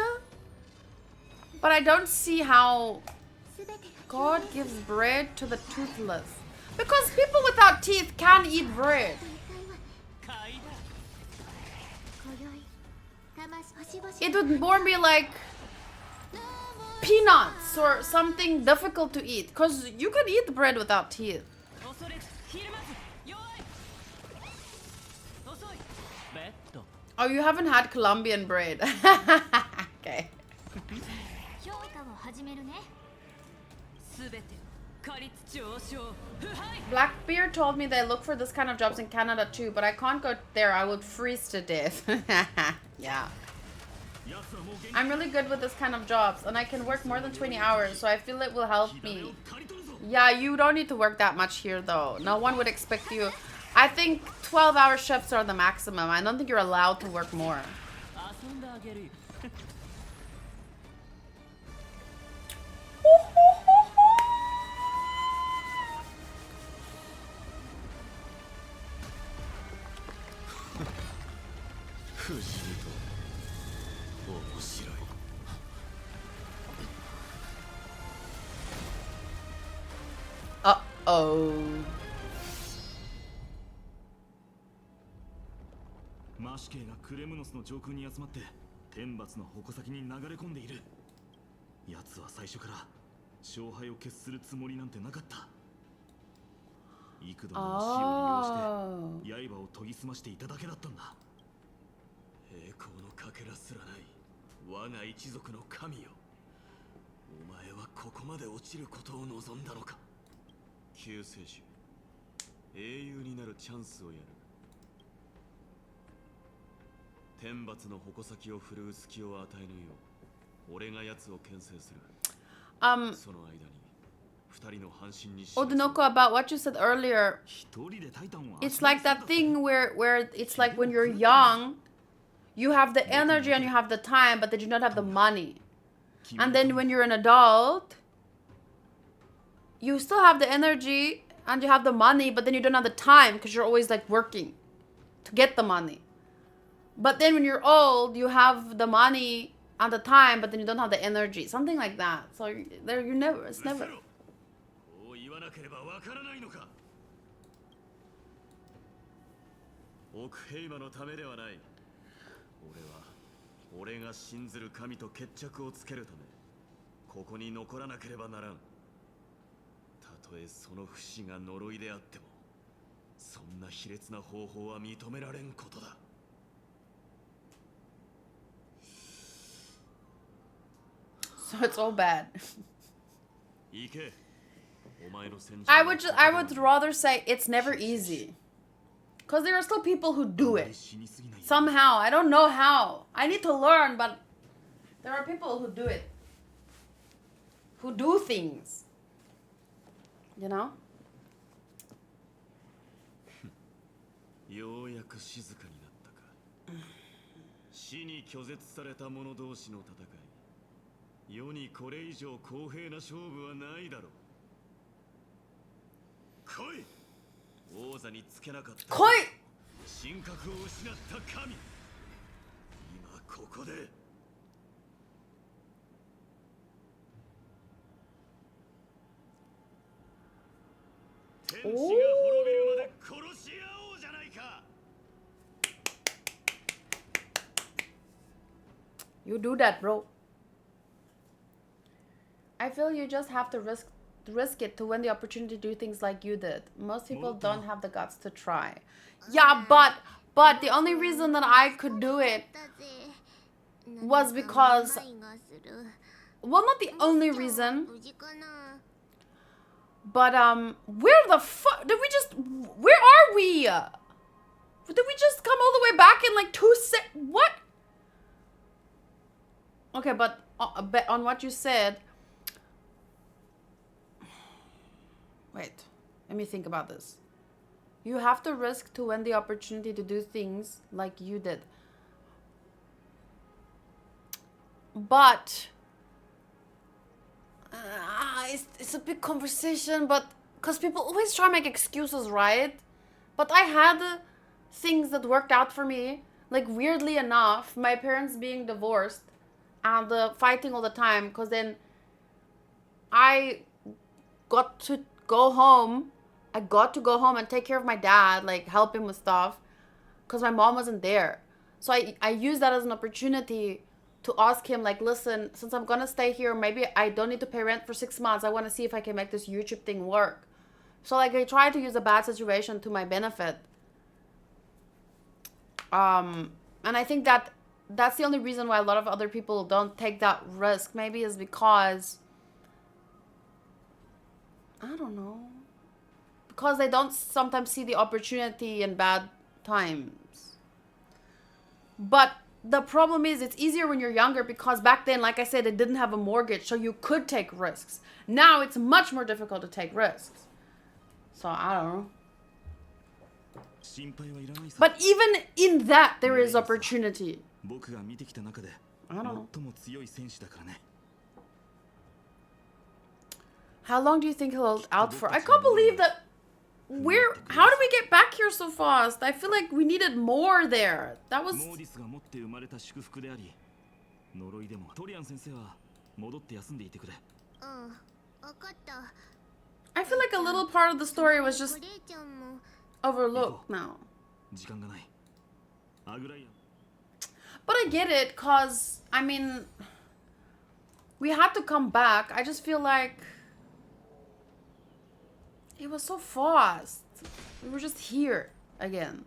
but I don't see how God gives bread to the toothless. Because people without teeth can eat bread. It would more be like peanuts or something difficult to eat. Because you can eat bread without teeth. 恐れずひるまず弱い遅いベッド Oh, you haven't had Colombian bread. Okay. 評価を始めるね。すべて仮土上昇腐敗 Blackbeard told me they look for this kind of jobs in Canada too, but I can't go there. I would freeze to death. Yeah. I'm really good with this kind of jobs, and I can work more than 20 hours, so I feel it will help me. Yeah, you don't need to work that much here, though. No one would expect you. I think 12-hour shifts are the maximum. I don't think you're allowed to work more. 遊んであげるよ 不思議と面白い。Uh-oh. マシケイがクレムノスの上空に集まって天罰の矛先に流れ込んでいる。奴は最初から勝敗を決するつもりなんてなかった。幾度もの死を利用して刃を研ぎ澄ましていただけだったんだ。栄光のかけらすらない我が一族の神よ。お前はここまで落ちることを望んだのか。救世主、英雄になるチャンスをやる。天罰の矛先を振るう隙を与えぬよう俺が奴を牽制する。その間に二人の半身に Odinoko, about what you said earlier, it's like that thing where it's like when you're young, you have the energy and you have the time, but then you don't have the money. And then when you're an adult, you still have the energy and you have the money, but then you don't have the time because you're always like working to get the money. But then when you're old, you have the money and the time, but then you don't have the energy. Something like that. So you never, it's never. 言わなければわからないのか。オクヘイマのためではない。俺が信ずる神と決着をつけるためここに残らなければならん。たとえその不死が呪いであってもそんな卑劣な方法は認められんことだ。So it's all bad. 行け。I would rather say it's never easy. Because there are still people who do it. Somehow. I don't know how. I need to learn, but there are people who do it. Who do things. You know? ようやく静かになったか。死に拒絶された者同士の戦い。世にこれ以上公平な勝負はないだろう。来い。王座につけなかった。来い。神格を失った神。今ここで。天地が滅びるまで殺し合おうじゃないか。You do that, bro. I feel you just have to risk it to win the opportunity to do things like you did. Most people don't have the guts to try. Yeah, but the only reason that I could do it was because, well, not the only reason, but where the fuck did we just, where are we? Did we just come all the way back in like 2 seconds? What? Okay, but on what you said, wait, let me think about this. You have to risk to win the opportunity to do things like you did. But it's a big conversation, but because people always try to make excuses, right? But I had things that worked out for me. Like, weirdly enough, my parents being divorced and fighting all the time, because then I got to go home. I got to go home and take care of my dad, like help him with stuff, because my mom wasn't there. So I used that as an opportunity to ask him, like, listen, since I'm gonna stay here, maybe I don't need to pay rent for 6 months. I want to see if I can make this YouTube thing work. So, like, I tried to use a bad situation to my benefit. And I think that that's the only reason why a lot of other people don't take that risk, maybe, is because, I don't know, because they don't sometimes see the opportunity in bad times. But the problem is, it's easier when you're younger, because back then, like I said, they didn't have a mortgage, so you could take risks. Now it's much more difficult to take risks. So I don't know. 心配はいらないさ。 But even in that, there is opportunity. 僕が見てきた中で I don't know. 最も強い選手だからね。 How long do you think he'll hold out for? I can't believe that. How did we get back here so fast? I feel like we needed more there. That was. モーディスが持って生まれた祝福であり、呪いでも。トリアン先生は戻って休んでいてくれ。うん、わかった。 I feel like a little part of the story was just お姉ちゃんも overlooked now. 時間がない。アグライアン。 But I get it, cause I mean, we had to come back. I just feel like it was so fast. We were just here again.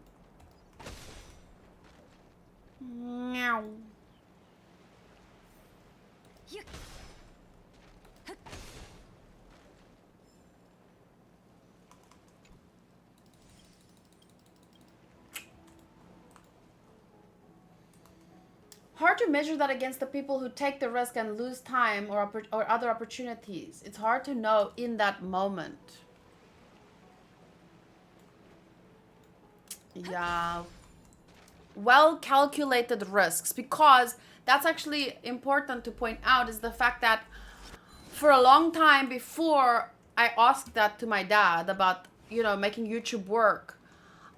Meow. Hard to measure that against the people who take the risk and lose time or other opportunities. It's hard to know in that moment. Yeah. Well calculated risks, because that's actually important to point out, is the fact that for a long time before I asked that to my dad about, you know, making YouTube work,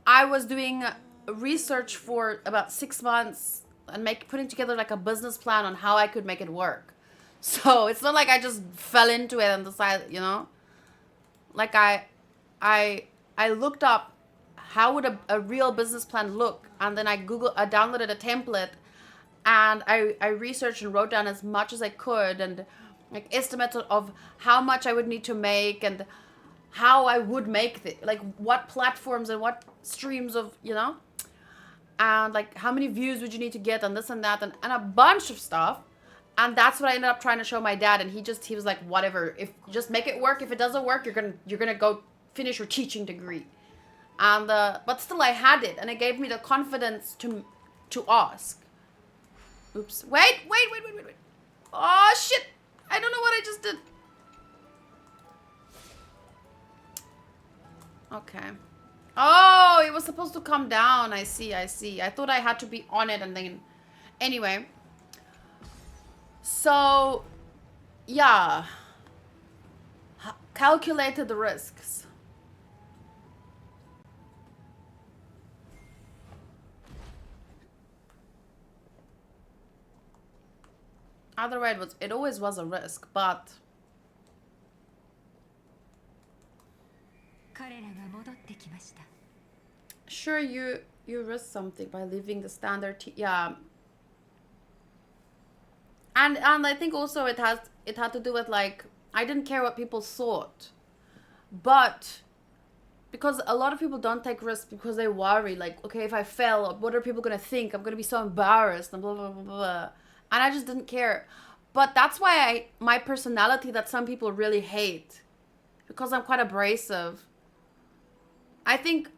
I was doing research for about 6 months and putting together like a business plan on how I could make it work. So it's not like I just fell into it and decided, you know, like I looked up how would a real business plan look, and then I downloaded a template, and I researched and wrote down as much as I could, and like estimates of how much I would need to make and how I would make it, like what platforms and what streams of, you know, and like how many views would you need to get and this and that and a bunch of stuff. And that's what I ended up trying to show my dad, and he was like, whatever, if just make it work. If it doesn't work, you're gonna go finish your teaching degree. And but still I had it, and it gave me the confidence to ask. Oops. Wait. Oh shit, I don't know what I just did. Okay. Oh, it was supposed to come down. I see. I thought I had to be on it and then... Anyway. So, yeah. Calculated the risks. Either way, it always was a risk, but... 彼らが戻ってきました。 Sure, you risk something by leaving the standard. Yeah. And I think also it had to do with, like, I didn't care what people thought, but because a lot of people don't take risks because they worry, like, okay, if I fail, what are people gonna think? I'm gonna be so embarrassed and blah blah blah blah. And I just didn't care. But that's why my personality that some people really hate, because I'm quite abrasive. I think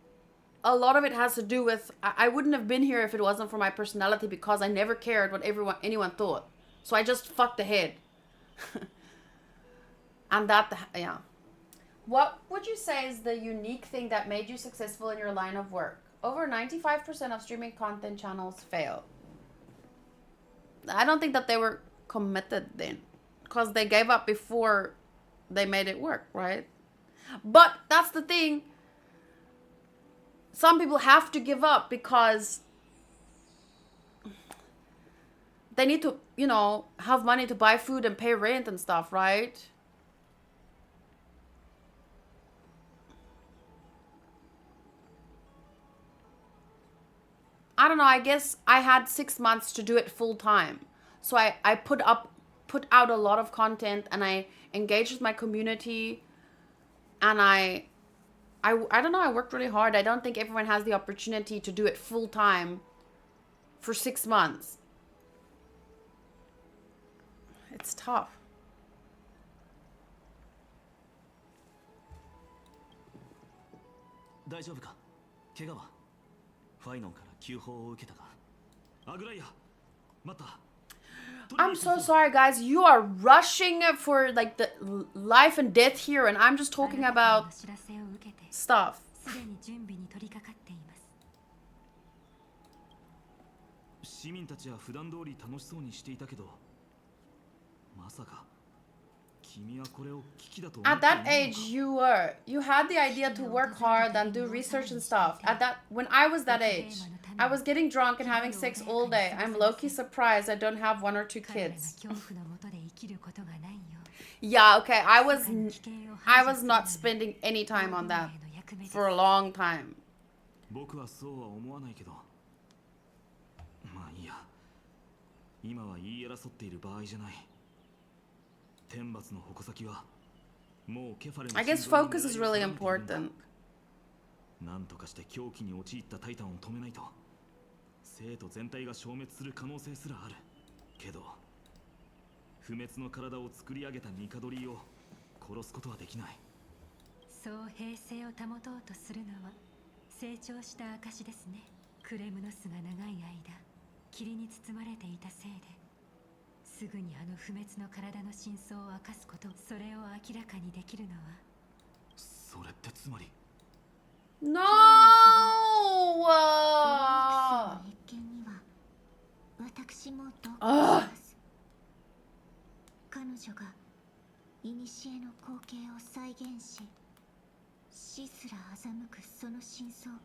a lot of it has to do with, I wouldn't have been here if it wasn't for my personality, because I never cared what anyone thought. So I just fucked ahead. And that, yeah. What would you say is the unique thing that made you successful in your line of work? Over 95% of streaming content channels fail. I don't think that they were committed then, because they gave up before they made it work, right? But that's the thing. Some people have to give up because they need to, you know, have money to buy food and pay rent and stuff, right? I don't know, I guess I had 6 months to do it full time. So I put out a lot of content, and I engaged with my community, and I don't know, I worked really hard. I don't think everyone has the opportunity to do it full time for 6 months. It's tough. 大丈夫か怪我はファイノンから急報を受けたかアグライア待った I'm so sorry, guys. You are rushing for like the life and death here, and I'm just talking about stuff. すでに準備に取り掛かっています。市民たちは普段通り楽しそうにしていたけどまさか君はこれを危機だと思 At ってい that ないのか age, you had the idea to work hard and do research and stuff. When I was that age, I was getting drunk and having sex all day. I'm low-key surprised I don't have 1 or 2 kids. 彼らが恐怖の下で生きることがないよう Yeah, okay. I was not spending any time on that for a long time. 僕はそうは思わないけどまあいいや今は言い争っている場合じゃない天罰の矛先はもうケファレの I guess focus is really important. なんとかして狂気に陥ったタイタンを止めないと生徒全体が消滅する可能性すらあるけど不滅の体を作り上げたニカドリを殺すことはできないそう平静を保とうとするのは成長した証ですね。クレムノスが長い間霧に包まれていたせいですぐにあの不滅の体の真相を明かすこと、それを明らかにできるのはそれってつまり No! 謁見には私も同行します。彼女が古の光景を再現し死すら欺くその真相を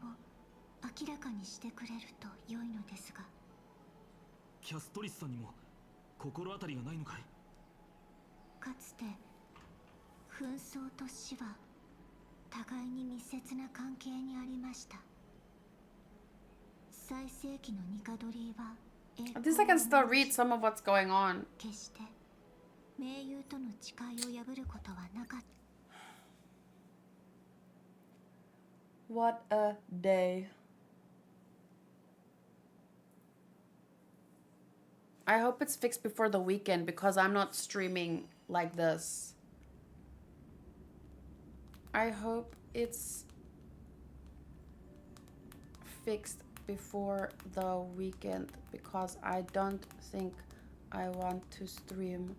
明らかにしてくれると良いのですが。キャストリスさんにも心当たりがないのかいかつて紛争と死は互いに密接な関係にありました。最盛期のニカドリーは At least I can still read some of what's going on. 決して盟友との誓いを破ることはなかった。 What a day. I hope it's fixed before the weekend because I'm not streaming like this. I hope it's fixed before the weekend because I don't think I want to stream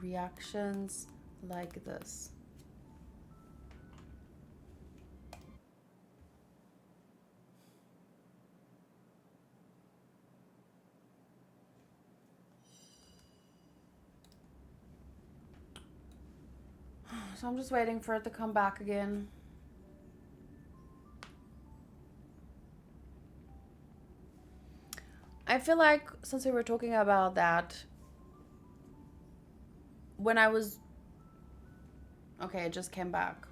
reactions like this. So I'm just waiting for it to come back again. I feel like since we were talking about that, when I was... Okay, it just came back.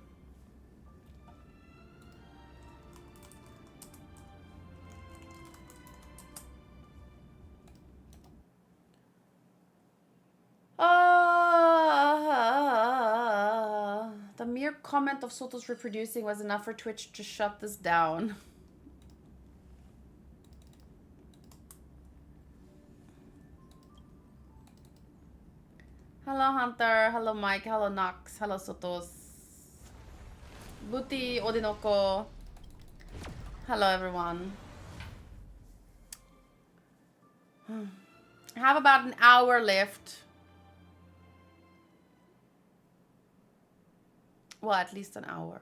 The mere comment of Soto's reproducing was enough for Twitch to shut this down. Hello Hunter, hello Mike, hello Nox, hello Sotos. Booty Odinoko. Hello everyone. I have about an hour left. Well, at least an hour.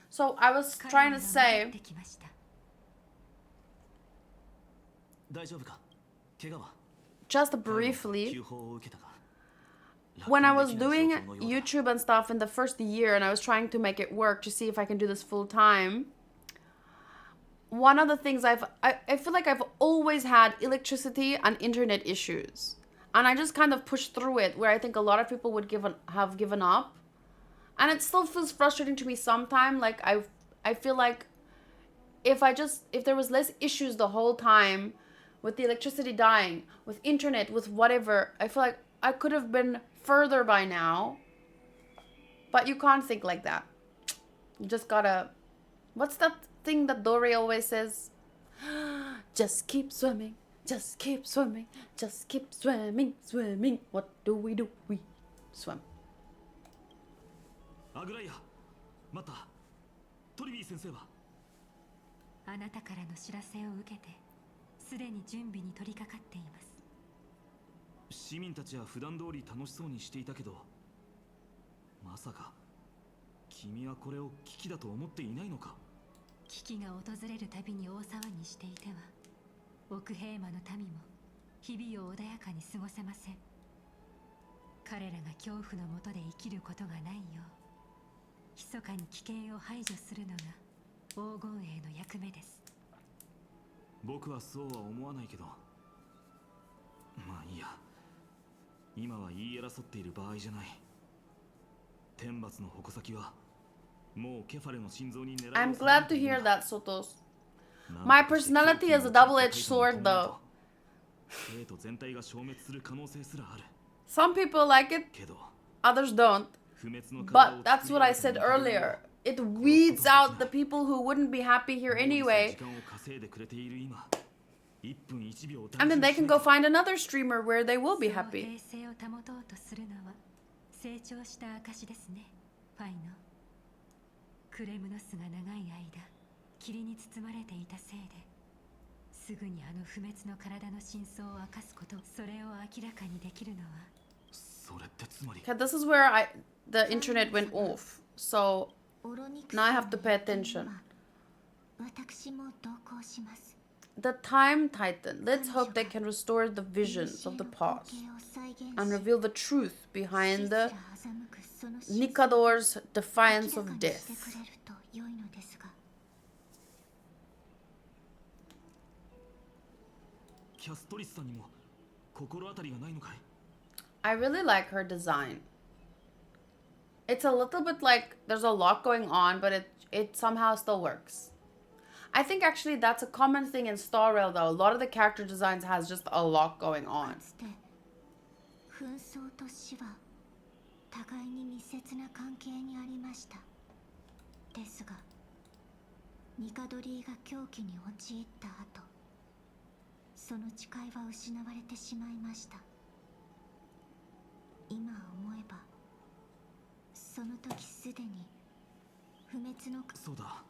So I was trying to say... 大丈夫か怪我は Just briefly, when I was doing YouTube and stuff in the first year and I was trying to make it work to see if I can do this full time, one of the things I feel like I've always had electricity and internet issues. And I just kind of pushed through it, where I think a lot of people would have given up. And it still feels frustrating to me sometimes. Like I feel like if there was less issues the whole time, with the electricity dying, with internet, with whatever. I feel like I could have been further by now. But you can't think like that. You just gotta... What's that thing that Dory always says? Just keep swimming. Just keep swimming. Just keep swimming. Swimming. What do? We swim. アグライア、またトリビー先生は？あなたからの知らせを受けて、すでに準備に取り掛かっています。市民たちは普段通り楽しそうにしていたけど、まさか君はこれを危機だと思っていないのか？危機が訪れるたびに大騒ぎしていては、奥平魔の民も日々を穏やかに過ごせません。彼らが恐怖の下で生きることがないよう、密かに危険を排除するのが黄金衛の役目です。僕はそうは思わないけど、まあいいや。今は言い争っている場合じゃない。天罰の矛先はもうケファレの心臓に狙いを I'm glad to hear that, Sotos. My personality is a double-edged sword, though. 生徒全体が消滅する可能性すらある。 Some people like it, けど others don't. 不滅の But that's what I said earlier. It weeds out the people who wouldn't be happy here anyway. 時間を稼いでくれている今、1分1秒を大事 And then に they し can ない go find another streamer where they will be その happy. 平静を保とうとするのは成長した証ですね、ファイノ。クレムノスが長い間霧に包まれていたせいで、すぐにあの不滅の体の真相を明かすこと、それを明らかにできるのは。それってつまり Okay, this is where the internet went off. So オロニクス now I have to pay attention. 私も同行します。 The Time Titan. Let's hope they can restore the visions of the past and reveal the truth behind the Nikador's defiance of death. キャストリスさんにも心当たりがないのかい？ I really like her design. It's a little bit like there's a lot going on, but it somehow still works. I think actually that's a common thing in Star Rail though. A lot of the character designs has just a lot going on. 紛争と死は互いに密接な関係にありました。ですが、ニカドリーが狂気に陥った後、その誓いは失われてしまいました。今思えば、その時すでに不滅の。そうだ。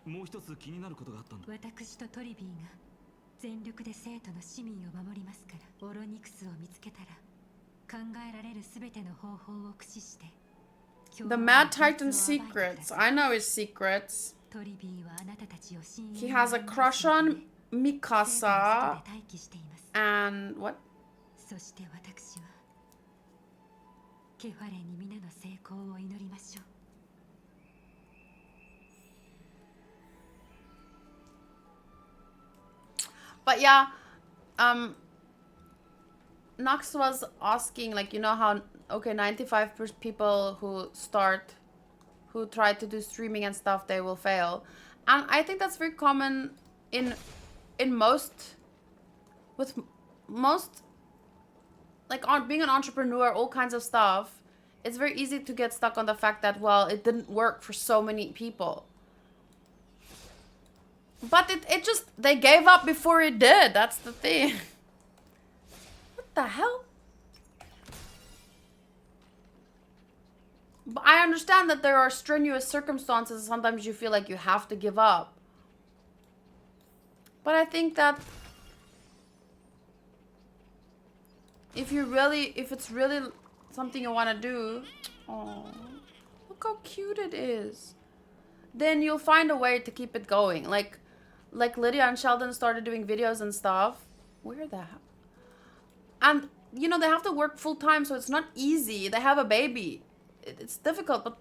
もう一つ気になることがあったんだ。私とトリビーが全力で生徒の市民を守りますから、オロニクスを見つけたら考えられるすべての方法を駆使して。 The Mad Titan's secrets. I know his secrets. トリビーはあなたたちを信用 He has a crush on Mikasa 待機しています。 and what? そして私はケファレに皆の成功を祈りましょう。 But yeah, Nox was asking, like, you know how, okay, 95% people who try to do streaming and stuff, they will fail. And I think that's very common in most, with most, like, on being an entrepreneur, all kinds of stuff. It's very easy to get stuck on the fact that, well, it didn't work for so many people. But it just, they gave up before it did. That's the thing. What the hell? But I understand that there are strenuous circumstances. Sometimes you feel like you have to give up. But I think that if it's really something you want to do, oh, look how cute it is. Then you'll find a way to keep it going. Like Lydia and Sheldon started doing videos and stuff. Where the hell? And, you know, they have to work full time, so it's not easy. They have a baby. It's difficult, but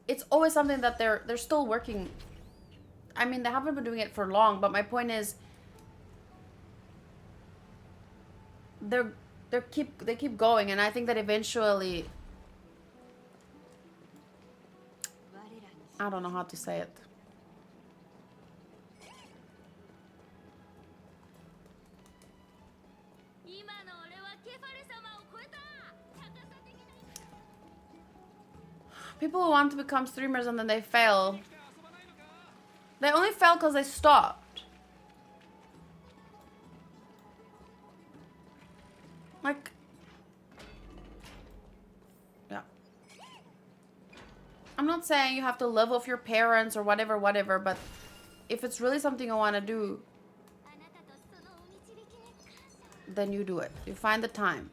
it's always something that they're still working. I mean, they haven't been doing it for long, but my point is they keep going, and I think that eventually, I don't know how to say it. People who want to become streamers and then they fail. They only fail because they stopped. Like, yeah. I'm not saying you have to live with your parents or whatever, but if it's really something you want to do, then you do it. You find the time.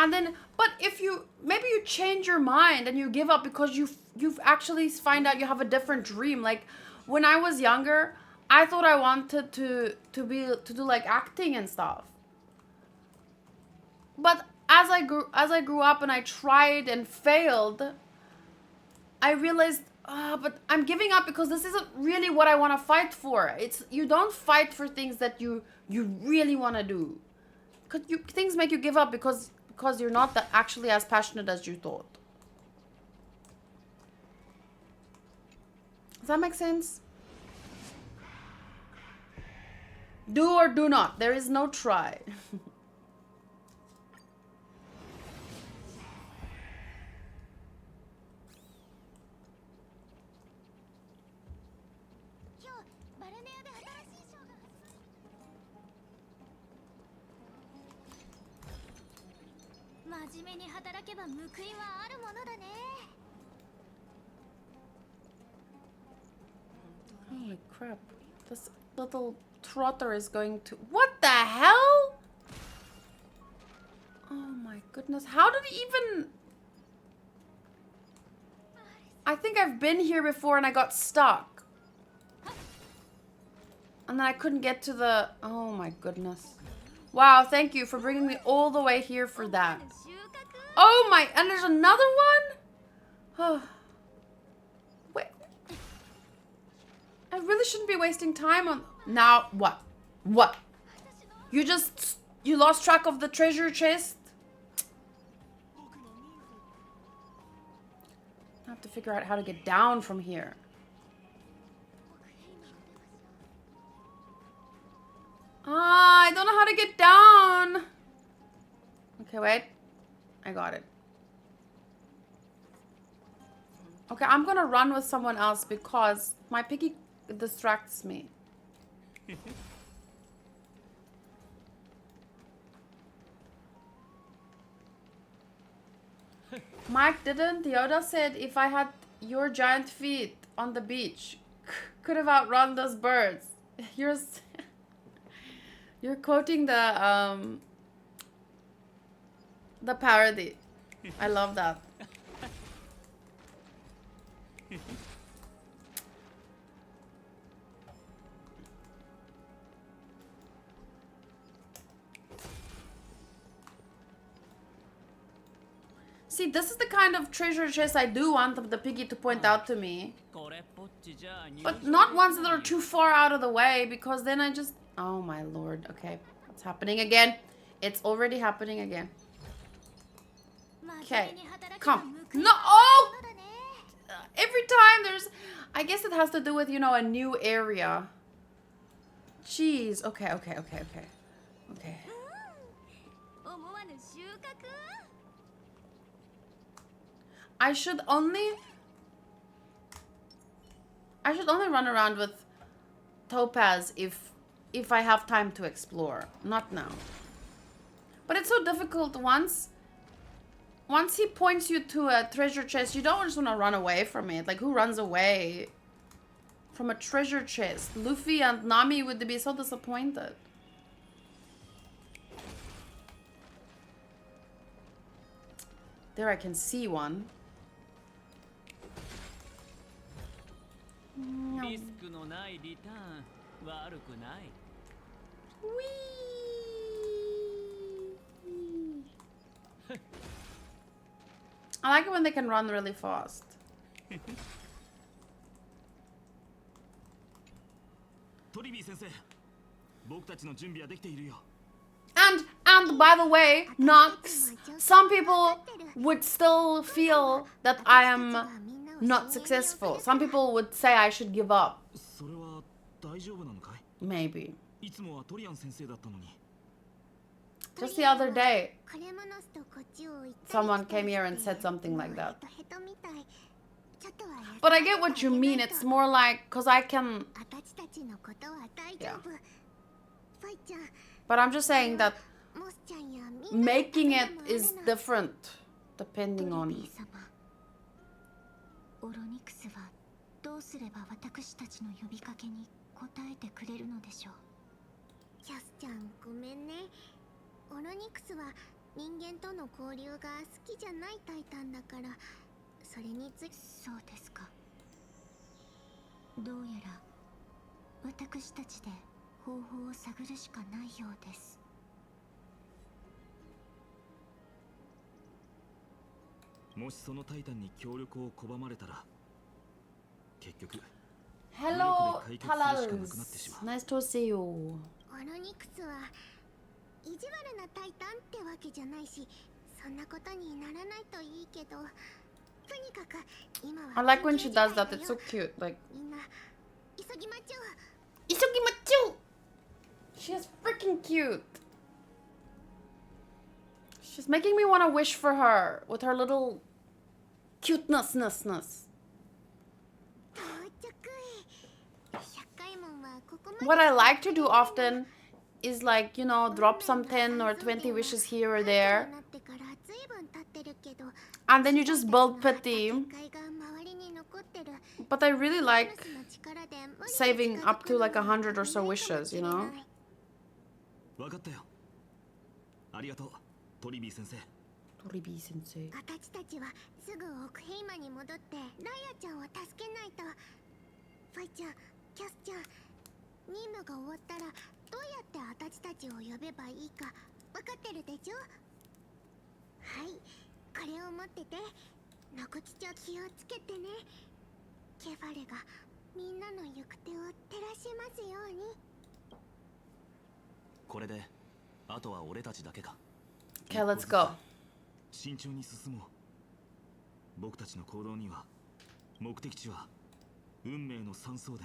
And then, but if you, maybe you change your mind and you give up because you've actually find out you have a different dream. Like, when I was younger, I thought I wanted to do like acting and stuff. But as I grew up and I tried and failed, I realized, but I'm giving up because this isn't really what I want to fight for. You don't fight for things that you really want to do. Cause things make you give up because you're not actually as passionate as you thought. Does that make sense? Do or do not. There is no try. Holy crap. This little trotter is going to... What the hell? Oh my goodness. How did he even... I think I've been here before and I got stuck. And then I couldn't get to the... Oh my goodness. Wow, thank you for bringing me all the way here for that. Oh my... And there's another one? Oh. Wait. I really shouldn't be wasting time on... Now, what? What? You lost track of the treasure chest? I have to figure out how to get down from here. I don't know how to get down. Okay, wait. I got it. Okay, I'm gonna run with someone else because my piggy distracts me. Mike didn't. Yoda said if I had your giant feet on the beach, could have outrun those birds. You're quoting the parody. I love that. See, this is the kind of treasure chest I do want the piggy to point out to me. But not ones that are too far out of the way, because then I just... Oh my lord. Okay. It's happening again. It's already happening again. Okay. Come. No! Oh! Every time there's... I guess it has to do with, you know, a new area. Jeez. Okay. I should only run around with Topaz if I have time to explore. Not now. But it's so difficult once he points you to a treasure chest, you don't just want to run away from it. Like, who runs away from a treasure chest? Luffy and Nami would be so disappointed. There I can see one. I like it when they can run really fast. And by the way, Nox, some people would still feel that I am not successful. Some people would say I should give up. Just the other day, someone came here and said something like that. But I get what you mean. It's more like, because I can... Yeah. But I'm just saying that making it is different depending on... オロニクスはどうすれば私たちの呼びかけに応えてくれるのでしょう。キャスちゃんごめんね。オロニクスは人間との交流が好きじゃないタイタンだから、それについて。そうですか。どうやら私たちで方法を探るしかないようです。もしそのタイタンに協力を拒まれたら、結局 Hello, Talals. Nice to see you. オロニクスは意地悪なタイタンってわけじゃないし、そんなことにならないといいけど、とにかく今は I like when she does that. It's so cute. Like, みんな急ぎまちょう。 Isogimachu! She is freaking cute. She's making me want to wish for her with her little cuteness. What I like to do often is like, you know, drop some 10 or 20 wishes here or there. And then you just build pity. But I really like saving up to like 100 or so wishes, you know? わかったよ。ありがとう、トリビー先生。トリビー先生。私たちはすぐオクヘイマに戻ってライアちゃんを助けないと。ファイちゃん、キャスちゃん、任務が終わったらどうやって私たちを呼べばいいか分かってるでしょ。はい、これを持ってて。ノコチちゃん気をつけてね。ケファレがみんなの行く手を照らしますように。これであとは俺たちだけか。 Okay, let's go. 慎重に進もう。僕たちの行動には目的地は運命の山荘で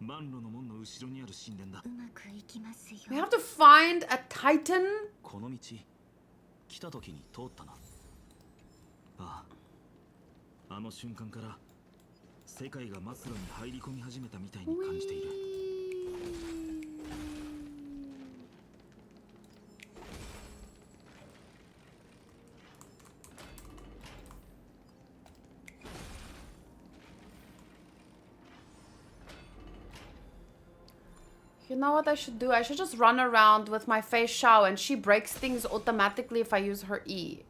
万路の門の後ろにある神殿だ。うまくいきますよ。 We have to find a titan? この道来た時に通ったな。ああ、あの瞬間から世界が末路に入り込み始めたみたいに感じている。 You know what I should do? I should just run around with my face Shao and she breaks things automatically if I use her E.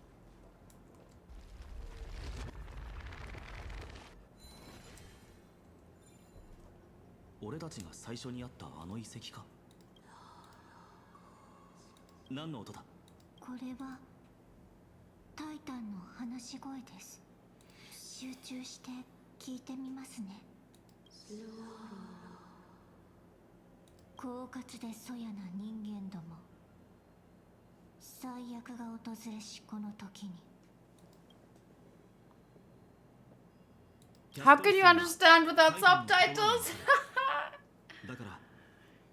俺たちが最初に会ったあの遺跡か。何の音だ？これはタイタンの話し声です。集中して聞いてみますね。狡猾でそやな人間ども。最悪が訪れしこの時に。 How can you understand without subtitles? だから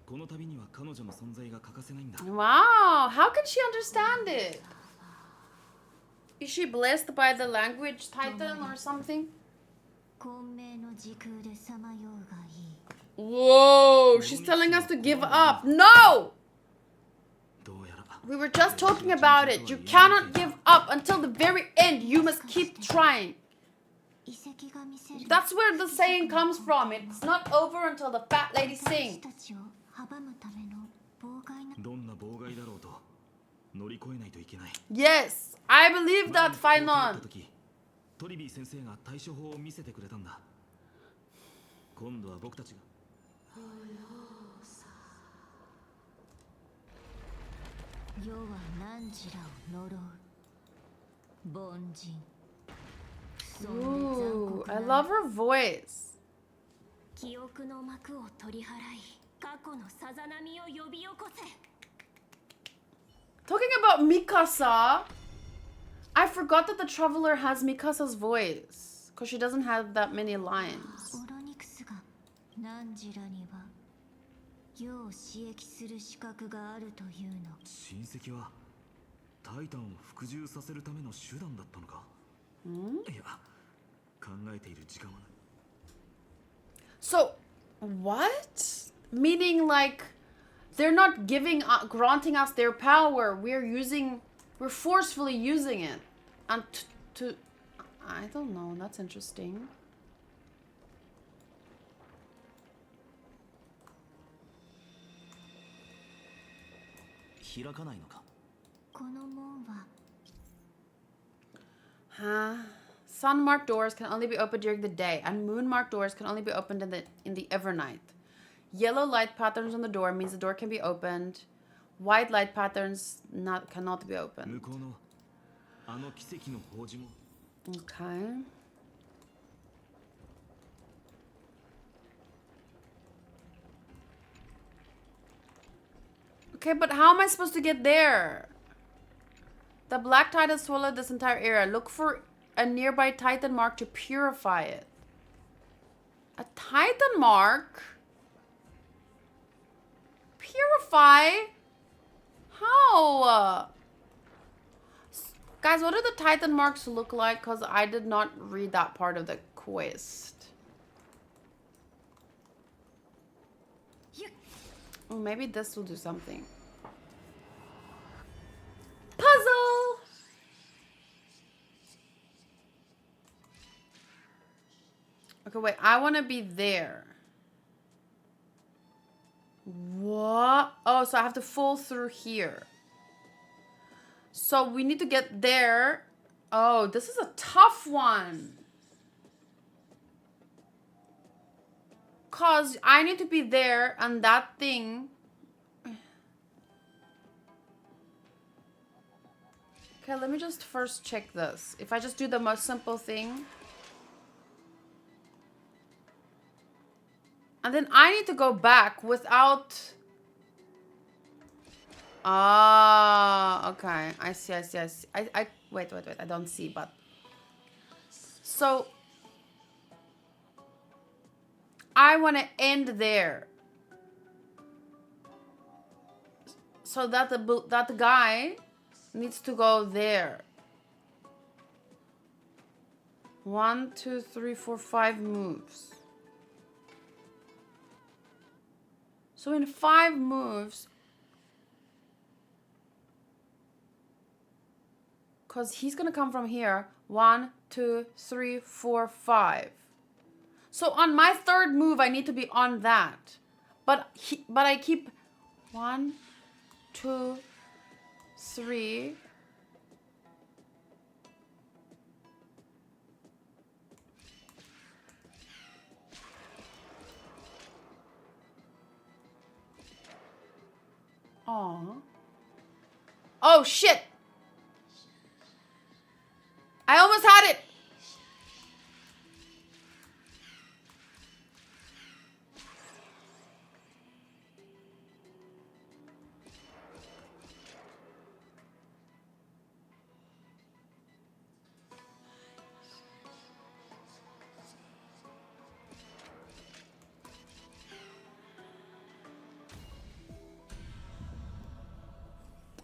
この旅には彼女の存在が欠かせないんだ。 Wow, how can she understand it? Is she blessed by the language titan or something? 混迷の時空でさまようがいい。 Whoa, she's telling us to give up. No! どうやら We were just talking about it. You cannot give up until the very end. You must keep trying. That's where the saying comes from. It's not over until the fat lady sings. どんな妨害だろうと乗り越えないといけない。 Yes, I believe that, Fainon. トリビー先生が対処法を見せてくれたんだ。今度は僕たちが世は汝らを呪う。凡人。 Ooh, I love her voice. 記憶の幕を取り払い、過去のさざ波を呼び起こせ。 Talking about Mikasa, I forgot that the Traveler has Mikasa's voice because she doesn't have that many lines. オロニクスが汝らには世を刺激する資格があるというの。親戚はタイタンを服従させるための手段だったのか。いや、考えている時間はない。 So, what? Meaning like they're not granting us their power. We're forcefully using it. And I don't know, that's interesting. 開かないのか。この門は Huh? Sun-marked doors can only be opened during the day, and moon-marked doors can only be opened in the evernight. Yellow light patterns on the door means the door can be opened. White light patterns cannot be 向 opened. こうのあの奇跡の宝珠も Okay. Okay, but how am I supposed to get there? The black tide has swallowed this entire area. Look for a nearby titan mark to purify it. A titan mark? Purify? How? Guys, what do the titan marks look like? Because I did not read that part of the quest. Oh, maybe this will do something. Puzzle! Okay, wait. I want to be there. What? Oh, so I have to fall through here. So we need to get there. Oh, this is a tough one. Because I need to be there and that thing. Okay, let me just first check this. If I just do the most simple thing. And then I need to go back without... Ah, okay. I see. Wait. I don't see, but... So... I want to end there. So that the guy needs to go there. 1, 2, 3, 4, 5 moves. So in 5 moves, because he's gonna come from here. 1, 2, 3, 4, 5. So on my 3rd move, I need to be on that. But I keep 1, 2, 3. Aw. Oh, shit. I almost had it.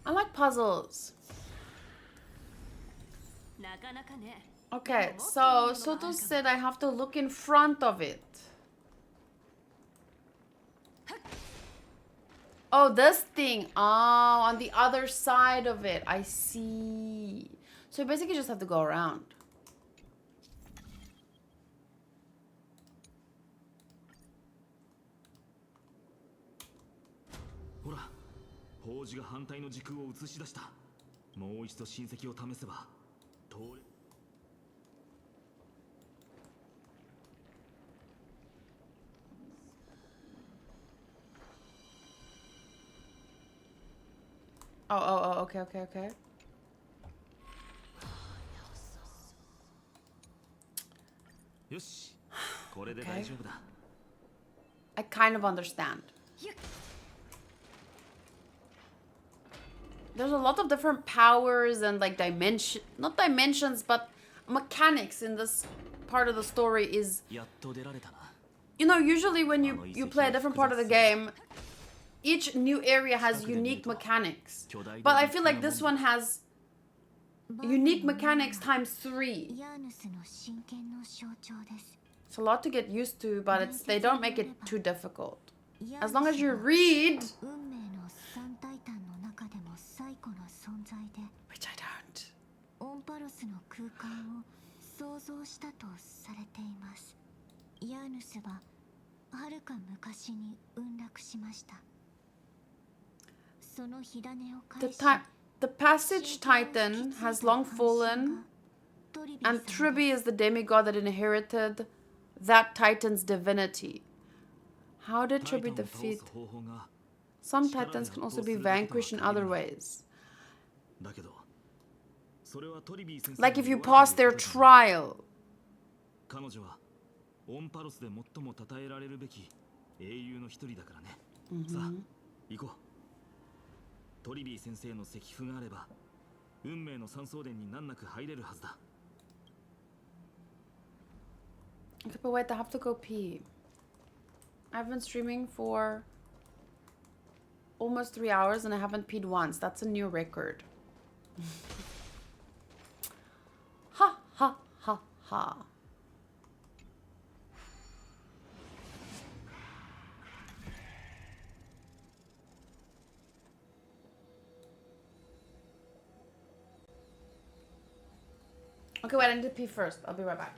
I like puzzles. なかなかね。 Okay, so Soto said I have to look in front of it. Oh, this thing. Oh, on the other side of it. I see. So you basically just have to go around. Hora, 宝珠が反対の時空を映し出した。もう一度親戚を試せば通れ。 Oh, okay. よし、これで大丈夫だ。 I kind of understand. There's a lot of different powers and like not dimensions, but mechanics in this part of the story is, やっと出られたな。 you know, usually when you play a different part of the game, each new area has unique mechanics. But I feel like this one has unique mechanics times 3. ヤーヌスの真剣の象徴です。 It's a lot to get used to, but they don't make it too difficult. ヤーヌ As ス long as you は read, 運命の三タイタンの中でも最古の存在で、 which I don't. オンパロスの空間を創造したとされています。ヤーヌスははるか昔に墜落しました。その火種を The, 返し、 the passage Titan has long fallen, and Tribi is the demigod that inherited that Titan's divinity. How did タイタ Tribi ンを倒 defeat? す方法が Some Titans can also be vanquished in other ways. だけどそれはトリビー先生 Like の if you 弱さ pass に their 気づかない trial. 彼女はオンパロスで最も称えられるべき英雄の一人だからね、さあ行こう。トリビー先生の石符があれば運命の三層殿に難なく入れるはずだ。 Okay, but wait, I have to go pee. I've been streaming for almost 3 hours and I haven't peed once. That's a new record. Ha ha ha ha. Okay, wait, I need to pee first. I'll be right back.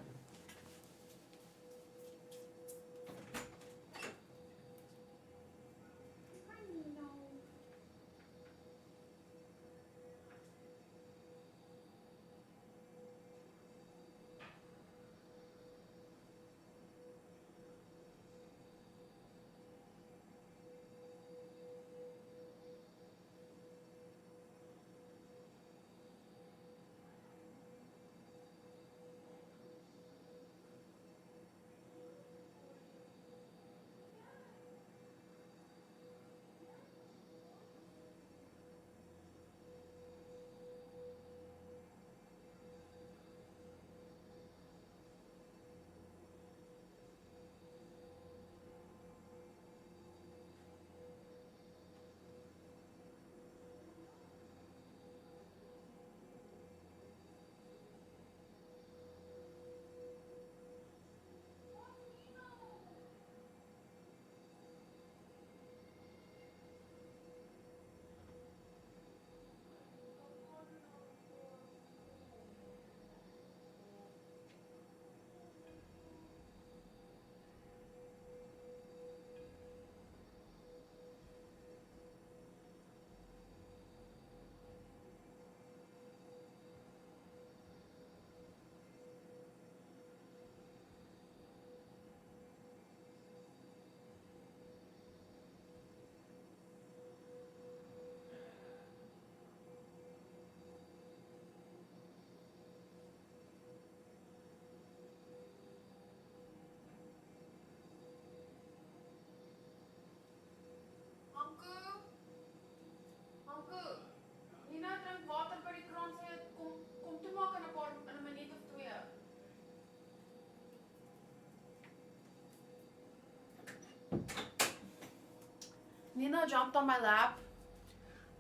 Nina jumped on my lap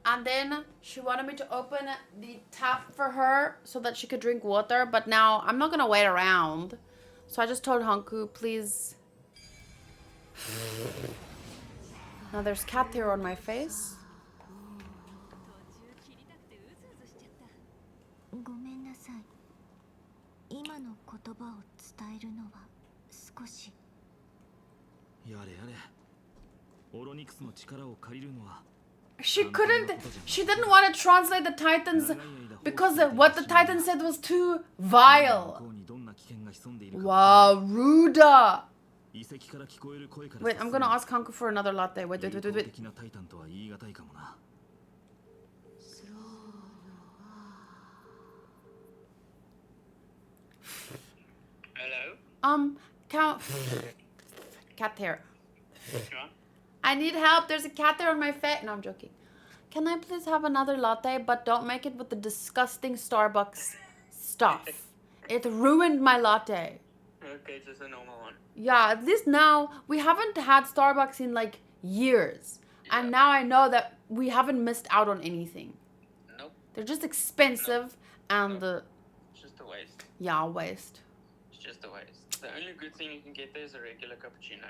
and then she wanted me to open the tap for her so that she could drink water, but now I'm not gonna wait around. So I just told Hanku, please. Now there's cat hair on my face. ごめんなさい。今の言葉を伝えるのは少し。やれやれ。オロニクスの力を借りるのは She didn't want to translate the Titans because what the Titan said was too vile. Wow, Ruda. Wait, I'm gonna ask Hanku for another latte. Wait. Hello? Count. Cat hair. Sure. I need help. There's a cat there on my face. No, I'm joking. Can I please have another latte, but don't make it with the disgusting Starbucks stuff. It ruined my latte. Okay, just a normal one. Yeah, at least now we haven't had Starbucks in like years. And now I know that we haven't missed out on anything. Nope. They're just expensive and It's just a waste. waste. It's just a waste. The only good thing you can get there is a regular cappuccino.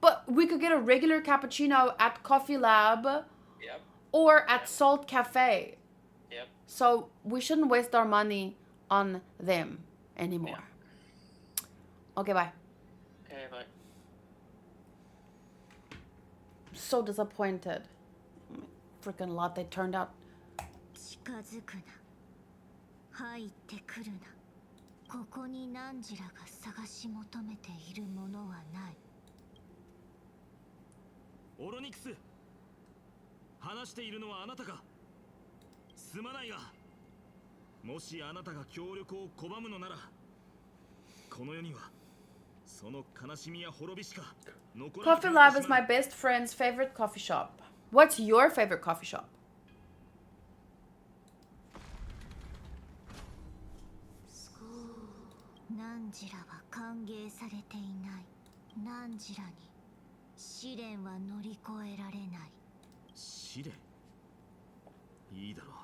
But we could get a regular cappuccino at Coffee Lab Yep. or at Salt Cafe. Yep. So we shouldn't waste our money on them anymore. Okay, bye. Okay, bye. So disappointed. Freaking latte turned out. 近づくな入ってくるなここにナンジラが探し求めているものはないオロニクス、話しているのはあなたか。すまないが、もしあなたが協力を拒むのなら、この世にはその悲しみや滅びしか残らなく Coffee なっ Lab て is しまう。 my best friend's favorite coffee shop. What's your favorite coffee shop? ナンジラは歓迎されていないナンジラに試練は乗り越えられない試練。いいだろう。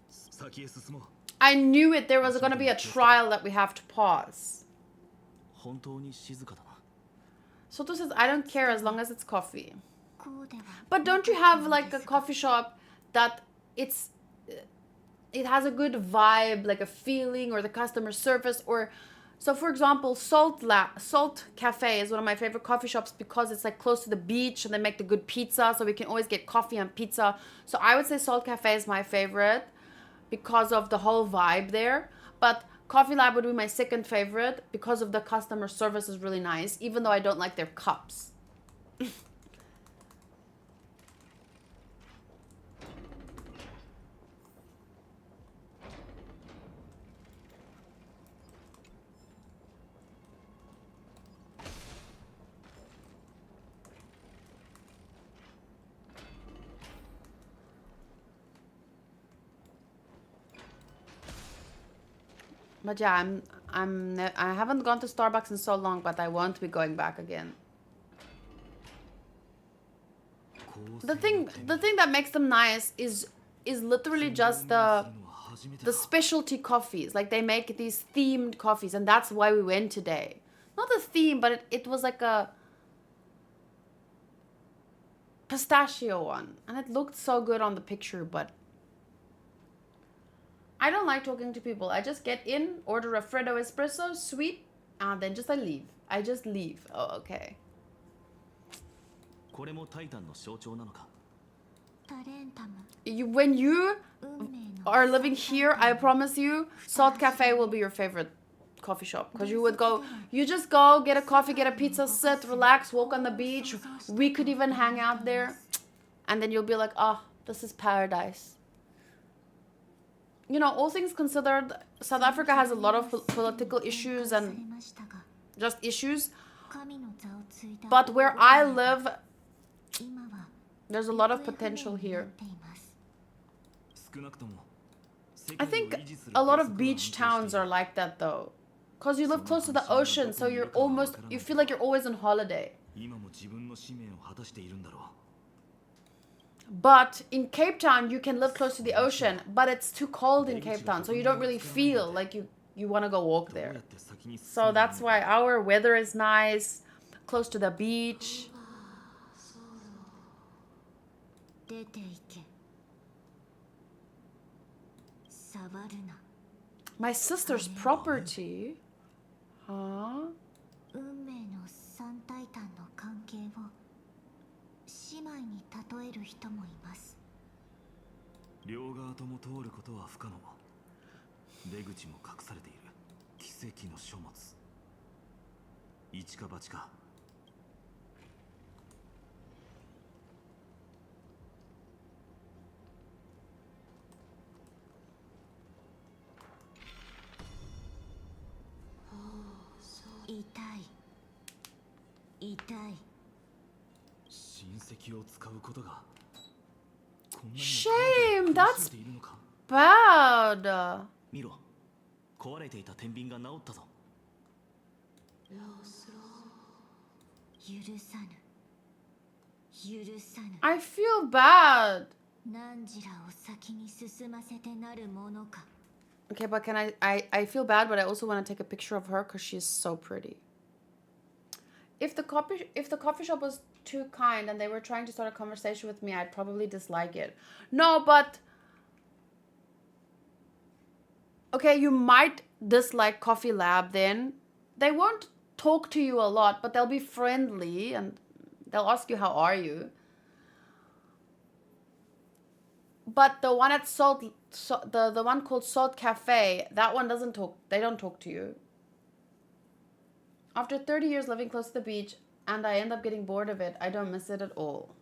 先へ進もう。 I knew it. There was going to be a trial that we have to pause. 本当に静かだな。 Soto says, I don't care as long as it's coffee. こうでは But don't you have like a coffee shop that it has a good vibe, like a feeling, or the customer service, or so for example, Salt Cafe is one of my favorite coffee shops because it's like close to the beach and they make the good pizza, so we can always get coffee and pizza. So I would say Salt Cafe is my favorite because of the whole vibe there. But Coffee Lab would be my second favorite because of the customer service is really nice, even though I don't like their cups. But yeah, I haven't gone to Starbucks in so long, but I won't be going back again. The thing that makes them nice is literally just the specialty coffees. Like they make these themed coffees, and that's why we went today. Not a theme, but it was like a pistachio one, and it looked so good on the picture, but I don't like talking to people. I just get in, order a Freddo espresso, sweet, and then I leave. I just leave. Oh, okay. これもタイタンの象徴なのか。タレンタム When you 運命の are living here, I promise you, Salt Cafe will be your favorite coffee shop. Because you just go, get a coffee, get a pizza, sit, relax, walk on the beach. We could even hang out there. And then you'll be like, oh, this is paradise. You know, all things considered, South Africa has a lot of political issues and just issues. 神の座を継いだ But where I live, 今は there's a lot of potential here. ています 少なくとも世 I 界を think 維持する a lot 法 of 則は beach 安定して towns い are る like that though. Because you live close to the ocean, so you feel like you're always on holiday. 今も自分の使命を果たしているんだろう。 But in Cape Town, you can live close to the ocean, but it's too cold in Cape Town, so you don't really feel like you want to go walk どうや there. って先に進 So めばいい that's の why our weather is nice, close to the beach. 出ていけ触るな My sister's property? Huh? 運命の三タイタンの関係を姉妹に例える人もいます両側とも通ることは不可能。出口も隠されている奇跡の書物。一か八か。痛い痛い親戚を使うことがこんなにも Shame! 彼女を苦し That's めているのか。 bad. 見ろ、壊れていた天秤が治ったぞ。許さぬ許さぬ。 I feel bad. 何時らを先に進ませてなるものか。 Okay, but can I feel bad, but I also want to take a picture of her because she's so pretty. If the coffee shop was too kind and they were trying to start a conversation with me, I'd probably dislike it. No, but okay, you might dislike Coffee Lab then. They won't talk to you a lot, but they'll be friendly and they'll ask you how are you. But the one at the one called Salt Cafe, that one doesn't talk. They don't talk to you. After 30 years living close to the beach and I end up getting bored of it, I don't miss it at all.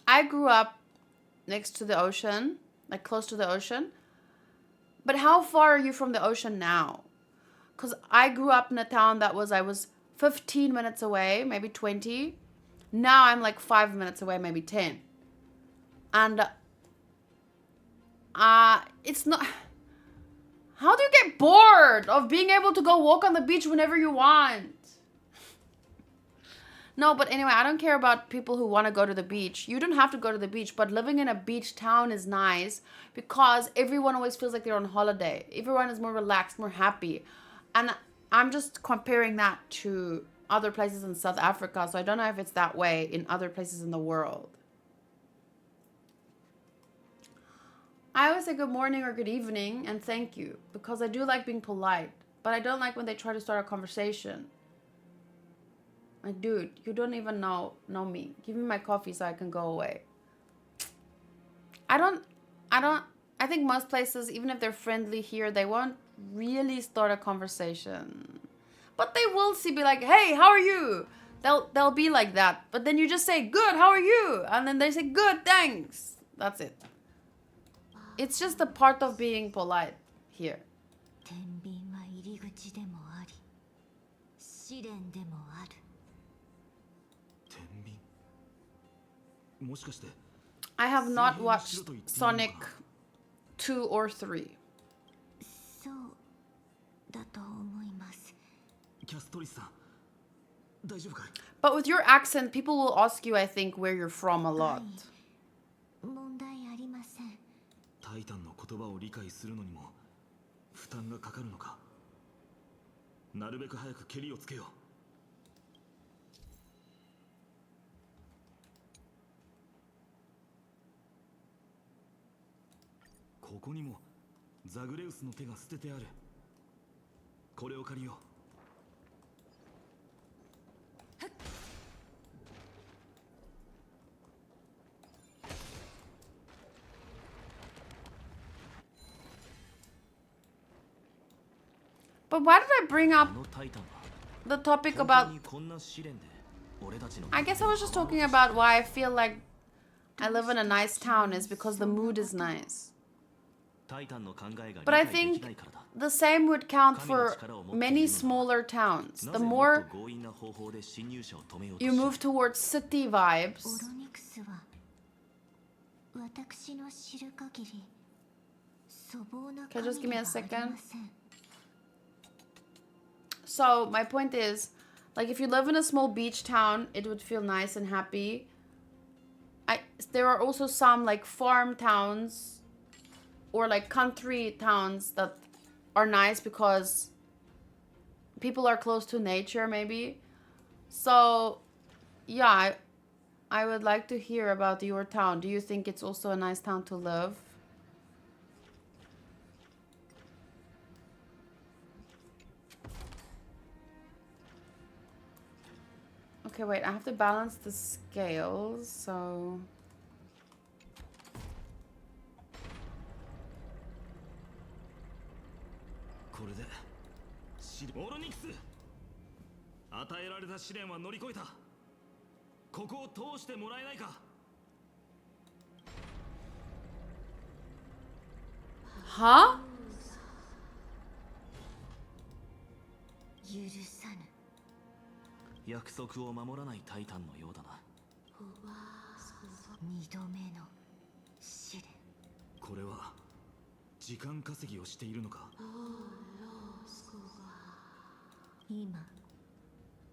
I grew up next to the ocean, like close to the ocean. But how far are you from the ocean now? Because I grew up in a town I was 15 minutes away, maybe 20. Now I'm like 5 minutes away, maybe 10. And it's not... How do you get bored of being able to go walk on the beach whenever you want? No, but anyway, I don't care about people who want to go to the beach. You don't have to go to the beach, but living in a beach town is nice because everyone always feels like they're on holiday. Everyone is more relaxed, more happy. And I'm just comparing that to other places in South Africa, so I don't know if it's that way in other places in the world. I always say good morning or good evening and thank you because I do like being polite, but I don't like when they try to start a conversation. Like, dude, you don't even know me. Give me my coffee so I can go away. I think most places, even if they're friendly here, they won't really start a conversation. But they will be like, hey, how are you? They'll be like that. But then you just say, good, how are you? And then they say, good, thanks. That's it. It's just a part of being polite here. 天秤は入り口でもあり、試練でもある。天秤もしかして I have not watched Sonic 2 or 3. そうだと思います。キャストリスさん大丈夫かい But with your accent, people will ask you, I think, where you're from a lot. 問題ありません。タイタンの言葉を理解するのにも負担がかかるのかなるべく早くケリをつけようここにもザグレウスの手が捨ててあるこれを借りよう But why did I bring up the topic about... I guess I was just talking about why I feel like I live in a nice town is because the mood is nice. But I think the same would count for many smaller towns. The more you move towards city vibes... オロニクスは私の知る限り粗暴な Can you just give me a 神ではあり second? ません。 So my point is, like, if you live in a small beach town, it would feel nice and happy. There are also some like farm towns or like country towns that are nice because people are close to nature, maybe. So yeah, I would like to hear about your town. Do you think it's also a nice town to live? Okay, wait, I have to balance the scales, so... Huh? 許さぬ。約束を守らないタイタンのようだな二度目の試練。これは時間稼ぎをしているのか。今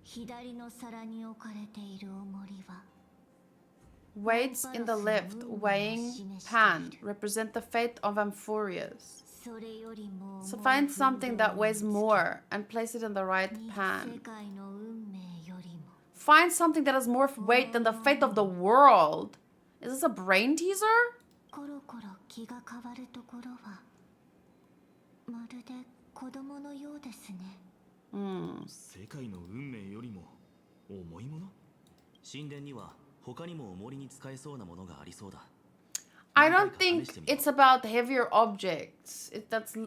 左の皿に置かれている重りは Weights in the left weighing pan represent the fate of Amphorius. それよりも So find something that weighs more and place it in the right 世 pan. 界の運命よりも Find something that has more weight than the fate of the world. Is this a brain teaser? コロコロ気が変わるところはまるで子供のようですね。世界の運命よりも重いもの。神殿には他にも重りに使えそうなものがありそうだ。I don't think it's about heavier objects. That's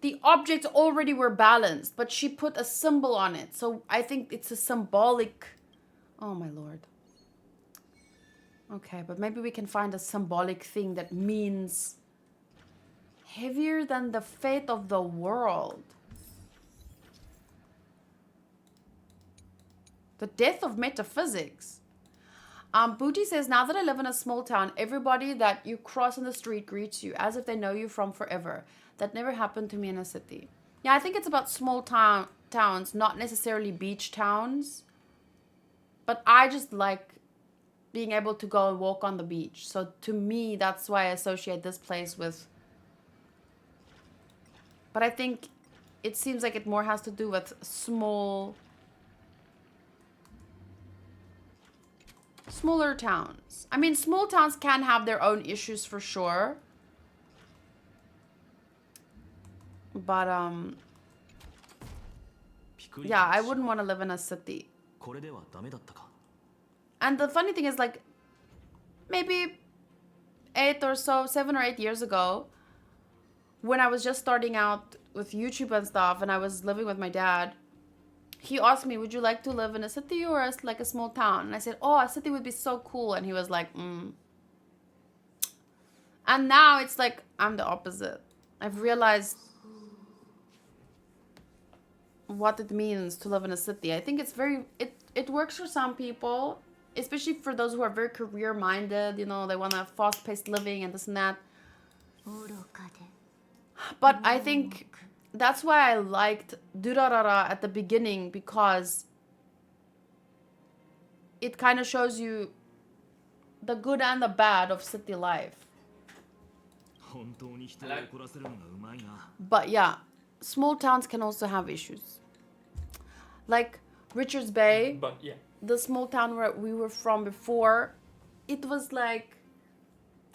the objects already were balanced, but she put a symbol on it. So I think it's a symbolic. Oh my lord. Okay, but maybe we can find a symbolic thing that means heavier than the fate of the world. The death of metaphysics. Booty says, now that I live in a small town, everybody that you cross in the street greets you as if they know you from forever. That never happened to me in a city. Yeah, I think it's about small towns, not necessarily beach towns. But I just like being able to go and walk on the beach. So to me, that's why I associate this place with. But I think it seems like it more has to do with smaller towns. I mean, small towns can have their own issues for sure. But, yeah, I wouldn't want to live in a city. And the funny thing is, like, maybe 7 or 8 years ago, when I was just starting out with YouTube and stuff, and I was living with my dad, he asked me, would you like to live in a city or like a small town? And I said, oh, a city would be so cool. And he was like, And now it's like, I'm the opposite. I've realized what it means to live in a city. I think it's it works for some people, especially for those who are very career-minded, you know, they want a fast-paced living and this and that. But I think that's why I liked Durarara at the beginning, because it kind of shows you the good and the bad of city life. But yeah, small towns can also have issues. Like Richards Bay, But yeah. the small town where we were from before, it was like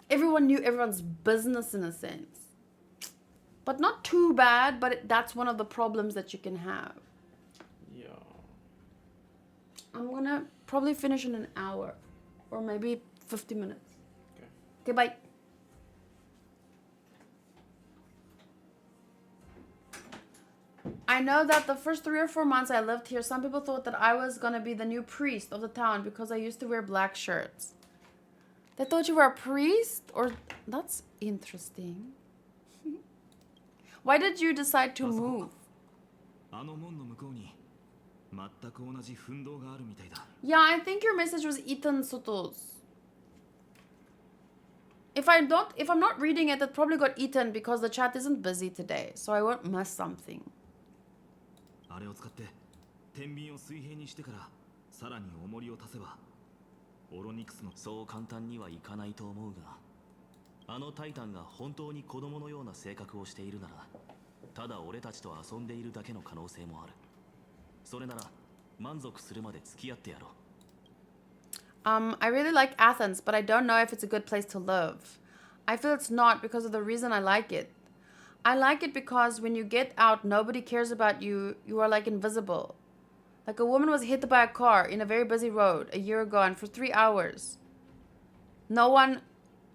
everyone knew everyone's business in a sense. But not too bad, but that's one of the problems that you can have. Yeah. I'm gonna probably finish in an hour or maybe 50 minutes. Okay. Okay, bye. I know that the first 3 or 4 months I lived here, some people thought that I was gonna be the new priest of the town because I used to wear black shirts. They thought you were a priest? Or that's interesting. Why did you decide to move? Yeah, I think your message was Ethan Soto's. If I'm not reading it, it probably got eaten because the chat isn't busy today, so I won't miss something. I really like Athens, but I don't know if it's a good place to live. I feel it's not because of the reason I like it. I like it because when you get out, nobody cares about you. You are like invisible. Like a woman was hit by a car in a very busy road a year ago, and for 3 hours,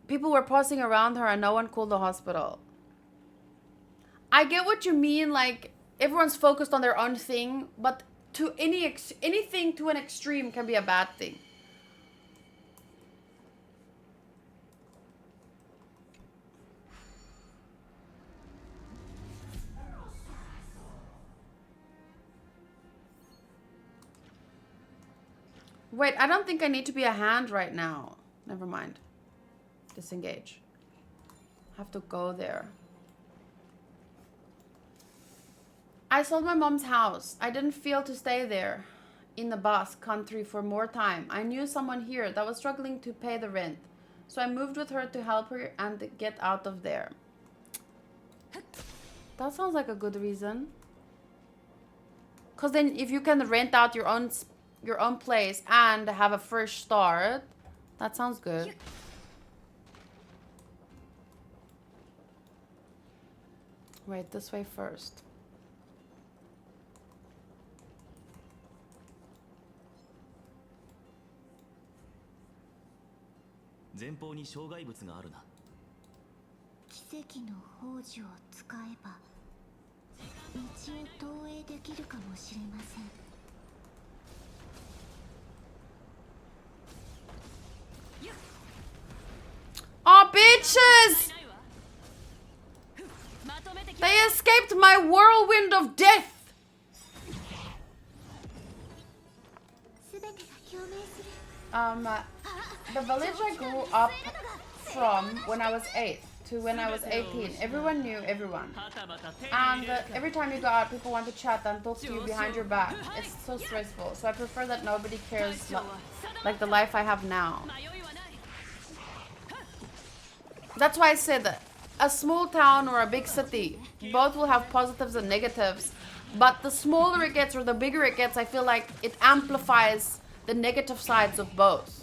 people were passing around her and no one called the hospital. I get what you mean, like everyone's focused on their own thing, but to anything to an extreme can be a bad thing. Wait, I don't think I need to be a hand right now. Never mind. Disengage. Have to go there. I sold my mom's house. I didn't feel to stay there in the Basque country for more time. I knew someone here that was struggling to pay the rent. So I moved with her to help her and get out of there. That sounds like a good reason. Cause then if you can rent out your own place and have a fresh start, that sounds good. Wait, this way first. 前方に障害物があるな。奇跡の宝珠を使えば道を投影できるかもしれません。 Oh, bitches! They escaped my whirlwind of death! The village I grew up from when I was 8 to when I was 18, everyone knew everyone. And every time you go out, people want to chat and talk to you behind your back. It's so stressful, so I prefer that nobody cares like the life I have now. That's why I said that a small town or a big city, both will have positives and negatives. But the smaller it gets or the bigger it gets, I feel like it amplifies the negative sides of both.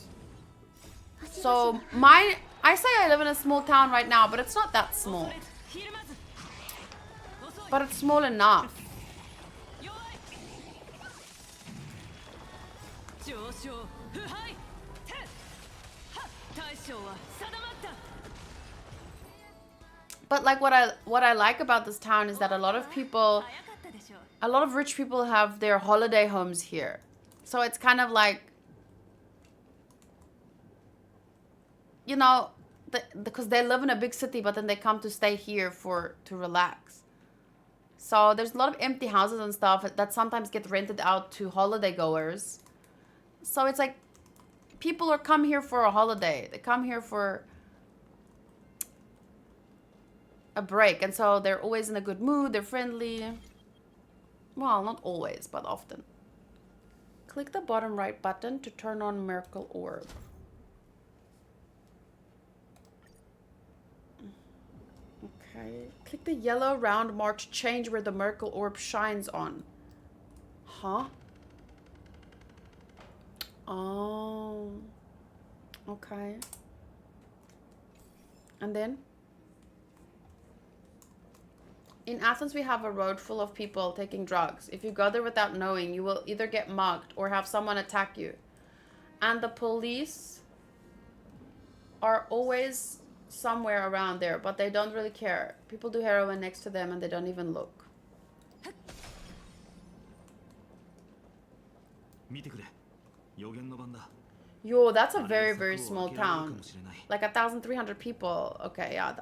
So I say I live in a small town right now, but it's not that small. But it's small enough. But like what I like about this town is that a lot of rich people have their holiday homes here. So it's kind of like, you know, because they live in a big city, but then they come to stay here to relax. So there's a lot of empty houses and stuff that sometimes get rented out to holiday goers. So it's like people come here for a holiday. They come here for a break, and so they're always in a good mood. They're friendly. Well, not always, but often. Click the bottom right button to turn on Miracle Orb. Okay. Click the yellow round marked to change where the Miracle Orb shines on. Huh? Oh. Okay. And then? In Athens, we have a road full of people taking drugs. If you go there without knowing, you will either get mugged or have someone attack you. And the police are always somewhere around there, but they don't really care. People do heroin next to them and they don't even look. Yo, that's a very, very small town. Like 1,300 people. Okay, yeah.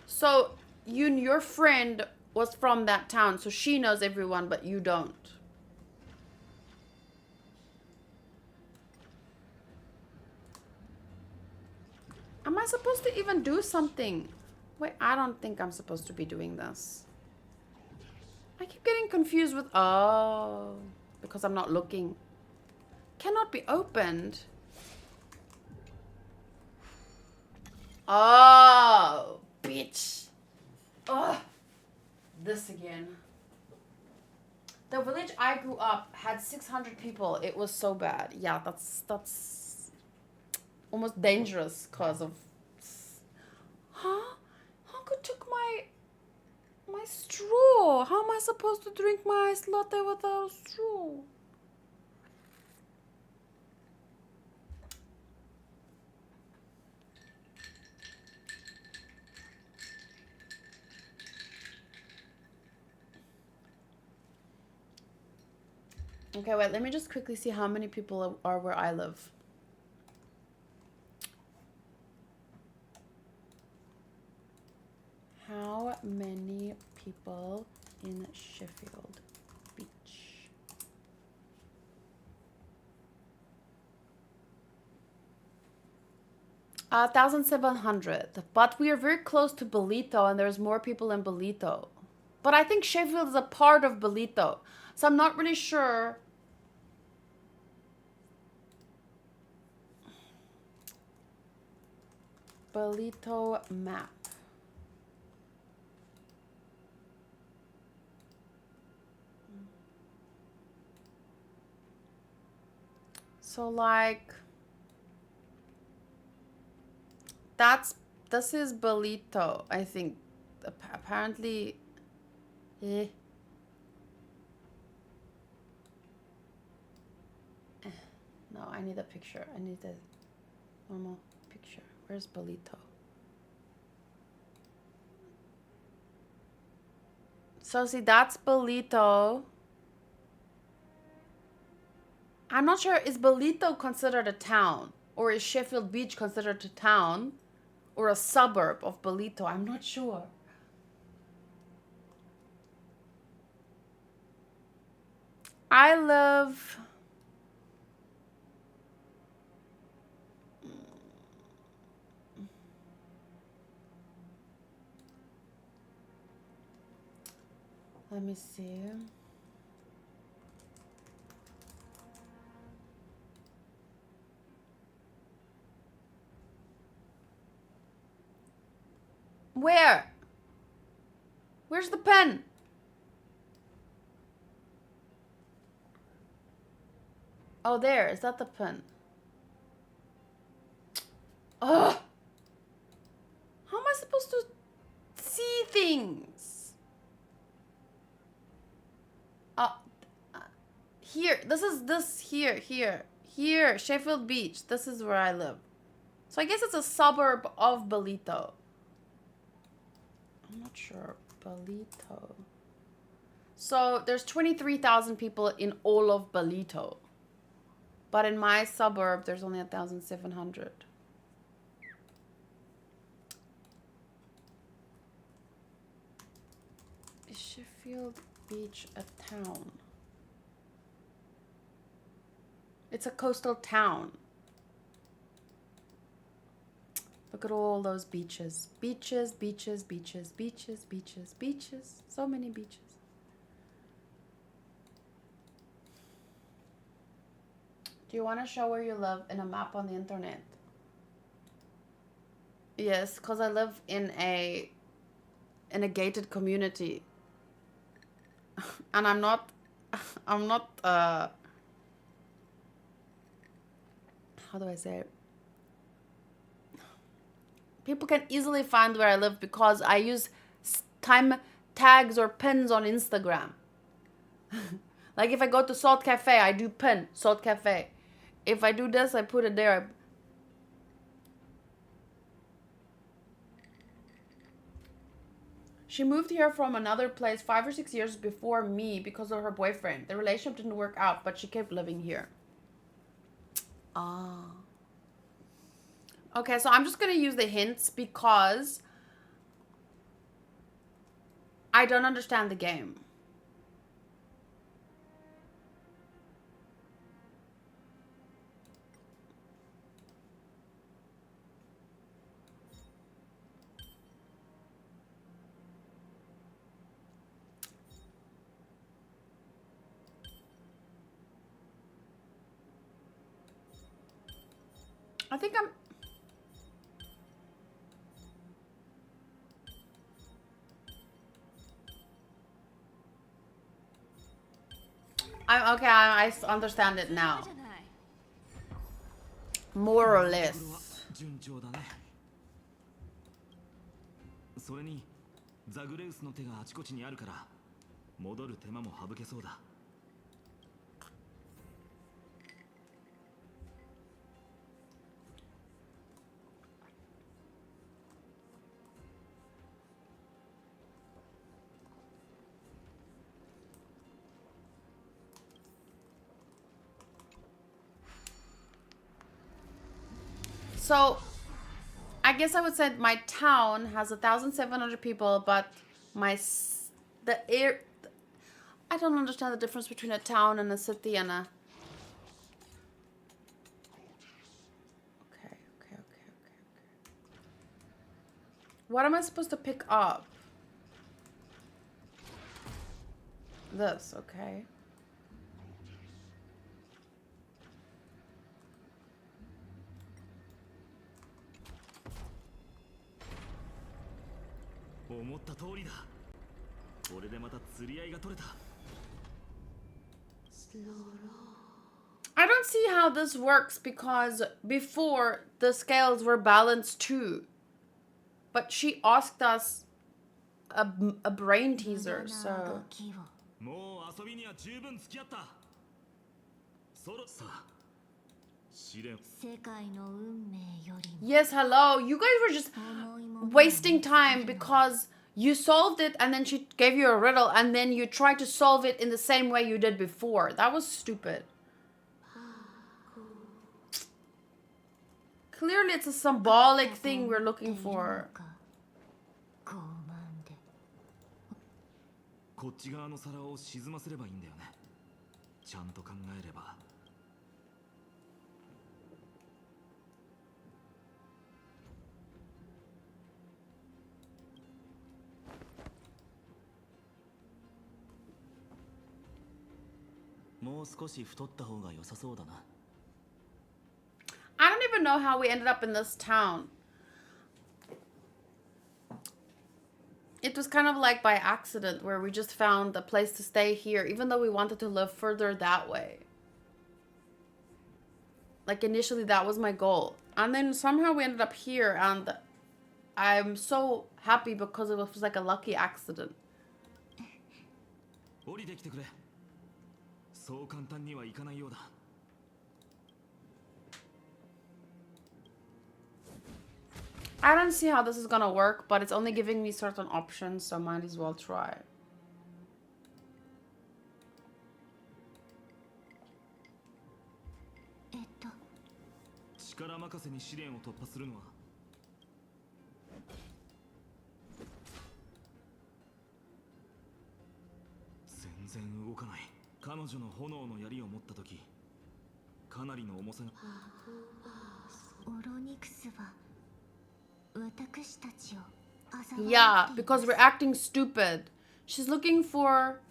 So, your friend was from that town, so she knows everyone, but you don't. Am I supposed to even do something? Wait, I don't think I'm supposed to be doing this. I keep getting confused with... Oh, because I'm not looking. Cannot be opened. Oh, bitch. Ugh. This again. The village I grew up had 600 people. It was so bad. Yeah, that's almost dangerous because of... Huh? Honka took my straw. How am I supposed to drink my iced latte without a straw? Okay, wait, let me just quickly see how many people are where I live. How many people in Sheffield Beach? Uh, 1,700. But we are very close to Belito, and there's more people in Belito. But I think Sheffield is a part of Belito, so I'm not really sure. Belito map. So like this is Belito, I think. Apparently, eh. No, I need a picture. I need a normal picture. Where's Belito? So see, that's Belito. I'm not sure, is Belito considered a town? Or is Sheffield Beach considered a town? Or a suburb of Belito? I'm not sure. I live... Let me see. Where? Where's the pen? Oh, there. Is that the pen? Ugh! How am I supposed to see things? Here. Here. Sheffield Beach. This is where I live. So I guess it's a suburb of Belito. I'm not sure. Belito. So there's 23,000 people in all of Belito. But in my suburb, there's only 1,700. Is Sheffield Beach a town? It's a coastal town. Look at all those beaches. Beaches, beaches, beaches, beaches, beaches, beaches. So many beaches. Do you want to show where you live in a map on the internet? Yes, because I live in a gated community. And I'm not how do I say it? People can easily find where I live because I use time tags or pins on Instagram. Like if I go to Salt Cafe, I do pin Salt Cafe. If I do this, I put it there. She moved here from another place 5 or 6 years before me because of her boyfriend. The relationship didn't work out, but she kept living here. Ah. Okay, so I'm just going to use the hints because I don't understand the game. I think I'm okay, I understand it now. More or less. 順調だね。それにザグレウスの手があちこちにあるから戻る手間も省けそうだ。So, I guess I would say my town has 1,700 people, but the air. I don't understand the difference between a town and a city and a. Okay. What am I supposed to pick up? This, okay. I don't see how this works because before the scales were balanced too. But she asked us a brain teaser, so. もう遊びには十分付き合った。さあ、試練。 Yes, hello. You guys were just wasting time because you solved it and then she gave you a riddle and then you tried to solve it in the same way you did before. That was stupid. Clearly it's a symbolic thing we're looking for. こっち側の皿を沈ませればいいんだよね。ちゃんと考えれば。もう少し太った方が良さそうだな。I don't even know how we ended up in this town. It was kind of like by accident where we just found a place to stay here, even though we wanted to live further that way. Like initially that was my goal. And then somehow we ended up here and I'm so happy because it was like a lucky accident. 降りてきてくれ。そう簡単にはいかないようだ。I don't see how this is gonna work, but it's only giving me certain options, so might as well try. 力任せに試練を突破するのは全然動かない。彼女の炎の槍を持った時、かなりの重さが。オロニクスは Yeah, because we're acting stupid. She's looking for...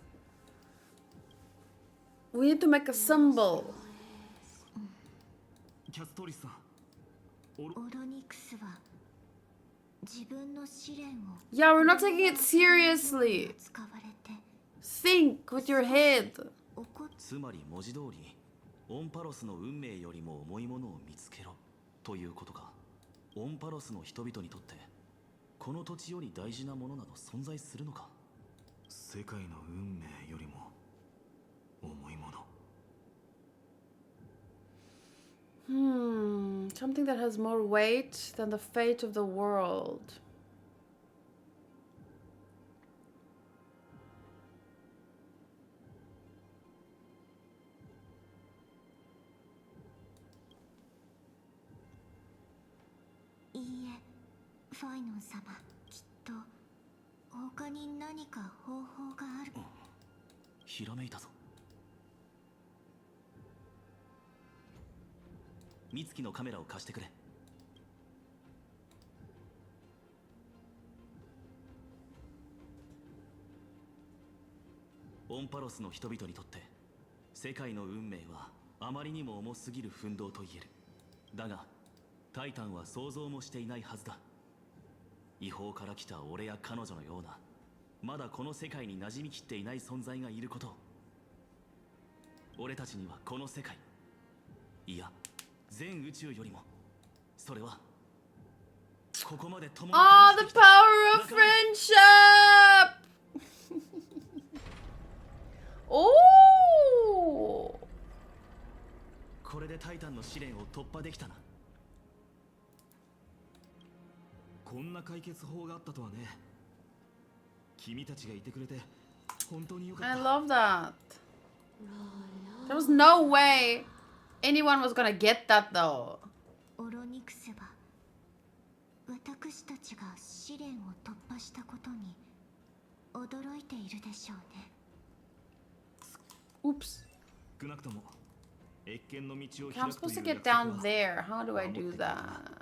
We need to make a symbol. Yeah, we're not taking it seriously. Think with your head. つまり文字通り、オンパロスの運命よりも重いものを見つけろということか。オンパロスの人々にとってこの土地より大事なものなど存在するのか。世界の運命よりも重いもの。Something that has more weight than the fate of the world. Yes, ひらめいたぞ。美月のカメラを貸してくれ。オンパロスの人々にとって世界の運命はあまりにも重すぎる奮闘と言える。だがタイタンは想像もしていないはずだ。違法から来た俺や彼女のようなまだこの世界に馴染みきっていない存在がいることを。俺たちにはこの世界、いや全宇宙よりもそれはここまで共に。 Oh, the power of friendship! Oh! これでタイタンの試練を突破できたな。こんな解決法があったとはね。君たちがいてくれて本当によかった。 I love that. There was no way anyone was gonna get that though. オロニクスは私たちが試練を突破したことに驚いているでしょうね。 Oops. 少なくとも越見の道を Okay, 開 I'm くと supposed い to う get 約束 down は there. How do I 守 do ってくれたな。 that?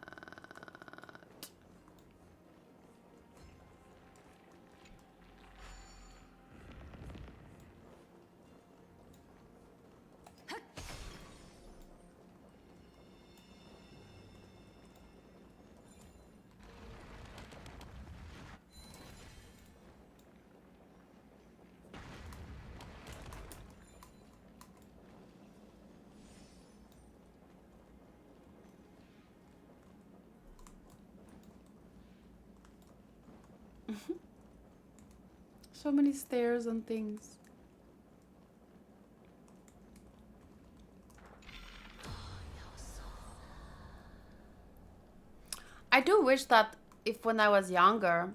So many stairs and things. I do wish that if when I was younger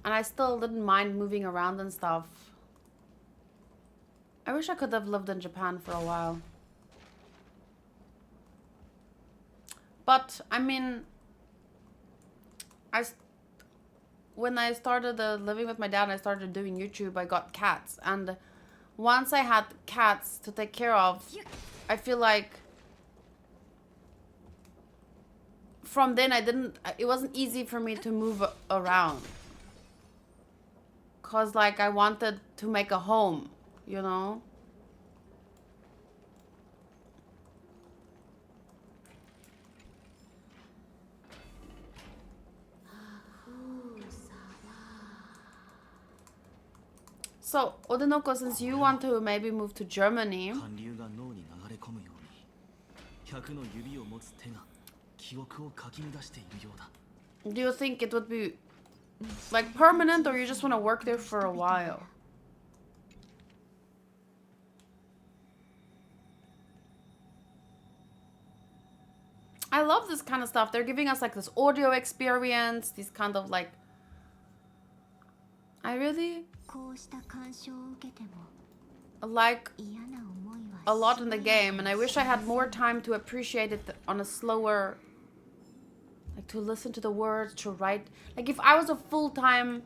and I still didn't mind moving around and stuff, I wish I could have lived in Japan for a while. But I mean, when I started living with my dad and I started doing YouTube, I got cats. And once I had cats to take care of, I feel like from then it wasn't easy for me to move around. Cause like I wanted to make a home, you know? So, Odenoko, since you want to maybe move to Germany, 韓流が脳に流れ込むように100の指を持つ手が記憶をかき乱しているようだ。 do you think it would be like permanent or you just want to work there for a while? I love this kind of stuff. They're giving us like this audio experience, these kind of like... I really こうした干渉を受けても like 嫌な思い a は lot し in the ない game, and I wish I had more time to appreciate it on a slower... Like to listen to the words, to write. Like if I was a full-time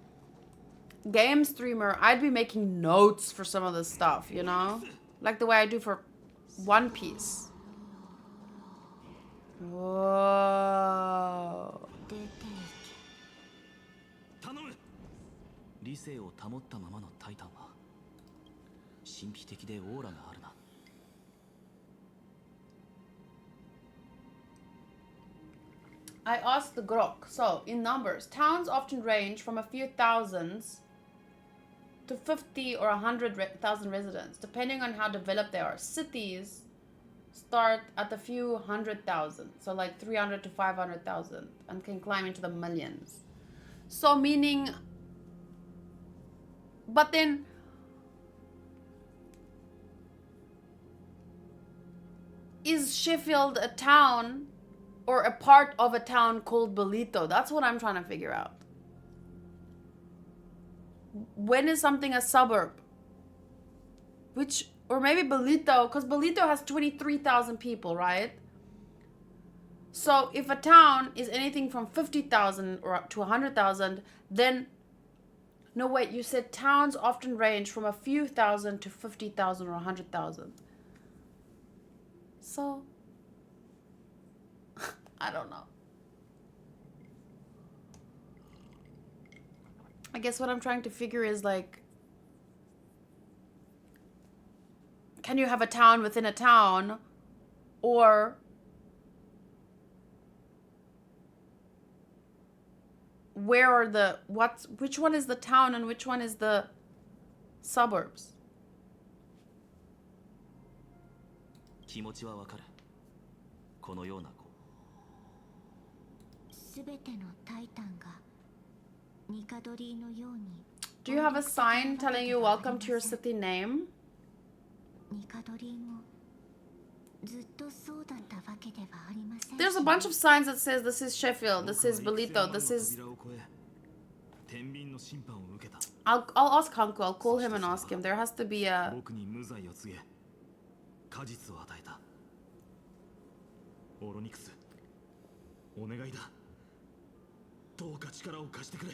game streamer, I'd be making notes for some of this stuff, you know? Like the way I do for One Piece. Whoa. 出ていけ。頼む。理性を保ったままのタイタンは神秘的でオーラがあるな。 I asked the Grok. So, in numbers, towns often range from a few thousands to 50 or 100,000 residents, depending on how developed they are. Cities start at a few 100,000, so like 300 to 500,000, and can climb into the millions. So, meaning... But then... Is Sheffield a town... or a part of a town called Belito? That's what I'm trying to figure out. When is something a suburb? Which, or maybe Belito, because Belito has 23,000 people, right? So if a town is anything from 50,000 or to 100,000, then... No, wait, you said towns often range from a few thousand to 50,000 or 100,000. So... I don't know. I guess what I'm trying to figure is like, can you have a town within a town, or where are the, which one is the town and which one is the suburbs? 気持ちはわかる。このような子。 すべてのタイタンがニカドリーのように Do you have a sign telling you welcome to your city name? ニカドリーもずっとそうだったわけではありません。 There's a bunch of signs that says this is Sheffield, this is Belito, this is... 天秤の審判を受けた。 I'll ask Hanku, I'll call him and ask him. There has to be a... 僕に無罪を告げ、果実を与えた。オロニクス、お願いだ。どうか力を貸してくれ。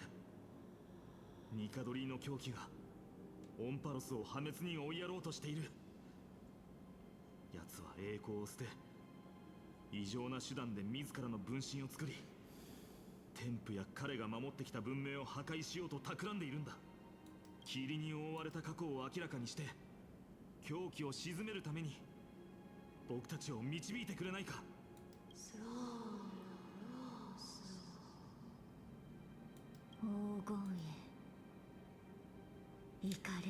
ニカドリーの狂気がオンパロスを破滅に追いやろうとしている。奴は栄光を捨て異常な手段で自らの分身を作り、天賦や彼が守ってきた文明を破壊しようと企んでいるんだ。霧に覆われた過去を明らかにして狂気を鎮めるために僕たちを導いてくれないか。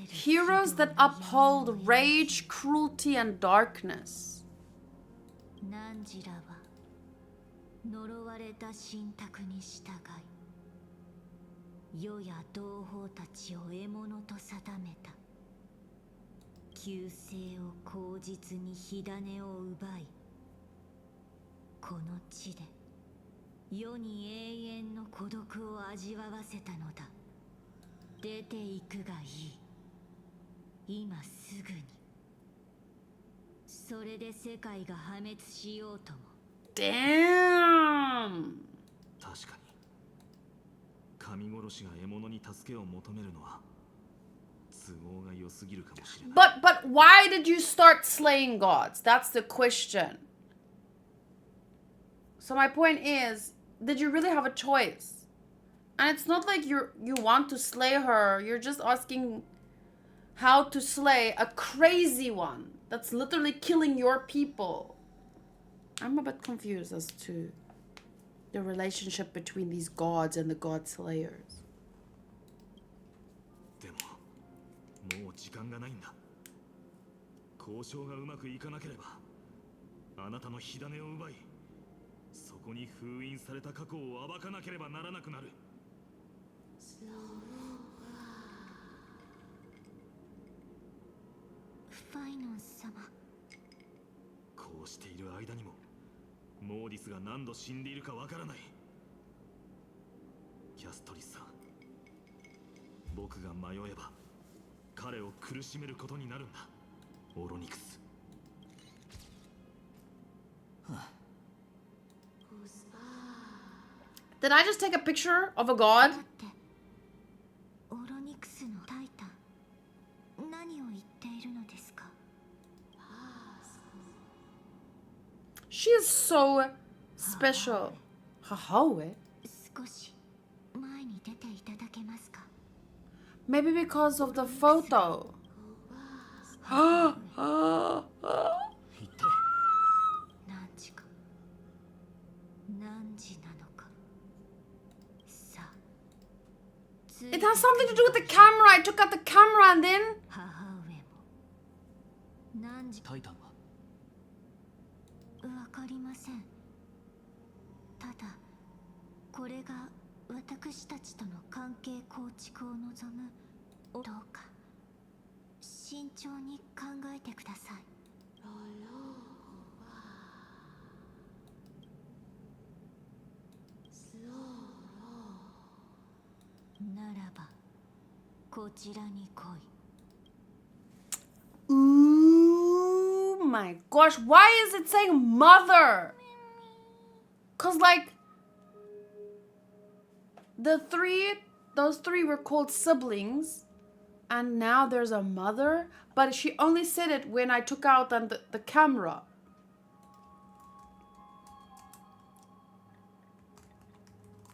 Heroes that uphold rage, cruelty, and darkness. 汝らは呪われた神託に従い、世や同胞たちを獲物と定めた。旧姓を口実に火種を奪い、この地で世に永遠の孤独を味わわせたのだ。出て行くがいい、今すぐに。それで世界が破滅しようとも。Damn! 確かに神殺しが獲物に助けを求めるのは都合が良すぎるかもしれない。 But why did you start slaying gods? That's the question. So my point is, did you really have a choice? And it's not like you want to slay her. You're just asking how to slay a crazy one that's literally killing your people. I'm a bit confused as to the relationship between these gods and the god slayers. でももう時間がないんだ。交渉がうまくいかなければあなたの火種を奪い、そこに封印された過去を暴かなければならなくなる。ファイノン様。こうしている間にもモーディスが何度死んでいるかわからない。キャストリスさん、僕が迷えば彼を苦しめることになるんだ。オロニクス。Did I just take a picture of a god? だってオロニクスのタイタン、何を言っているのですか。 She is so special. Hahawe? 少し前に出ていただけますか。 Maybe because of the photo. 一体何時か何時なのか。さあ、 It has something to do with the camera. I took out the camera and then... 母上も何時タイタンはわかりません。ただこれが私たちとの関係構築を望む。どうか慎重に考えてください。ならばこちらに来い。 Ooh, my gosh. Why is it saying mother? Because, like, those three were called siblings. And now there's a mother. But she only said it when I took out the camera.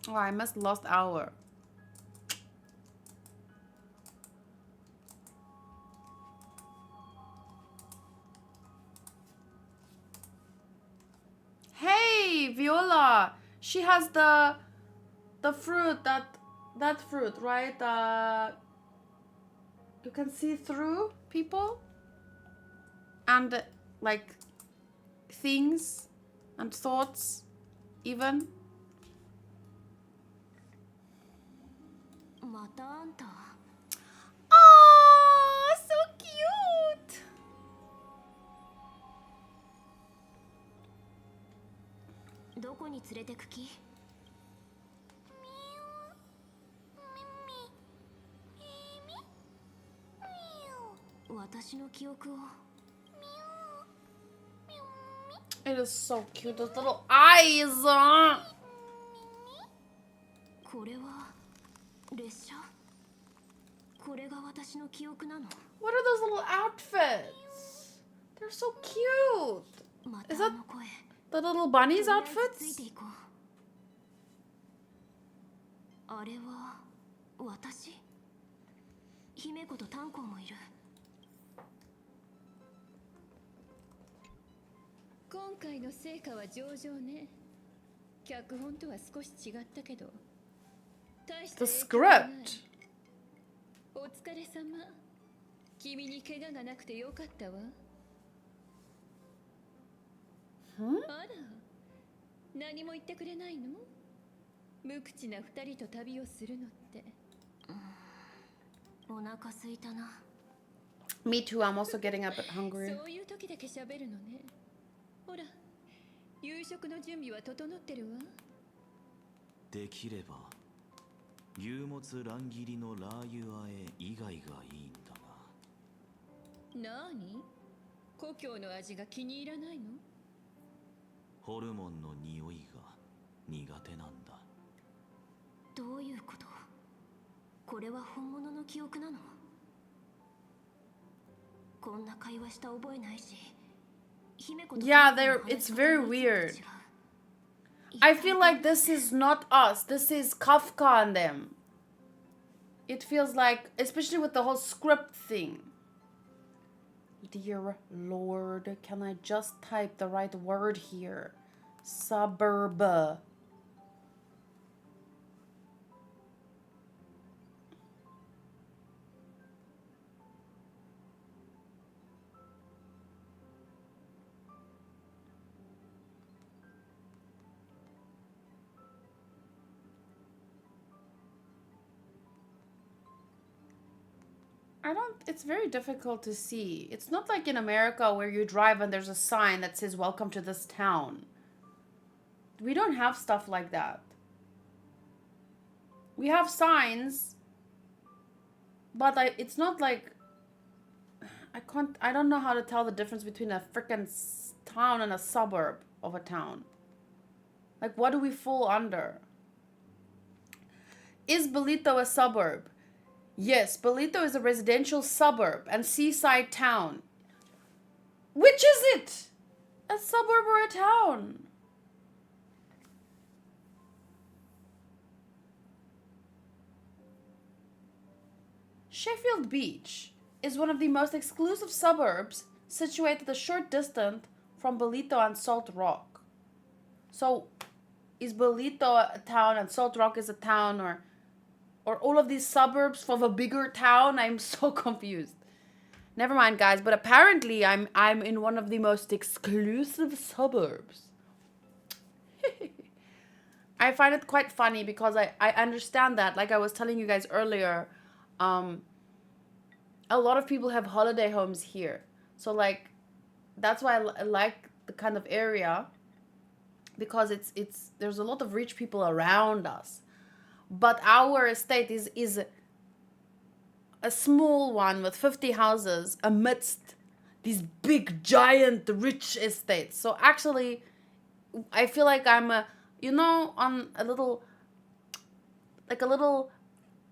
Oh, I missed lost hour. Hey, Viola. She has the fruit, that fruit, right? You can see through people and like things and thoughts even. またあんた。 Oh, so cute. どこに連れてく気。私の記憶を。 It is so cute, those little eyes. これは列車？これが私の記憶なの？ What are those little outfits? They're so cute. また Is that あの声。 the little bunny's とりあえずつい outfits? ていこう。あれは私？姫子と炭鉱もいる。今回の成果は上々ね。脚本とは少し違ったけど大した The 影響はない。 script. お疲れ様。君に怪我がなくてよかったわ。 Hmm? あら、何も言ってくれないの？無口な二人と旅をするのって。お腹すいたな。 Me too. I'm also getting a bit hungry. そういう時だけ喋るのね。ほら、夕食の準備は整ってるわ。できれば牛もつ乱切りのラー油和え以外がいいんだが。なに？故郷の味が気に入らないの？ホルモンの匂いが苦手なんだ。どういうこと？これは本物の記憶なの？こんな会話した覚えないし。姫子と Yeah, 炭鉱の話 it's し方 very がいつもと weird. 違う。 I feel like this is not us. This is Kafka and them. It feels like, especially with the whole script thing. Dear Lord, can I just type the right word here? Suburb. It's very difficult to see. It's not like in America where you drive and there's a sign that says welcome to this town. We don't have stuff like that. We have signs, but it's not like, I don't know how to tell the difference between a freaking town and a suburb of a town. Like, what do we fall under? Is Bolito a suburb? Yes, Bolito is a residential suburb and seaside town. Which is it? A suburb or a town? Sheffield Beach is one of the most exclusive suburbs situated a short distance from Bolito and Salt Rock. So, is Bolito a town and Salt Rock is a town, or all of these suburbs for the bigger town? I'm so confused. Never mind, guys, but apparently I'm in one of the most exclusive suburbs. I find it quite funny because I understand that, like I was telling you guys earlier, a lot of people have holiday homes here. So, like, that's why I like the kind of area, because there's a lot of rich people around us. But our estate is a small one with 50 houses amidst these big, giant, rich estates. So actually, I feel like I'm on a little,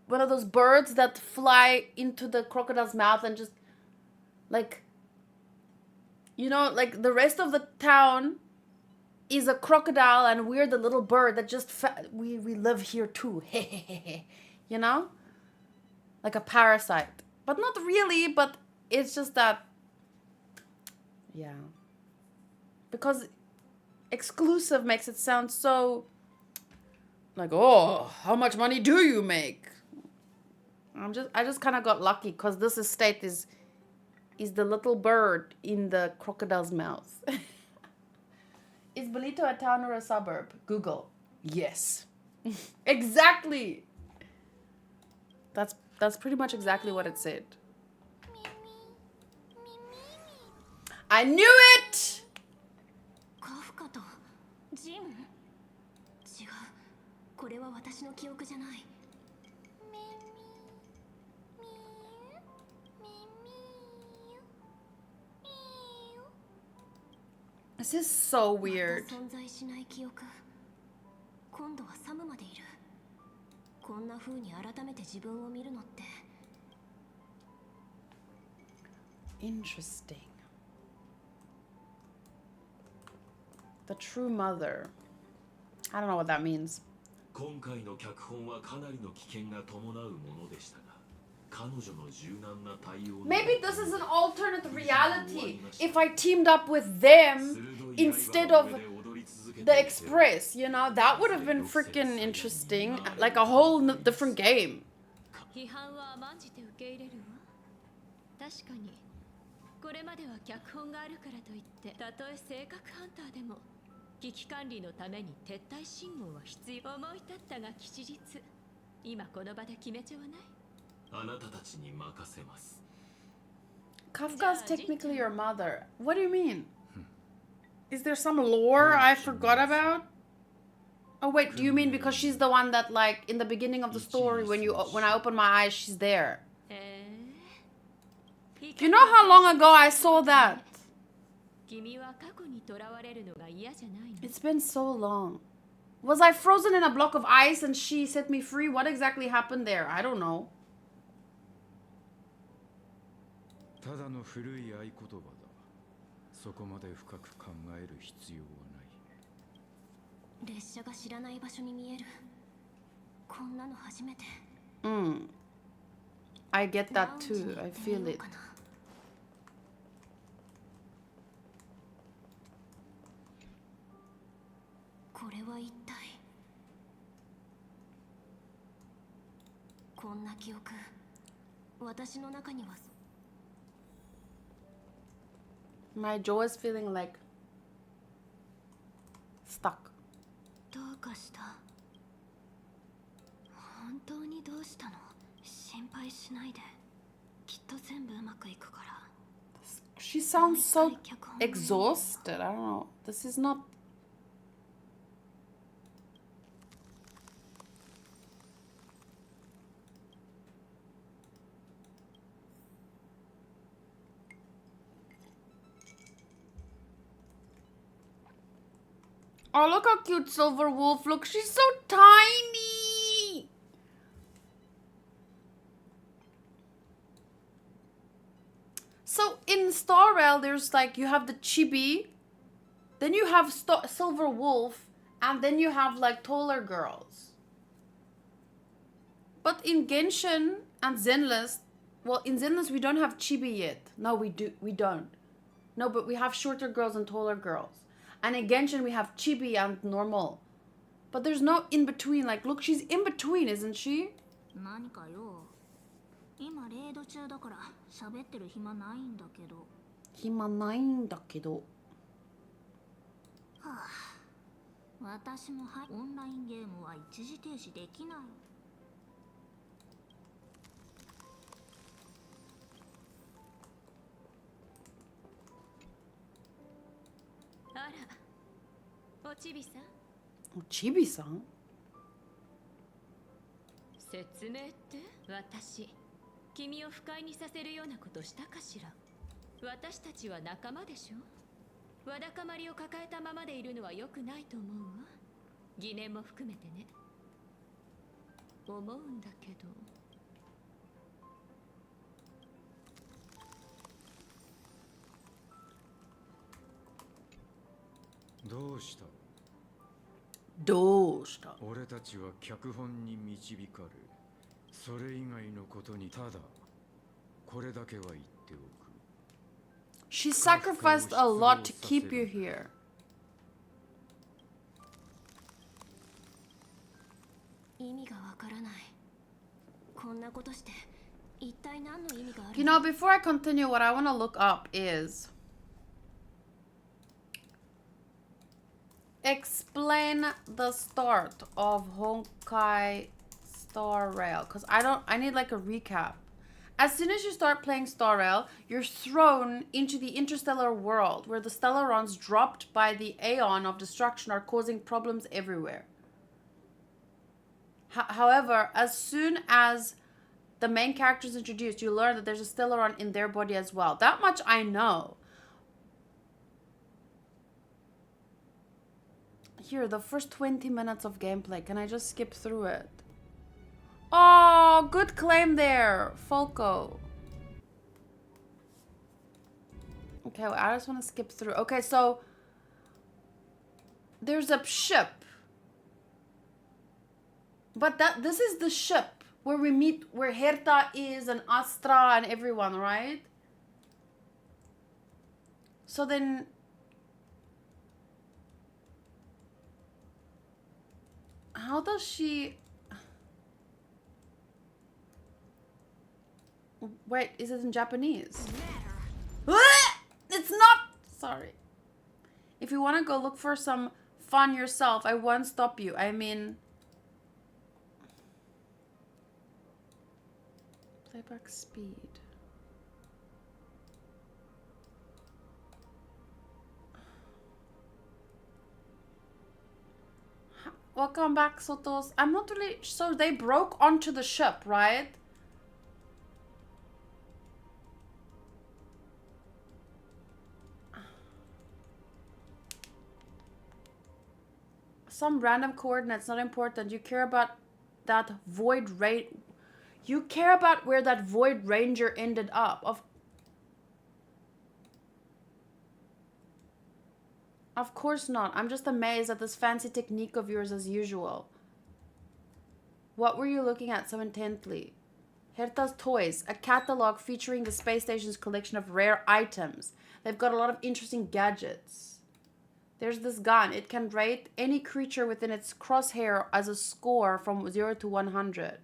one of those birds that fly into the crocodile's mouth and just, like, like the rest of the town is a crocodile and we're the little bird that just we live here too. Like a parasite, but not really, but it's just that, yeah, because exclusive makes it sound so like, oh, how much money do you make? I just kind of got lucky because this estate is the little bird in the crocodile's mouth. Is Bolito a town or a suburb? Google. Yes. Exactly. That's pretty much exactly what it said. I knew it! カフカとジム？違う。これは私の記憶じゃない。 This is so weird. また存在しない記憶。今度はサムまでいる。こんな風に改めて自分を見るのって Interesting. The true mother. I don't know what that means. 今回の脚本はかなりの危険が伴うものでしたが、彼女の柔軟な対応。 Maybe this is an alternate reality. If I teamed up with them instead of the Express, you know, that would have been freaking interesting. Like a whole different game. 批判は甘んじて受け入れるわ。確かにこれまでは脚本があるからといってたとえ性格ハンターでも危機管理のために撤退信号は必要。思い立ったが吉日。今この場で決めちゃわない？あなたたちに任せます。 Kafka's technically your mother. What do you mean? Is there some lore I forgot about? Oh wait, do you mean because she's the one that, like, in the beginning of the story when I open my eyes, she's there? You know how long ago I saw that? It's been so long. Was I frozen in a block of ice and she set me free? What exactly happened there? I don't know. ただの古い合言葉だ。そこまで深く考える必要はない。列車が知らない場所に見える。こんなの初めて。I get that too. I feel it. これは一体。こんな記憶、私の中には。 My jaw is feeling like stuck. どうかした？本当にどうしたの？心配しないで。きっと全部うまくいくから。 She sounds so exhausted. I don't know. This is not. Oh, look how cute Silver Wolf looks. She's so tiny. So in Star Rail, there's like, you have the chibi, then you have Silver Wolf, and then you have like taller girls. But in Genshin and Zenless, well, in Zenless we don't have chibi yet. No, we don't. No, but we have shorter girls and taller girls. And in Genshin we have chibi and normal. But there's no in between. Like, look, she's in between, isn't she? 何かよ。今レイド中だから喋ってる暇ないんだけど。暇ないんだけど。はあ、私もオンラインゲームは一時停止できない。あら、おちびさん。おちびさん？説明って私、君を不快にさせるようなことしたかしら。私たちは仲間でしょ。わだかまりを抱えたままでいるのは良くないと思うわ。疑念も含めてね。思うんだけど。どうした？どうした？俺たちは脚本に導かれ、それ以外のことにただこれだけは言っておく。She sacrificed a lot to keep you here. 意味がわからない。こんなことして一体何の意味がある？ You know, before I continue, what I want to look up is explain the start of Honkai Star Rail, because I need like a recap. As soon as you start playing Star Rail, you're thrown into the interstellar world where the Stellarons dropped by the Aeon of Destruction are causing problems everywhere. However, as soon as the main character is introduced, you learn that there's a Stellaron in their body as well. That much I know. Here, the first 20 minutes of gameplay. Can I just skip through it? Oh, good claim there, Falco. Okay, well, I just want to skip through. Okay, so there's a ship. But this is the ship where we meet, where Herta is and Astra and everyone, right? So then... how does she... wait, is it in Japanese? It's not! Sorry. If you want to go look for some fun yourself, I won't stop you. I mean... playback speed. Welcome back, Sotos. I'm not really... so they broke onto the ship, right? Some random coordinates, not important. You care about that void you care about where that void ranger ended up. Of course not. I'm just amazed at this fancy technique of yours as usual. What were you looking at so intently? Herta's Toys, a catalog featuring the space station's collection of rare items. They've got a lot of interesting gadgets. There's this gun. It can rate any creature within its crosshair as a score from 0 to 100.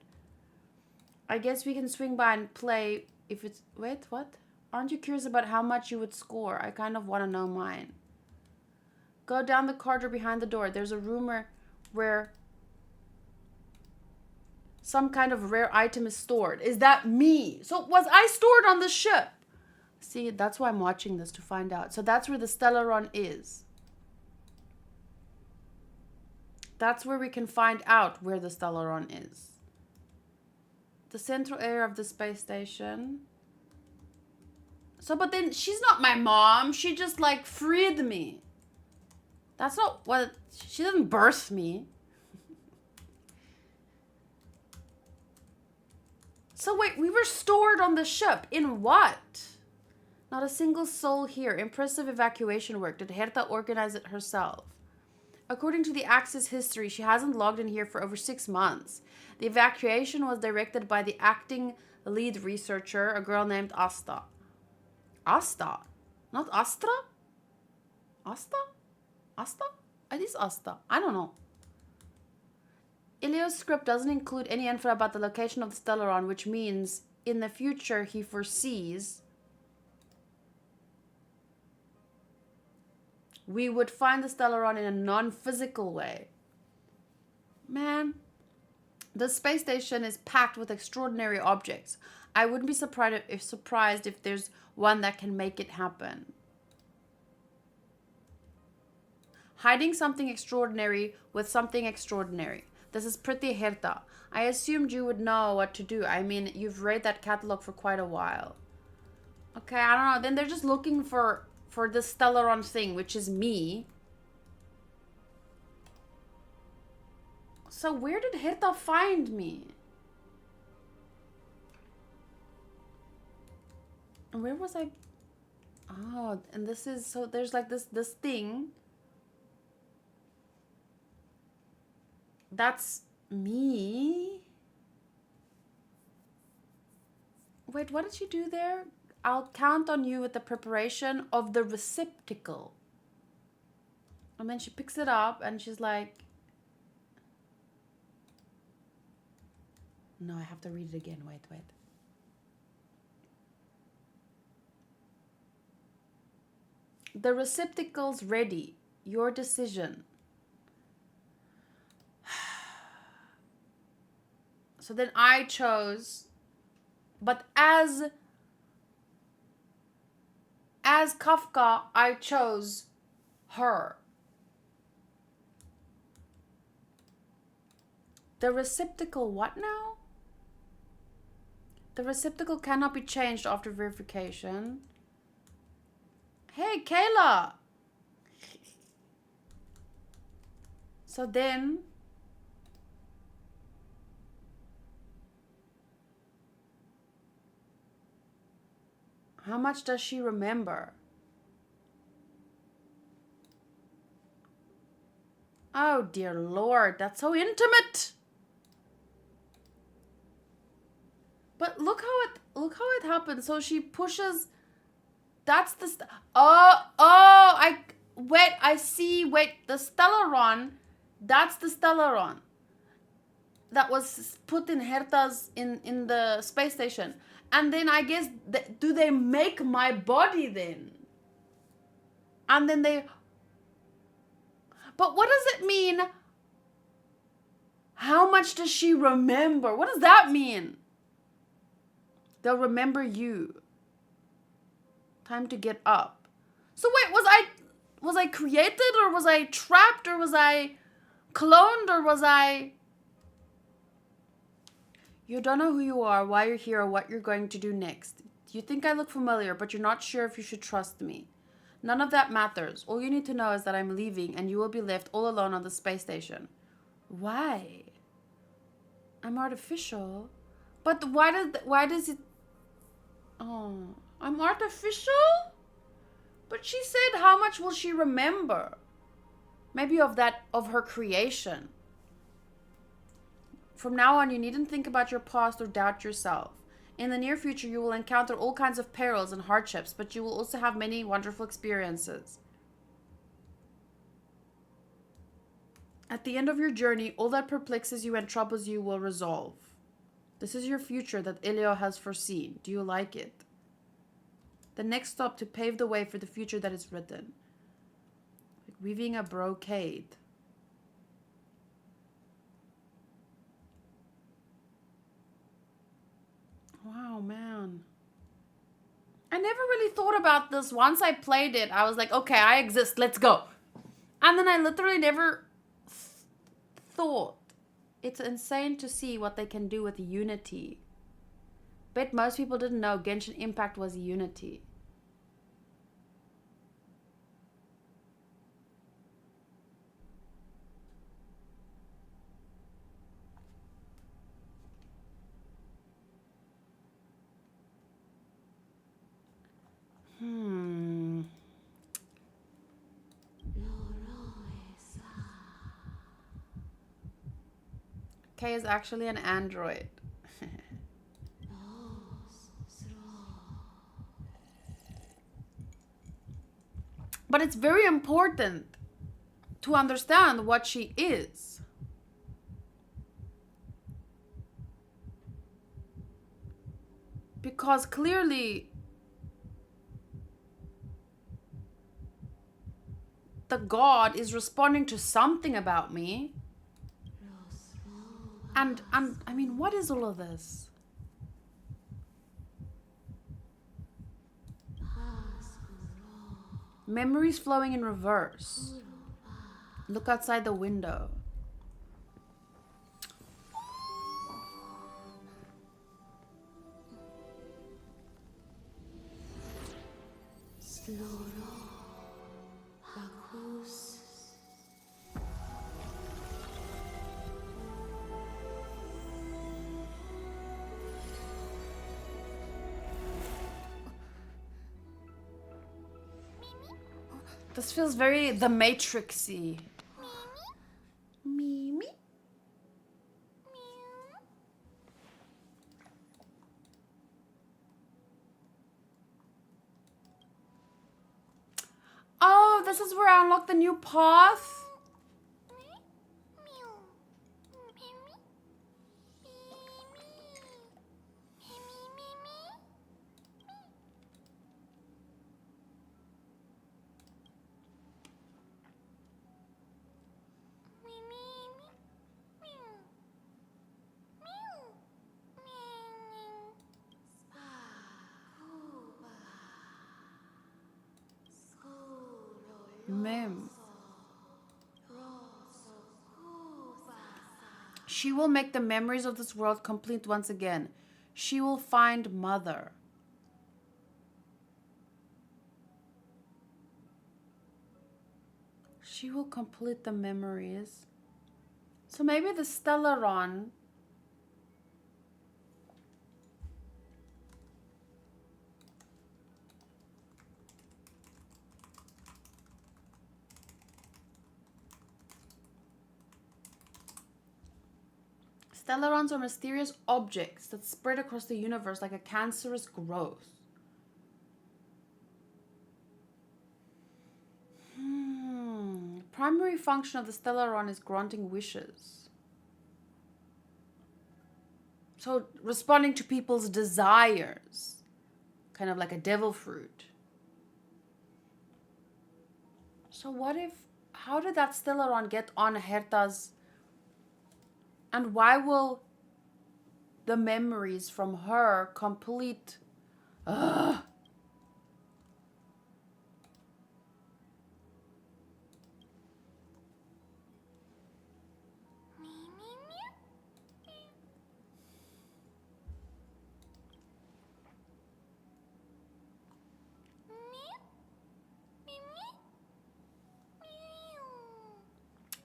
I guess we can swing by and play if it's... wait, what? Aren't you curious about how much you would score? I kind of want to know mine. Go down the corridor behind the door. There's a rumor where some kind of rare item is stored. Is that me? So was I stored on the ship? See, that's why I'm watching this, to find out. So that's where the Stellaron is. That's where we can find out where the Stellaron is. The central area of the space station. So, but then she's not my mom. She just like freed me. That's not what... she didn't birth me. So wait, we were stored on the ship. In what? Not a single soul here. Impressive evacuation work. Did Herta organize it herself? According to the Axis history, she hasn't logged in here for over 6 months. The evacuation was directed by the acting lead researcher, a girl named Asta. Asta? Not Astra? Asta? Asta? It is Asta. I don't know. Ilio's script doesn't include any info about the location of the Stellaron, which means in the future he foresees we would find the Stellaron in a non-physical way. Man, the space station is packed with extraordinary objects. I wouldn't be surprised if there's one that can make it happen. Hiding something extraordinary with something extraordinary. This is pretty Herta. I assumed you would know what to do. I mean, you've read that catalog for quite a while. Okay, I don't know. Then they're just looking for the Stellaron thing, which is me. So where did Herta find me? And where was I? Oh, and this is... so there's like this thing. That's me. Wait, what did she do there? I'll count on you with the preparation of the receptacle. And then she picks it up and she's like... no, I have to read it again. Wait. The receptacle's ready. Your decision. So then I chose, but as Kafka, I chose her. The receptacle, what now? The receptacle cannot be changed after verification. Hey, Kayla! So then... How much does she remember? Oh dear Lord, that's so intimate. But look how it happens. So she pushes. That's the I see. Wait, the Stellaron. That's the Stellaron that was put in Herta's in the space station. And then I guess do they make my body then? And then they. But what does it mean? How much does she remember? What does that mean? They'll remember you. Time to get up. So wait, was I created, or was I trapped, or was I cloned, or was I... You don't know who you are, why you're here, or what you're going to do next. You think I look familiar, but you're not sure if you should trust me. None of that matters. All you need to know is that I'm leaving, and you will be left all alone on the space station. Why? I'm artificial. But why does it... Oh, I'm artificial? But she said, how much will she remember? Maybe of her creation. From now on, you needn't think about your past or doubt yourself. In the near future, you will encounter all kinds of perils and hardships, but you will also have many wonderful experiences. At the end of your journey, all that perplexes you and troubles you will resolve. This is your future that Elio has foreseen. Do you like it? The next stop to pave the way for the future that is written. Like weaving a brocade. Wow, man. I never really thought about this. Once I played it, I was like, okay, I exist. Let's go. And then I literally never thought. It's insane to see what they can do with Unity. Bet most people didn't know Genshin Impact was Unity. K is actually an android. But it's very important to understand what she is. Because clearly the god is responding to something about me. And I mean, what is all of this? Memories flowing in reverse. Look outside the window. This feels very The Matrix-y. Mimi? Oh, this is where I unlock the new path? Mem. She will make the memories of this world complete once again. She will find Mother. She will complete the memories. So maybe the Stellaron. Stellarons are mysterious objects that spread across the universe like a cancerous growth. Primary function of the Stellaron is granting wishes. So responding to people's desires. Kind of like a devil fruit. So what if... How did that Stellaron get on Herta's... And why will the memories from her complete... Ugh.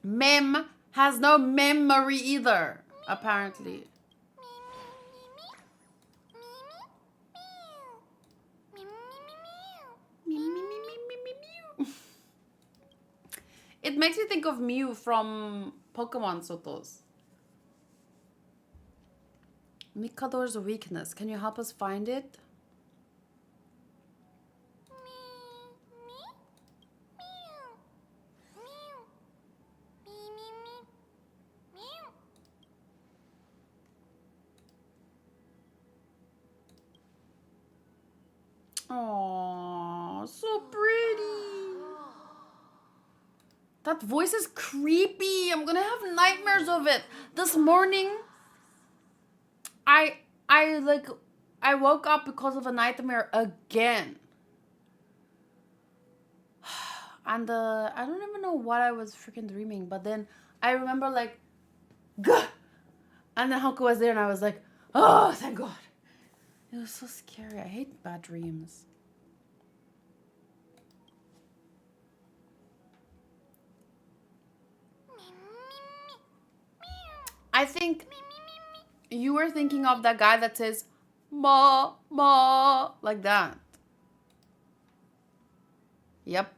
Mem has no memory either, apparently. It makes me think of Mew from Pokemon Sotos. Mikador's weakness. Can you help us find it? Oh, so pretty. That voice is creepy. I'm gonna have nightmares of it. This morning, I woke up because of a nightmare again. And I don't even know what I was freaking dreaming, but then I remember like, gah! And then Honkai was there and I was like, oh, thank God. It was so scary. I hate bad dreams. I think you were thinking of that guy that says, ma, ma, like that. Yep.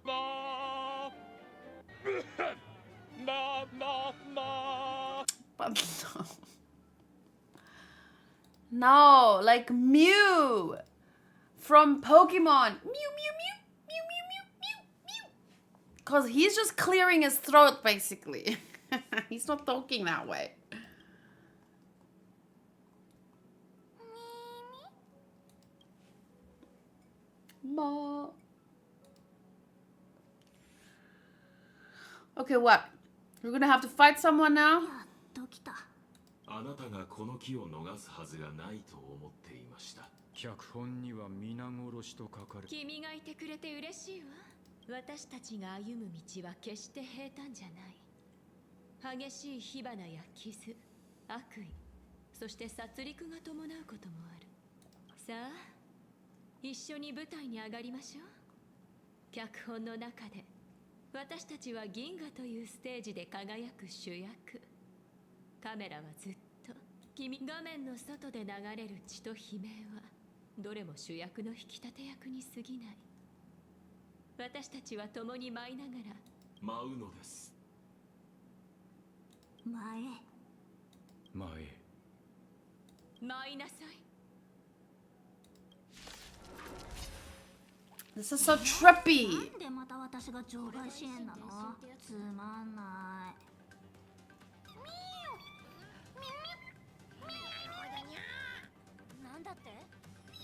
Ma. Ma, ma, ma. But no. No, like Mew from Pokemon. Mew, mew, mew, mew, mew, mew, mew, mew. Because he's just clearing his throat, basically. He's not talking that way. Ma. Okay, what? We're gonna have to fight someone now? あなたがこの木を逃すはずがないと思っていました。脚本には皆殺しと書かれ。君がいてくれて嬉しいわ。私たちが歩む道は決して平坦じゃない。激しい火花や傷、悪意、そして殺戮が伴うこともある。さあ、一緒に舞台に上がりましょう。脚本の中で、私たちは銀河というステージで輝く主役。カメラはずっと画面の外で流れる血と悲鳴はどれも主役の引き立て役に過ぎない。私たちは共に舞いながら舞うのです。前舞いなさい。This is so trippy. なんでまた私が場外支援なの？つまんない。なんだって？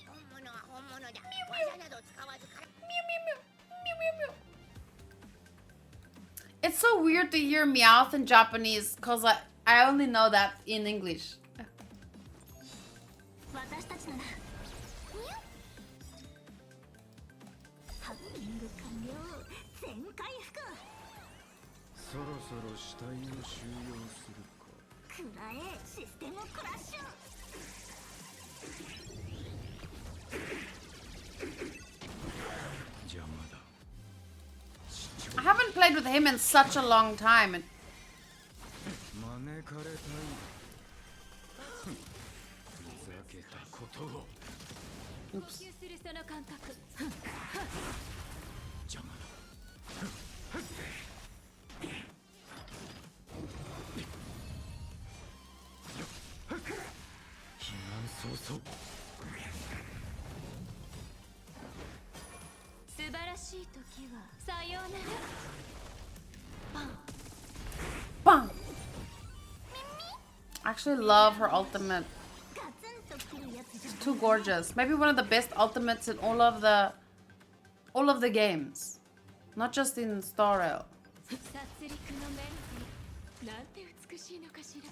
本物は本物だ。技など使わずから。It's so weird to hear Meowth in Japanese because I only know that in English. 私たちなら。ハッキング完了。全回復。そろそろ死体を収容するか。くらえ、システムクラッシュ。邪魔だ。I haven't played with him in such a long time. And 招かれたい。ふざけたことを。呼吸するその感覚。邪魔だ。晴らしい時はさようなら。 Bang! I actually love her ultimate. It's too gorgeous. Maybe one of the best ultimates in all of the games. Not just in Star Rail. 殺戮のメロディーなんて美しいのかしら。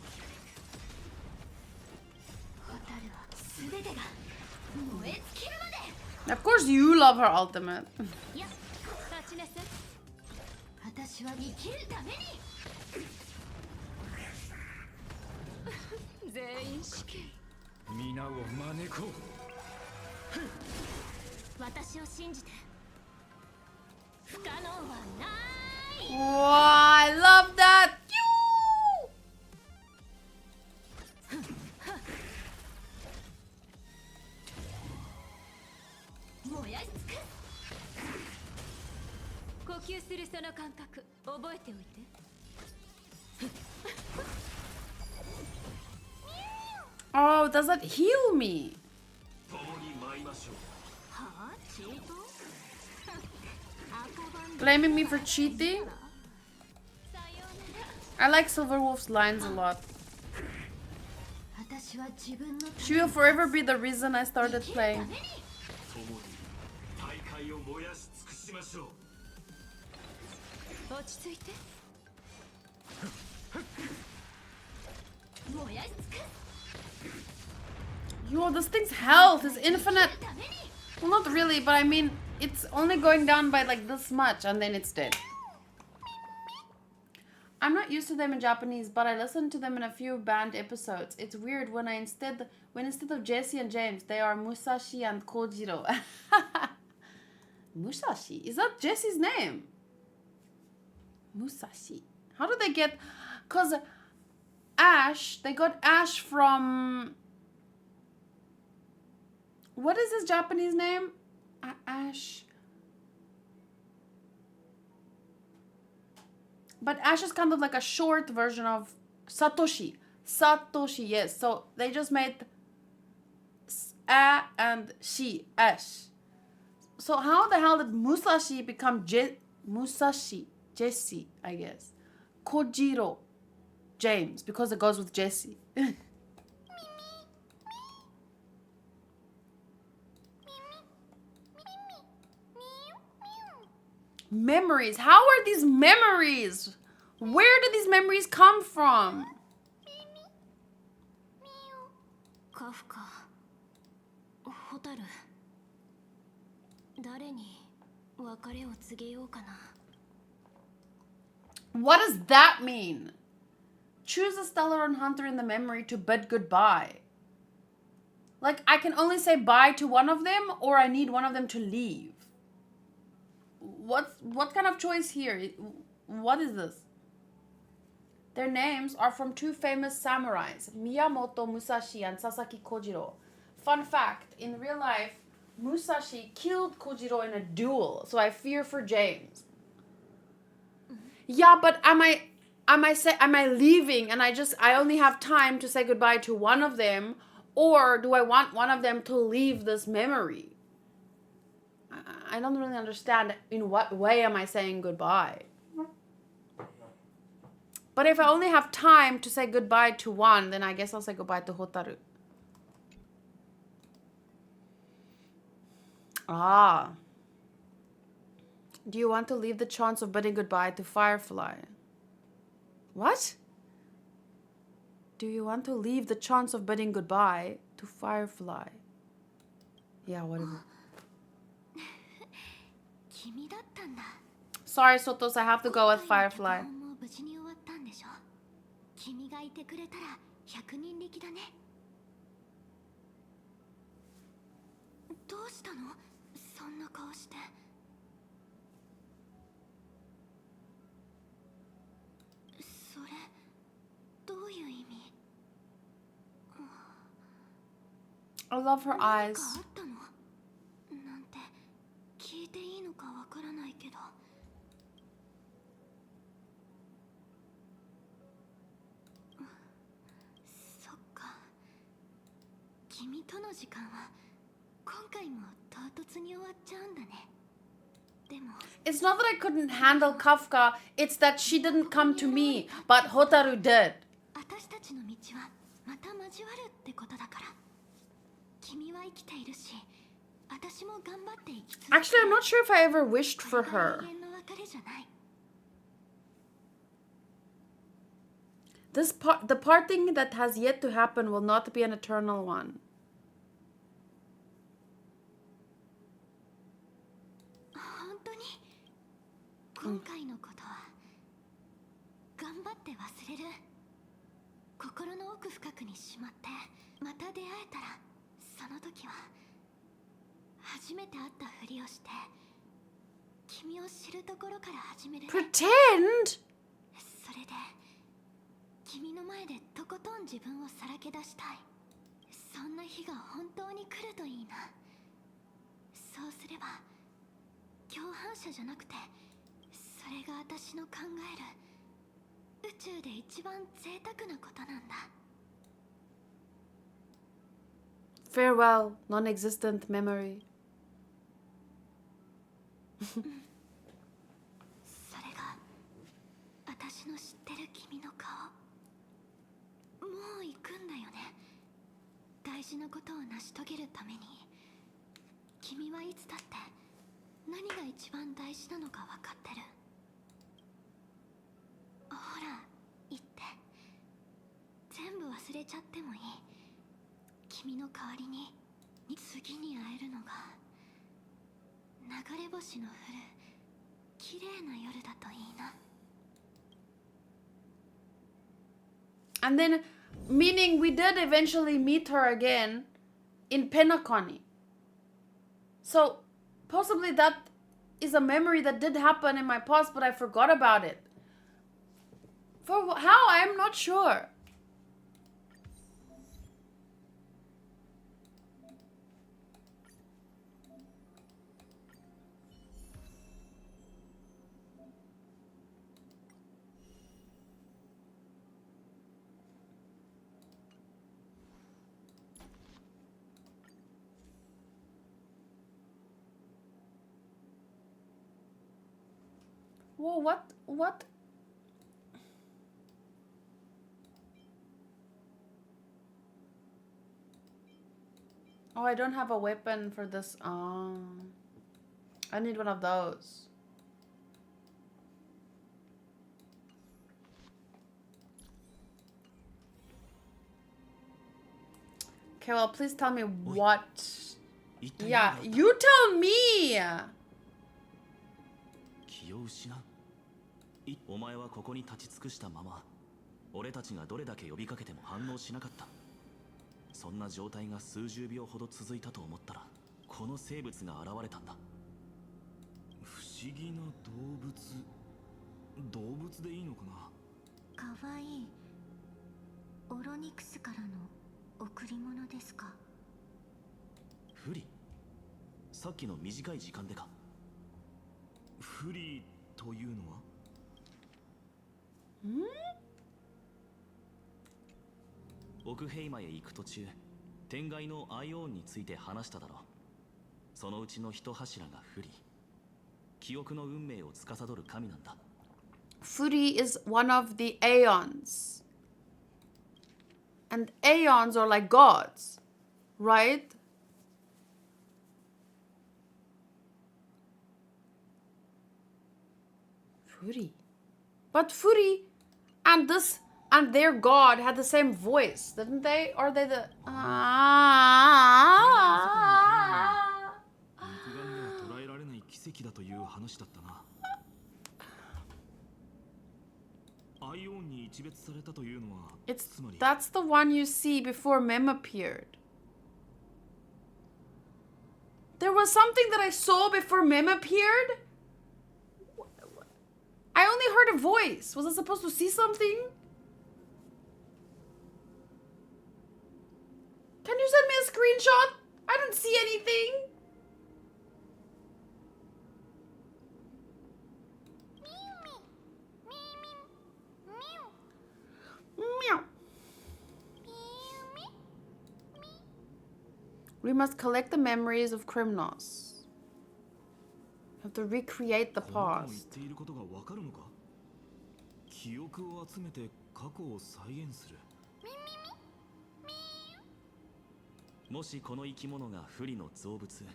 蛍は全てが燃え尽きるまで。 Of course you love her ultimate. いや、立ちなさい。私は生きるために。全員死刑。皆を招こう。私を信じて。不可能はない。 Wow, I love that. Oh, does that heal me? Blaming me for cheating? I like Silverwolf's lines a lot. She will forever be the reason I started playing. Yo, this thing's health is infinite. Well, not really, but I mean, it's only going down by like this much and then it's dead. I'm not used to them in Japanese, but I listened to them in a few band episodes. It's weird when instead of Jesse and James, they are Musashi and Kojiro. Musashi? Is that Jesse's name? Musashi. How did they get... Because Ash, they got Ash from... What is his Japanese name? Ash... But Ash is kind of like a short version of Satoshi. Satoshi, yes. So they just made A and Shi, Ash. So how the hell did Musashi become Musashi? Jesse, I guess. Kojiro, James, because it goes with Jesse. Memories. How are these memories? Where do these memories come from? Kafka. Hotaru. 誰に別れを告げようかな。 What does that mean? Choose a Stellaron hunter in the memory to bid goodbye. Like, I can only say bye to one of them, or I need one of them to leave. What kind of choice here? What is this? Their names are from two famous samurais, Miyamoto Musashi and Sasaki Kojiro. Fun fact, in real life, Musashi killed Kojiro in a duel, so I fear for James. Yeah, but am I leaving and I only have time to say goodbye to one of them, or do I want one of them to leave this memory? I don't really understand in what way am I saying goodbye. But if I only have time to say goodbye to one, then I guess I'll say goodbye to Hotaru. Ah. Do you want to leave the chance of bidding goodbye to Firefly? What? Do you want to leave the chance of bidding goodbye to Firefly? Yeah, whatever. Sorry, Sotos, I have to go with Firefly. I love her eyes. It's not that I couldn't handle Kafka, it's that she didn't come to me, but Hotaru did. 私たちの道はまた交わるってことだから。君は生きているし、私も頑張って生き続ける。 Actually, I'm not sure if I ever wished for her. 永遠の別れじゃない。 This part, the parting that has yet to happen will not be an eternal one. 本当に今回のことは頑張って忘れる。心の奥深くにしまって、また出会えたら、その時は初めて会ったふりをして君を知るところから始める。 Pretend? それで君の前でとことん自分をさらけ出したい。そんな日が本当に来るといいな。そうすれば共犯者じゃなくて、それが私の考える宇宙で一番贅沢なことなんだ。 Farewell, non-existent memory. それが私の知ってる君の顔。もう行くんだよね。大事なことを成し遂げるために。君はいつだって何が一番大事なのか分かってる。ほら、言って。全部忘れちゃってもいい。君の代わりに次に会えるのが流れ星の降る綺麗な夜だといいな。 And then, meaning we did eventually meet her again in Penacony. So, possibly that is a memory that did happen in my past, but I forgot about it. For how? I'm not sure. Whoa, what? Oh, I don't have a weapon for this. I need one of those. Okay, well, please tell me what. Yeah, you tell me! 気を失う。お前はここに立ち尽くしたまま、俺たちがどれだけ呼びかけても反応しなかった。そんな状態が数十秒ほど続いたと思ったら、この生物が現れたんだ。不思議な動物でいいのかな。かわいい。オロニクスからの贈り物ですか。フリ？さっきの短い時間でか。フリというのは？奥ヘイマへ行く途中、天外のアイオーンについて話しただろう。そのうちの一柱がフリ。記憶の運命を司る神なんだ。Furi is one of the Aeons. And Aeons are like gods, right? Furi. But Furi and their god had the same voice, didn't they? Or they the... 肉眼では捉えられない奇跡だという話だったな。アイオンに一別されたというのは、つまり That's the one you see before Mem appeared. There was something that I saw before Mem appeared? I only heard a voice. Was I supposed to see something? Can you send me a screenshot? I don't see anything. Meow. We must collect the memories of Krymnos. We have To recreate the この子の言っ past. ていることがわかるのか？記憶を集めて過去を再現する。もしこの生き物が不利の造物、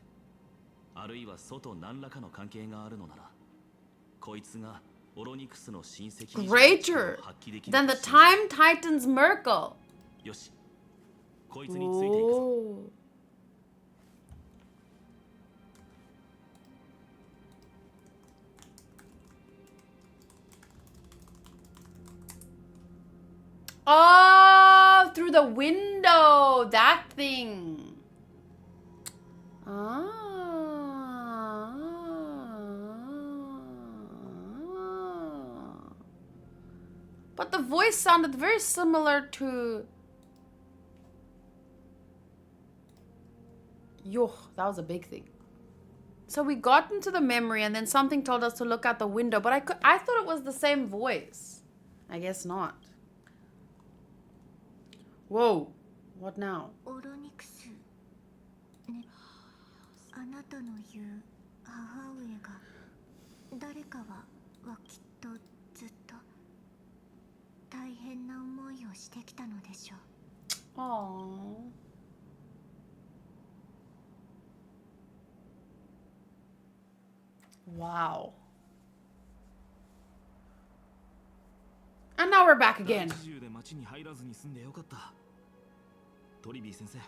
あるいは外何らかの関係があるのなら、こいつがオロニクスの親戚以上の力 Greater を発揮できる than と the 信じる。 Time Titan's Merkle. よし、こいつについていくぞ。 Oh. Oh, through the window, that thing. Ah. But the voice sounded very similar to... Yo, that was a big thing. So we got into the memory and then something told us to look out the window, but I thought it was the same voice. I guess not. Whoa, what now? オロニクスね、あなたの言う母上が誰かはきっとずっと大変な思いをしてきたのでしょう。 Aww. Wow. And now we're back again. 80で町に入らずに済んでよかった。トリビー先生、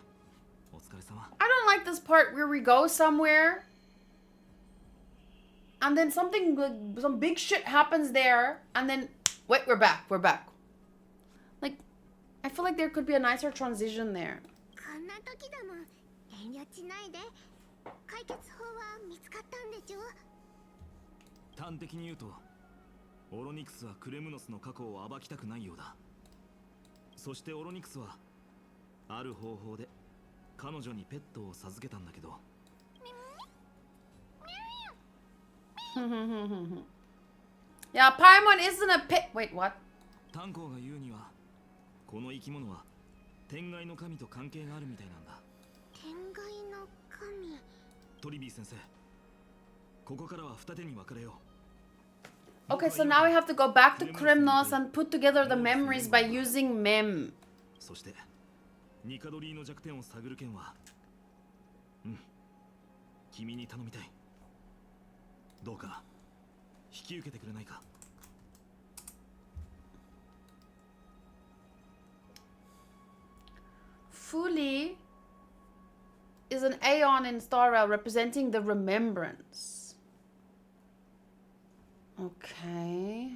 お疲れ様。 I don't like this part where we go somewhere and then something, like, some big shit happens there and then, wait, we're back. Like, I feel like there could be a nicer transition there. こんな時だもん、遠慮しないで。解決法は見つかったんでちょ。端的に言うと、オロニクスはクレムノスの過去を暴きたくないようだ。そしてオロニクスはある方法で彼女にペットを授けたんだけど。Yeah, Paimon isn't a pet. Wait, what? 炭鉱が言うには、この生き物は天外の神と関係があるみたいなんだ。天外の神。トリビー先生、ここからは二手に分かれよう。 Okay, so now we have to go back to Kremnos and put together the memories by using mem. そしてニカドリーの弱点を探る件は、君に頼みたい。どうか引き受けてくれないか。 Fuli is an Aeon in Star Rail representing the remembrance. Okay.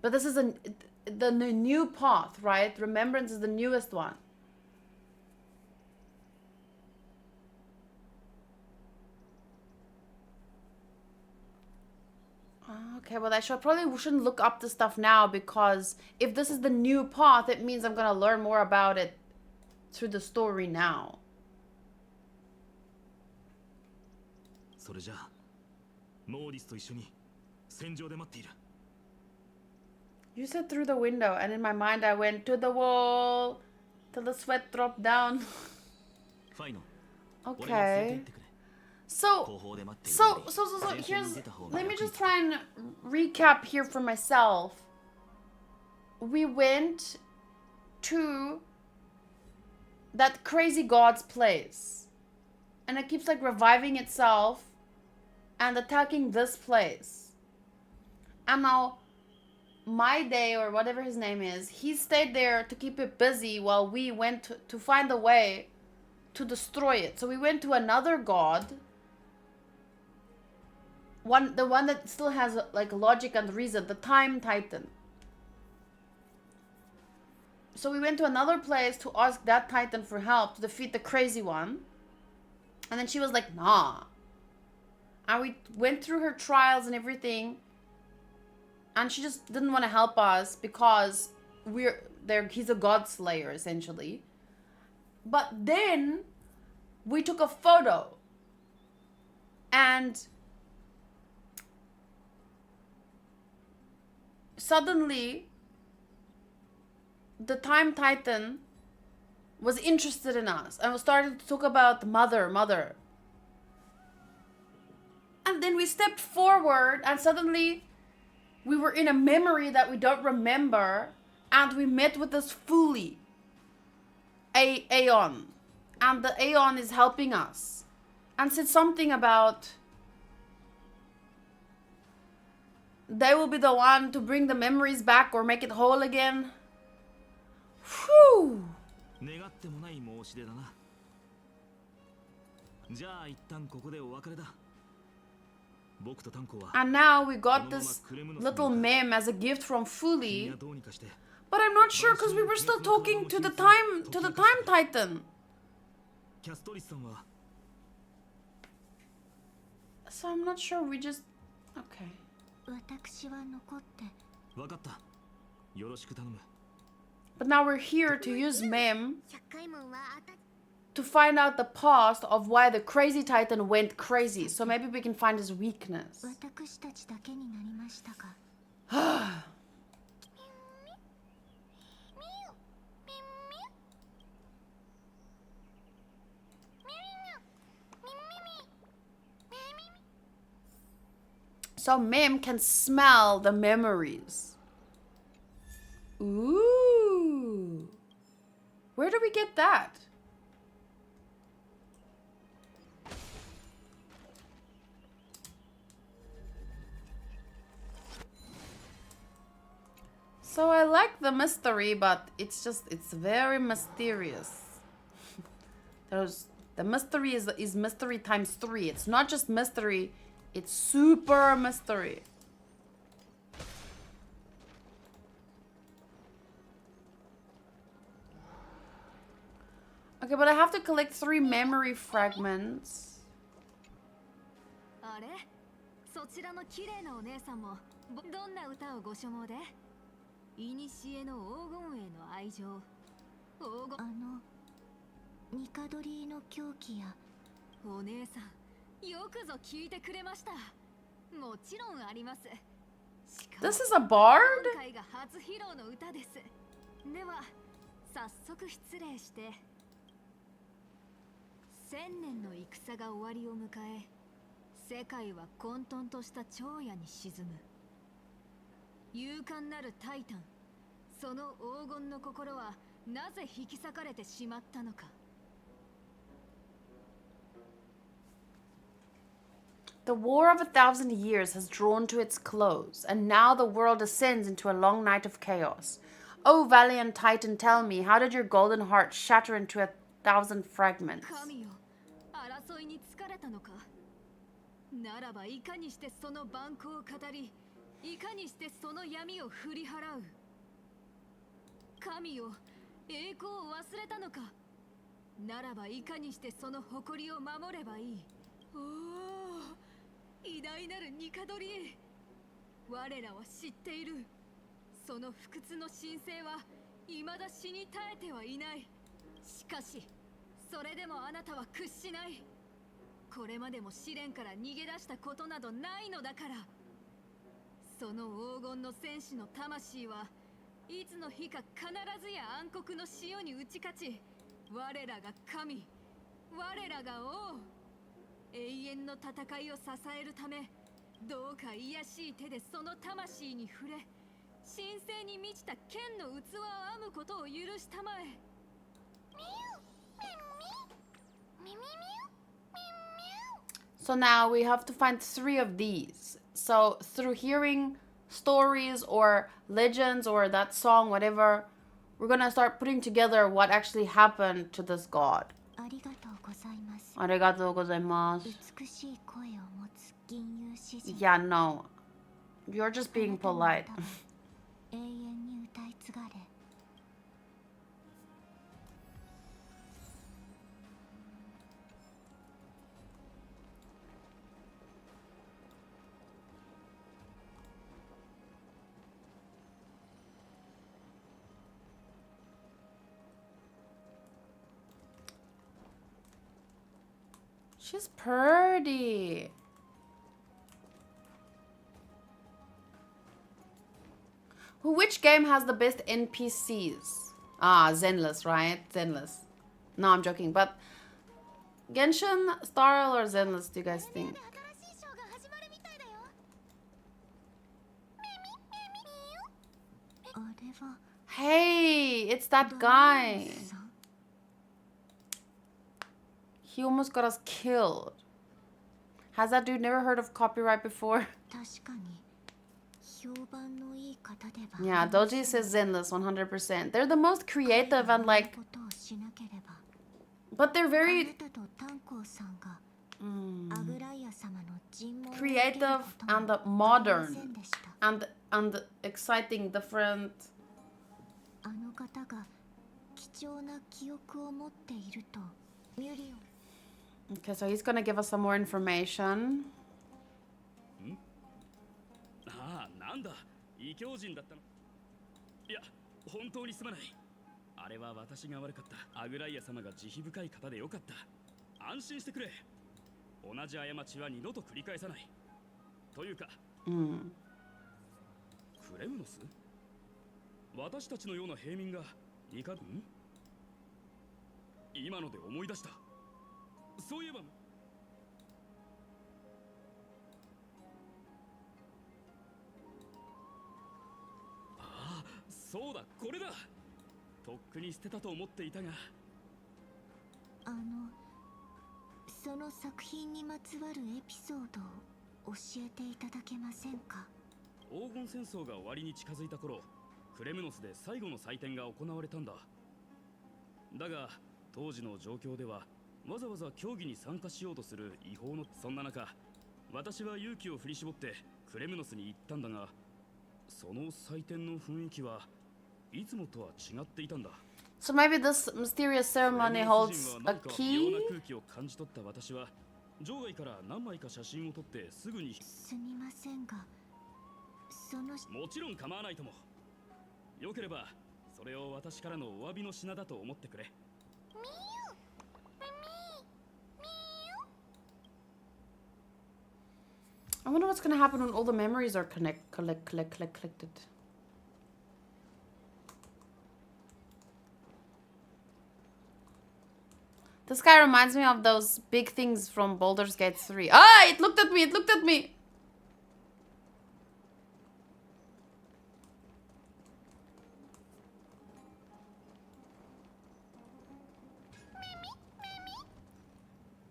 But this is the new path, right? Remembrance is the newest one. Okay, well, probably shouldn't look up this stuff now because if this is the new path, it means I'm gonna learn more about it through the story now. それじゃあ、モーリスと一緒に戦場で待っている。 You said through the window, and in my mind I went to the wall till the sweat dropped down. ファイノ、 Okay. So here's, let me just try and recap here for myself. We went to that crazy god's place, and it keeps like reviving itself and attacking this place. And now my day, or whatever his name is, he stayed there to keep it busy while we went to find a way to destroy it. So we went to another god, the one that still has like logic and reason, the Time Titan. So we went to another place to ask that Titan for help to defeat the crazy one. And then she was like, nah. And we went through her trials and everything. And she just didn't want to help us because he's a god slayer, essentially. But then we took a photo. And suddenly the Time Titan was interested in us and was starting to talk about mother. And And then we stepped forward and suddenly we were in a memory that we don't remember. And we met with this fully Aeon. And the Aeon is helping us. And said something about they will be the one to bring the memories back or make it whole again. Whew. 願ってもない申し出だな。じゃあ一旦ここでお別れだ。僕とタンコは And now we got this little meme as a gift from Fully. どうにかして But I'm not sure because we were still talking to the time Titan. キャストリスさんは So I'm not sure. We just okay. 私は残って。分かった。よろしく頼む。 But now we're here to use meme 100回もはあた to find out the past of why the crazy Titan went crazy. So maybe we can find his weakness. 私たちだけになりましたか。So Mim can smell the memories. Ooh. Where do we get that? So I like the mystery, but it's very mysterious. The mystery is mystery times 3. It's not just mystery, it's super mystery. Okay, but I have to collect 3 memory fragments. あれそちらの綺麗なお姉さんもどんな歌をご所望でいにしえの黄金への愛情黄金ニカドリの狂気やお姉さんよくぞ聞いてくれましたもちろんあります This is a bard? 今回が初披露の歌ですでは早速失礼して1000年の戦が終わりを迎え世界は混沌とした長夜に沈む勇敢なるタイタンその黄金の心はなぜ引き裂かれてしまったのか The war of 1,000 years has drawn to its close, and now the world descends into a long night of chaos. O valiant Titan, tell me, how did your golden heart shatter into 1,000 fragments? 神よ争いに疲れたのかならばいかにしてその蛮行を語りいかにしてその闇を振り払う神よ栄光を忘れたのかならばいかにしてその誇りを守ればいいおお偉大なるニカドリ我らは知っているその不屈の神聖は未だ死に絶えてはいないしかしそれでもあなたは屈しないこれまでも試練から逃げ出したことなどないのだからその黄金の戦士の魂はいつの日か必ずや暗黒の潮に打ち勝ち我らが神我らが王永遠の戦いを支えるためどうか卑しい手でその魂に触れ神聖に満ちた剣の器を編むことを許したまえ So now we have to find 3 of these. So through hearing stories or legends or that song, whatever, we're gonna start putting together what actually happened to this god. ありがとうございます。ありがとうございます。美しい声を持つ銀融詩人。Yeah, no. You're just being polite. 永遠に歌い継がれ。She's pretty. Which game has the best NPCs? Ah, Zenless, right? Zenless. No, I'm joking, but Genshin, Starl, or Zenless, do you guys think? Hey, it's that guy. He almost got us killed. Has that dude never heard of copyright before? Yeah, Doji says Zenless 100%. They're the most creative and like... But they're very... creative and modern. And exciting, different... Okay, so he's gonna give us some more information. ああ、なんだ、異教人だったの。いや、本当にすまない。あれは私が悪かった。アグライア様が慈悲深い方でよかった。安心してくれ。同じ過ちは二度と繰り返さない。というか、クレムノス？私たちのような平民が今ので思い出した。そういえば。ああ、そうだ、これだ。とっくに捨てたと思っていたが。その作品にまつわるエピソードを教えていただけませんか？黄金戦争が終わりに近づいた頃、クレムノスで最後の祭典が行われたんだ。だが当時の状況ではわざわざ競技に参加しようとする違法の。そんな中、私は勇気を振り絞ってクレムノスに行ったんだが、その祭典の雰囲気はいつもとは違っていたんだ。So maybe this mysterious ceremony holds a key? 妙な空気を感じ取った私は場外から何枚か写真を撮ってすぐに。すみませんが、もちろん構わないとも。よければそれを私からのお詫びの品だと思ってくれ。I wonder what's gonna happen when all the memories are collected. This guy reminds me of those big things from Baldur's Gate 3. Ah, it looked at me, it looked at me!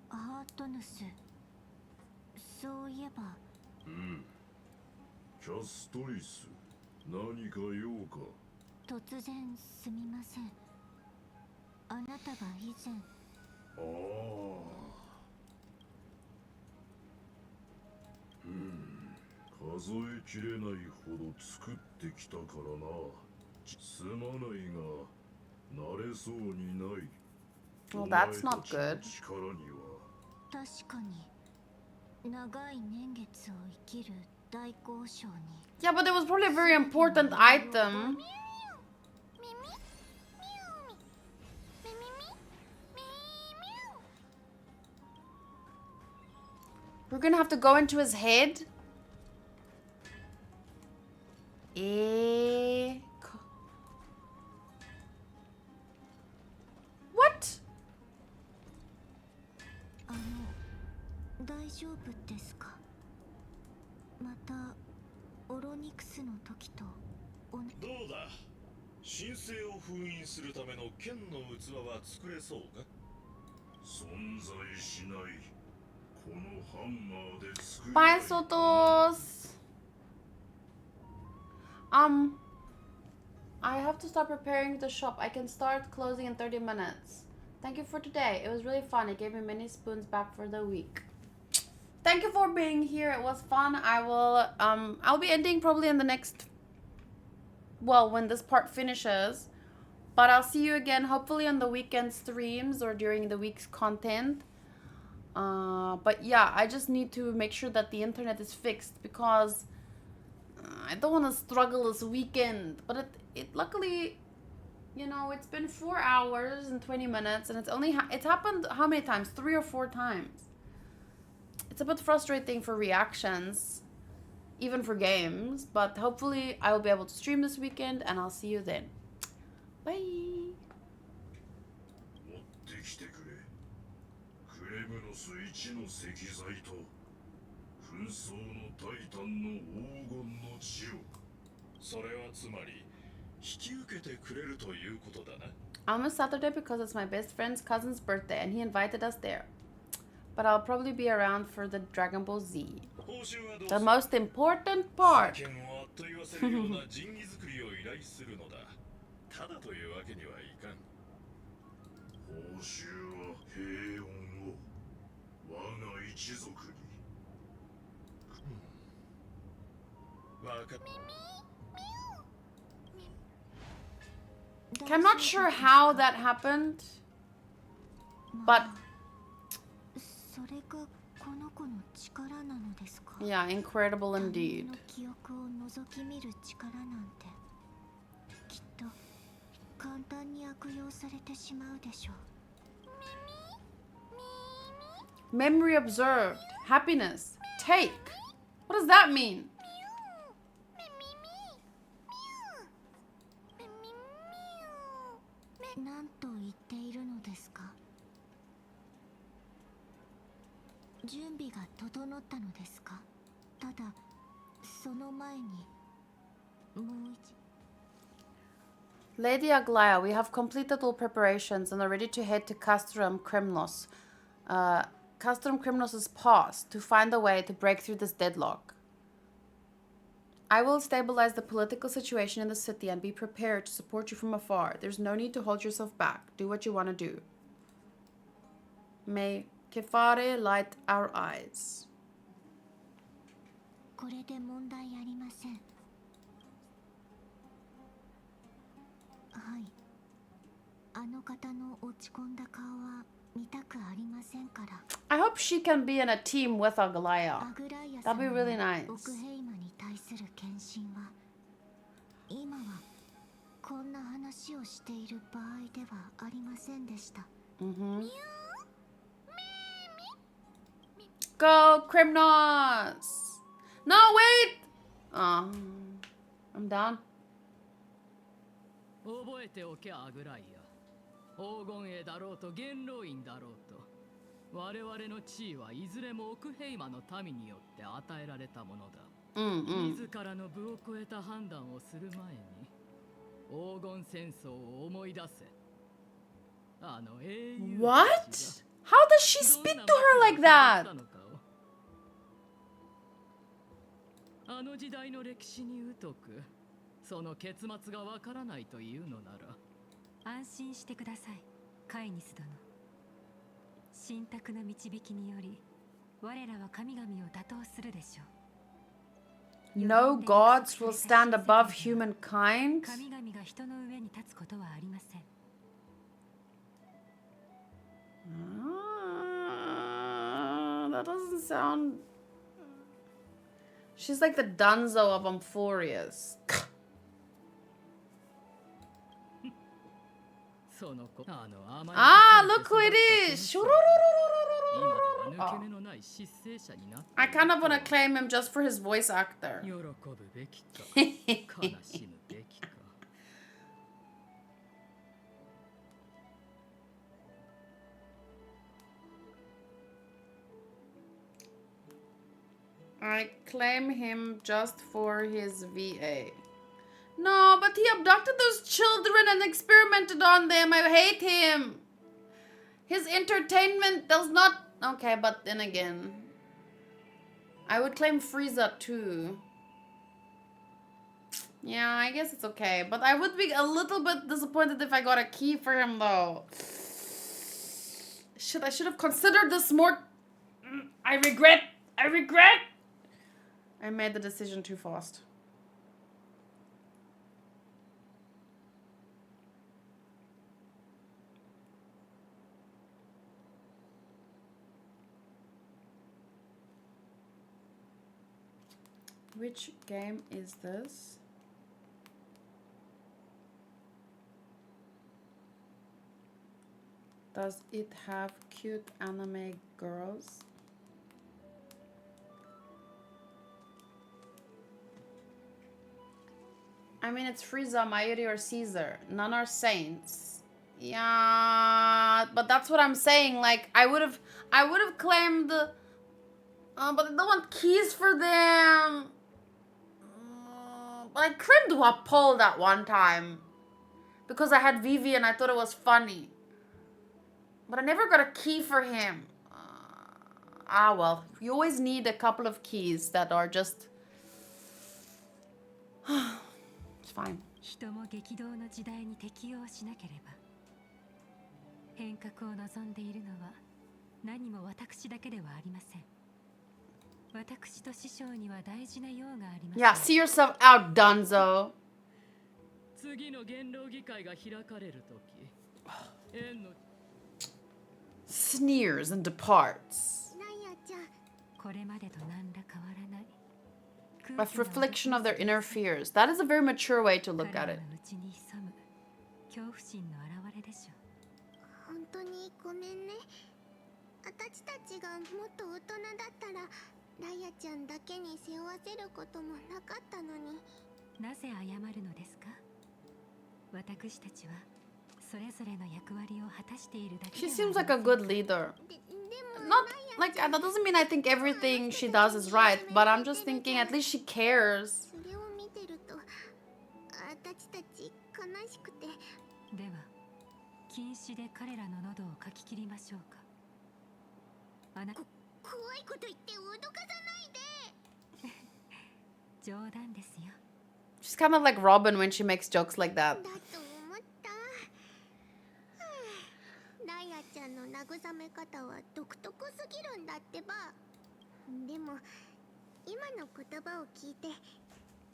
Artonus. そういえば。キャストリス、何か用か？突然すみません。あなたが以前。数えきれないほど作ってきたからな。すまないが、慣れそうにない。Well, that's not good. 力には。確かに。長い年月を生きる大交渉に。Yeah, but it was probably a very important item. We're gonna have to go into his head. What? 大丈夫ですか？またオロニクスの時とどうだ？神聖を封印するための剣の器は作れそうか？存在しない。このハンマーで作る。Bye, Sotos. I have to start preparing the shop. I can start closing in 30 minutes. Thank you for today. It was really fun. It gave me many spoons back for the week. Thank you for being here. It was fun. I'll be ending probably in the next, well, when this part finishes. But I'll see you again hopefully on the weekend streams or during the week's content. But yeah, I just need to make sure that the internet is fixed because I don't want to struggle this weekend. But it luckily, you know, it's been 4 hours and 20 minutes and it's happened how many times? 3 or 4 times. It's a bit frustrating for reactions, even for games, but hopefully I will be able to stream this weekend and I'll see you then. Bye! クレムノス一の石材と紛争のタイタンの黄金の血を。それはつまり I'll miss Saturday because it's my best friend's cousin's birthday and he invited us there. But I'll probably be around for the Dragon Ball Z. The most important part. ただというわけにはいかん。報酬は平穏を我が一族に。わかった。I'm not sure how that happened, but yeah, incredible indeed. Memory observed. Happiness. Take. What does that mean? Lady Aglaya, we have completed all preparations and are ready to head to Castrum Kremnos. Castrum Kremnos' pass to find a way to break through this deadlock. I will stabilize the political situation in the city and be prepared to support you from afar. There's no need to hold yourself back. Do what you want to do. May Kefare light our eyes. I hope she can be in a team with Aglaya. That'd be really nice. Go, Kremnos! No, wait! Oh, I'm down. 覚えておけアグライア。黄金栄だろうと元老院だろうと、我々の地位はいずれも奥平魔の民によって与えられたものだ。自らの部を超えた判断をする前に、黄金戦争を思い出せ。あの英雄。What? How does she speak to her like that? あの時代の歴史に疎く、その結末がわからないというのなら。安心してください、カイニス殿。神託の導きにより、我らは神々を打倒するでしょう。No gods will stand above humankind? 神々が人の上に立つことはありません。That doesn't sound... She's like the Dunzo of Amphorius. Ah, look who it is! Oh. I kind of want to claim him just for his voice actor. I claim him just for his VA. No, but he abducted those children and experimented on them. I hate him. His entertainment does not... Okay, but then again... I would claim Frieza too. Yeah, I guess it's okay. But I would be a little bit disappointed if I got a key for him though. I should have considered this more... I regret. I made the decision too fast. Which game is this? Does it have cute anime girls? I mean, it's Frieza, Mayuri, or Caesar. None are saints. Yeah, but that's what I'm saying. Like, I would have claimed the... but I don't want keys for them. I cribbed what Paul that one time because I had Vivi and I thought it was funny. But I never got a key for him. Well, you always need a couple of keys that are just... It's fine. 人も激動の時代に適応しなければ。変革を望んでいるのは何も私だけではありません。私と師匠には大事な用があります。Yeah, see yourself out, Dunzo. 次の元老議会が開かれるとき、縁の Sneers and departs. ライアちゃん。これまでと何ら変わらない。 A reflection of their inner fears. That is a very mature way to look at it. 恐怖心の表れでしょう。本当にごめんね。私たちがもっと大人だったらライアちゃんだけに背負わせることもなかったのに。なぜ謝るのですか？私たちはそれぞれの役割を果たしているだけ。 She seems like a good leader. Not like that doesn't mean I think everything she does is right, but I'm just thinking at least she cares. それを見てると私たち悲しくて。では禁止で彼らの喉をかき切りましょうか。怖いこと言って脅かさないで。冗談ですよ。 She's kind of like Robin when she makes jokes like that. だと思った。ライアちゃんの慰め方は独特すぎるんだってば。でも今の言葉を聞いて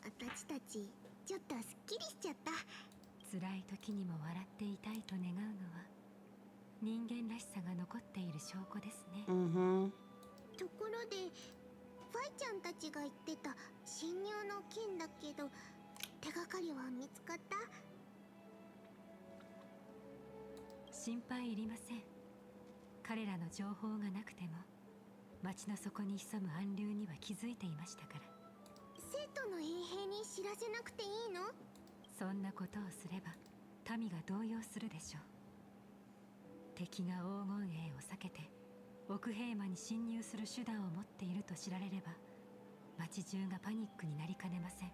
私たちちょっとすっきりしちゃった。辛い時にも笑っていたいと願うのは人間らしさが残っている証拠ですね。ところでファイちゃんたちが言ってた侵入の件だけど手がかりは見つかった？心配いりません。彼らの情報がなくても町の底に潜む暗流には気づいていましたから。生徒の衛兵に知らせなくていいの？そんなことをすれば民が動揺するでしょう。敵が黄金衛を避けて奥平間に侵入する手段を持っていると知られれば町中がパニックになりかねません。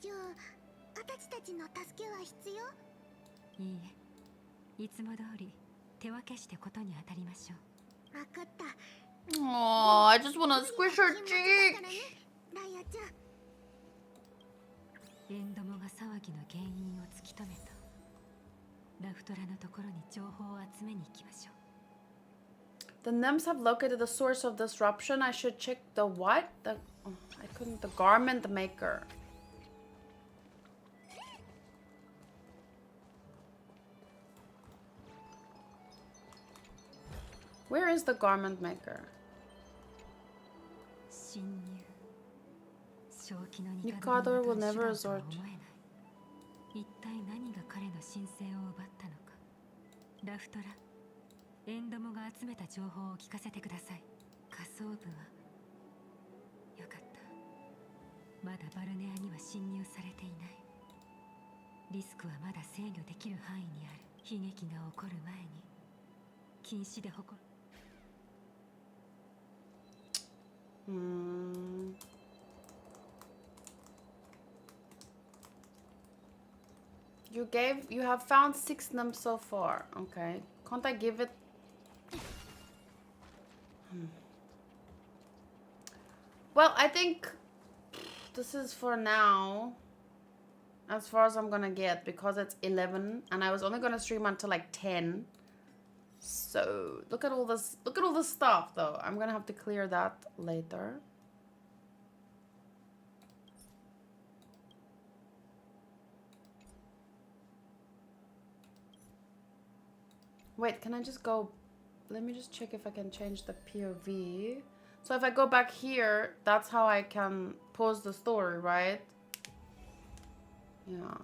じゃあ私たちの助けは必要？いいえ、いつも通り手分けしてことに当たりましょう。わかった。Oh, I just wanna squish her cheek. ライアちゃん。エンドモが騒ぎの原因を突き止めた。ラフトラのところに情報を集めに行きましょう。 The nymphs have located the source of disruption. I should check the what? I couldn't. The garment maker. Where is the garment maker? 侵入。正気の Nikador will never resort. 一体何が彼の神聖を奪ったのか。ラフトラ、エンドモが集めた情報を聞かせてください。仮想部はよかった。まだバルネアには侵入されていない。リスクはまだ制御できる範囲にある。悲劇が起こる前に禁止で誇る。You have found 6 nymphs so far. Okay. Can't I give it? Well, I think this is for now. As far as I'm gonna get, because it's 11 and I was only gonna stream until like 10. So look at all this stuff though. I'm gonna have to clear that later. Wait, can I just go? Let me just check if I can change the POV. So if I go back here, that's how I can pause the story, right? Yeah.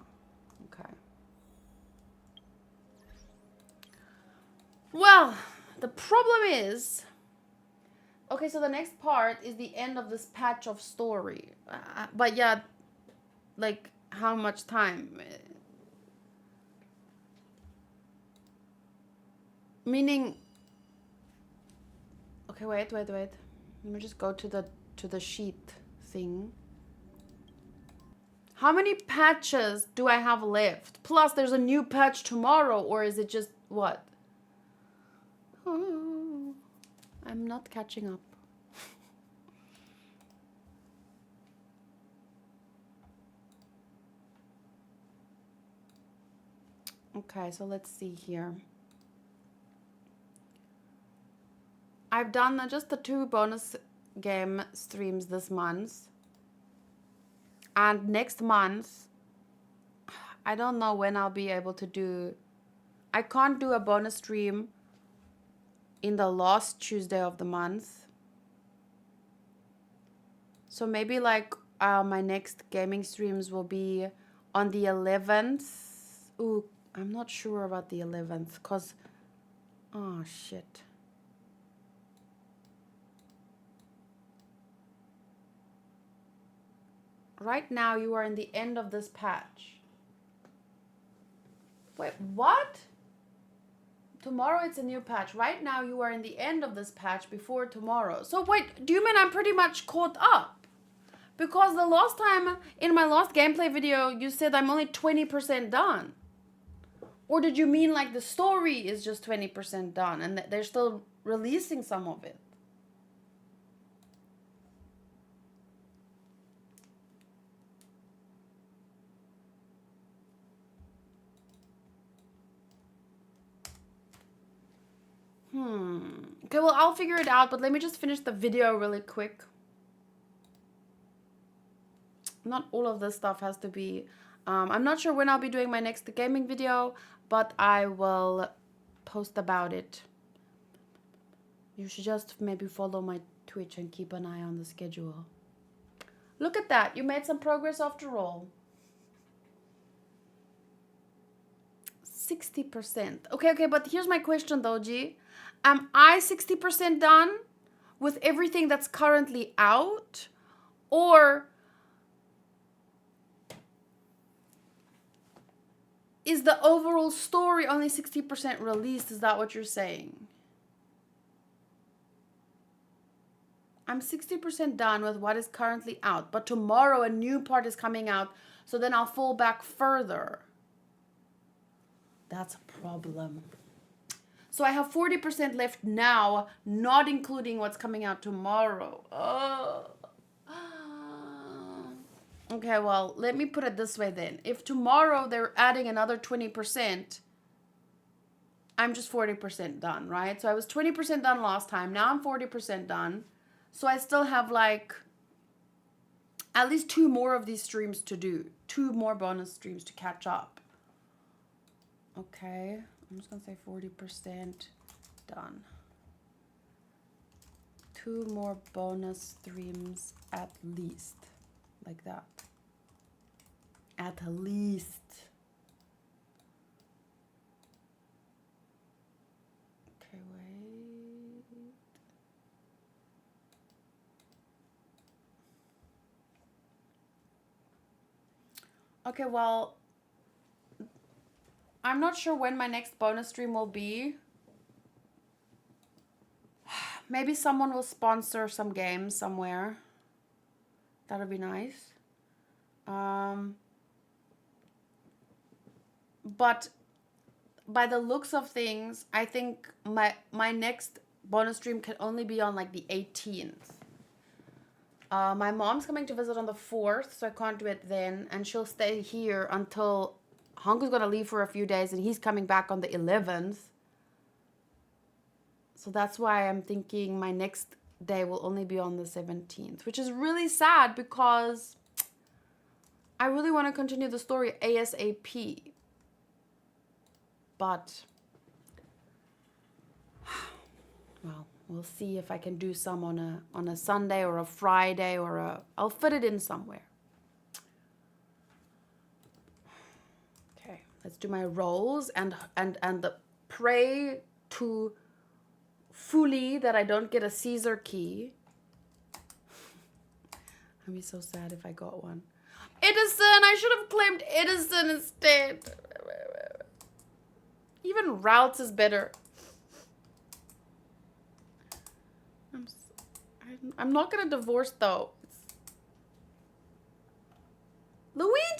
Okay. Well, the problem is... Okay, so the next part is the end of this patch of story. But yeah, like, how much time? Meaning... Okay, wait. Let me just go to the sheet thing. How many patches do I have left? Plus, there's a new patch tomorrow, or is it just what? Oh, I'm not catching up. Okay, so let's see here. I've done just the 2 bonus game streams this month. And next month, I don't know when I'll be able to do... I can't do a bonus stream in the last Tuesday of the month. So maybe like my next gaming streams will be on the 11th. Ooh, I'm not sure about the 11th because... Oh, shit. Right now, you are in the end of this patch. Wait, what? Tomorrow it's a new patch. Right now, you are in the end of this patch before tomorrow. So wait, do you mean I'm pretty much caught up? Because the last time, in my last gameplay video, you said I'm only 20% done. Or did you mean like the story is just 20% done and they're still releasing some of it? Okay, well, I'll figure it out, but let me just finish the video really quick. Not all of this stuff has to be... I'm not sure when I'll be doing my next gaming video, but I will post about it. You should just maybe follow my Twitch and keep an eye on the schedule. Look at that. You made some progress after all. 60%. Okay, but here's my question though, G. Am I 60% done with everything that's currently out? Or is the overall story only 60% released? Is that what you're saying? I'm 60% done with what is currently out, but tomorrow a new part is coming out, so then I'll fall back further. That's a problem. So I have 40% left now, not including what's coming out tomorrow. Oh. Okay, well, let me put it this way then. If tomorrow they're adding another 20%, I'm just 40% done, right? So I was 20% done last time. Now I'm 40% done. So I still have like at least 2 more of these streams to do. 2 more bonus streams to catch up. Okay, I'm just gonna say 40% done. 2 more bonus streams at least. Like that. At least. Okay, wait. Okay, well, I'm not sure when my next bonus stream will be. Maybe someone will sponsor some games somewhere. That would be nice. But by the looks of things, I think my next bonus stream can only be on like the 18th. My mom's coming to visit on the 4th, so I can't do it then. And she'll stay here until Hanku's gonna leave for a few days and he's coming back on the 11th. So that's why I'm thinking my next day will only be on the 17th, which is really sad because I really want to continue the story ASAP. But, well, we'll see if I can do some on a Sunday or a Friday or I'll fit it in somewhere. Okay, let's do my rolls and pray to fully that I don't get a Caesar key. I'd be so sad if I got one. Edison! I should have claimed Edison instead. Even Routes is better. I'm not gonna divorce though. Luigi!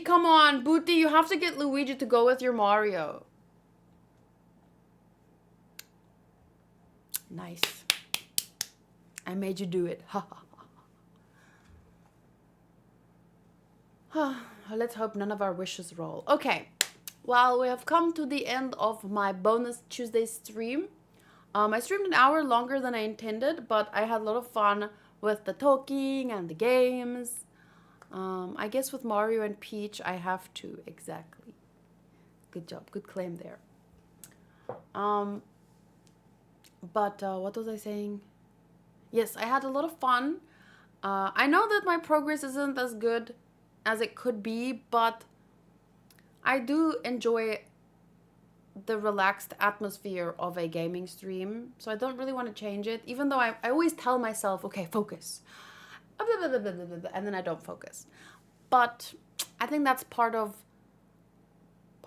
come on. Booty, you have to get Luigi to go with your Mario. Nice. I made you do it. Ha ha. Let's hope none of our wishes roll. Okay. Well, we have come to the end of my bonus Tuesday stream. I streamed an hour longer than I intended, but I had a lot of fun with the talking and the games. I guess with Mario and Peach, I have to. Exactly. Good job. Good claim there. But what was I saying? Yes, I had a lot of fun. I know that my progress isn't as good as it could be, but I do enjoy the relaxed atmosphere of a gaming stream. So I don't really want to change it, even though I always tell myself, okay, focus. And then I don't focus. But I think that's part of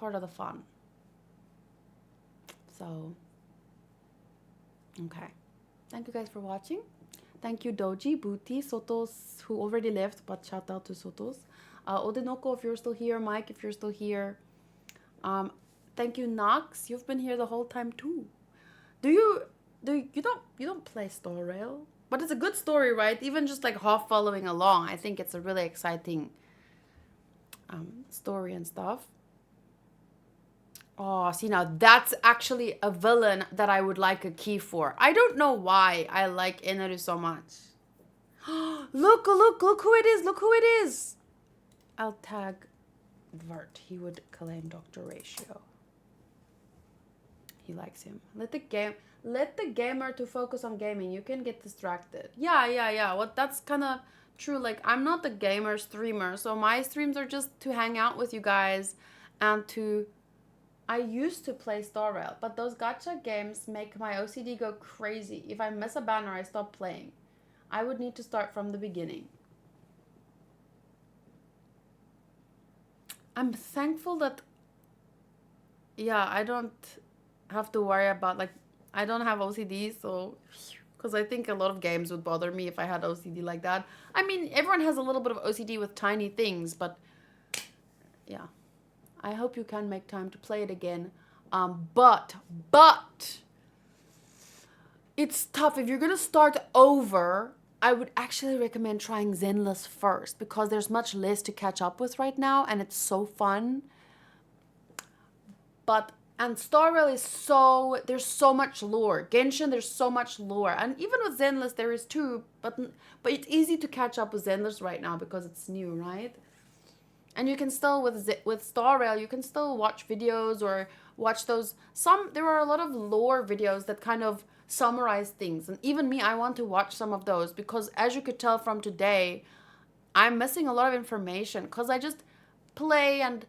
the fun. So, okay. Thank you guys for watching. Thank you, Doji, Booty, Sotos, who already left, but shout out to Sotos. Odinoko, if you're still here. Mike, if you're still here. Thank you, Nox. You've been here the whole time too. You don't play Star Rail? But it's a good story, right? Even just like half following along, I think it's a really exciting story and stuff. Oh, see, now that's actually a villain that I would like a key for. I don't know why I like Eneru so much. Look who it is. Look who it is. I'll tag Vert. He would claim Dr. Ratio. He likes him. Let the gamer to focus on gaming. You can get distracted. Yeah. Well, that's kind of true. Like, I'm not the gamer streamer, so my streams are just to hang out with you guys and to... I used to play Star Rail, but those gacha games make my OCD go crazy. If I miss a banner, I stop playing. I would need to start from the beginning. I'm thankful that... Yeah, I don't have to worry about, like, I don't have OCD, so... Because I think a lot of games would bother me if I had OCD like that. I mean, everyone has a little bit of OCD with tiny things, but... Yeah. I hope you can make time to play it again. But... It's tough. If you're going to start over, I would actually recommend trying Zenless first, because there's much less to catch up with right now, and it's so fun. And Star Rail is there's so much lore. Genshin, there's so much lore. And even with Zenless, there is too, but it's easy to catch up with Zenless right now because it's new, right? And you can still, with Star Rail, you can still watch videos or watch those. There are a lot of lore videos that kind of summarize things. And even me, I want to watch some of those because, as you could tell from today, I'm missing a lot of information because I just play and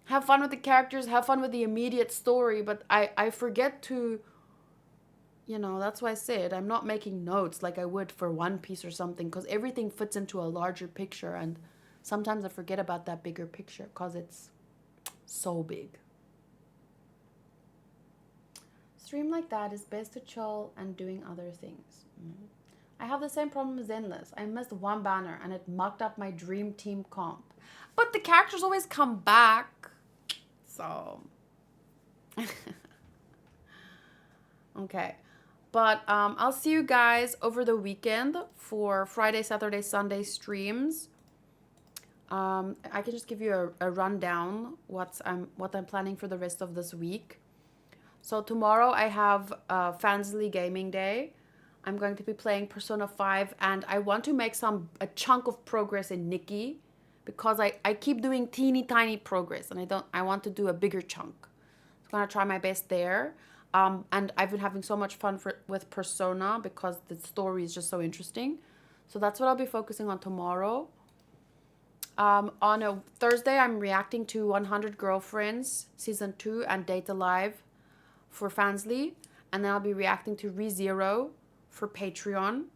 have fun with the characters, have fun with the immediate story, but I forget to, that's why I said I'm not making notes like I would for One Piece or something, because everything fits into a larger picture, and sometimes I forget about that bigger picture because it's so big. Stream like that is best to chill and doing other things. I have the same problem with Zenless. I missed one banner and it mucked up my dream team comp. But the characters always come back. So, okay. But I'll see you guys over the weekend for Friday, Saturday, Sunday streams. I can just give you a rundown what I'm planning for the rest of this week. So tomorrow I have Fansly Gaming Day. I'm going to be playing Persona 5, and I want to make a chunk of progress in Nikki, because I keep doing teeny tiny progress, and I want to do a bigger chunk. I'm gonna try my best there. And I've been having so much fun with Persona because the story is just so interesting. So that's what I'll be focusing on tomorrow. On a Thursday, I'm reacting to 100 Girlfriends Season 2 and Date Alive for Fansly. And then I'll be reacting to ReZero for Patreon.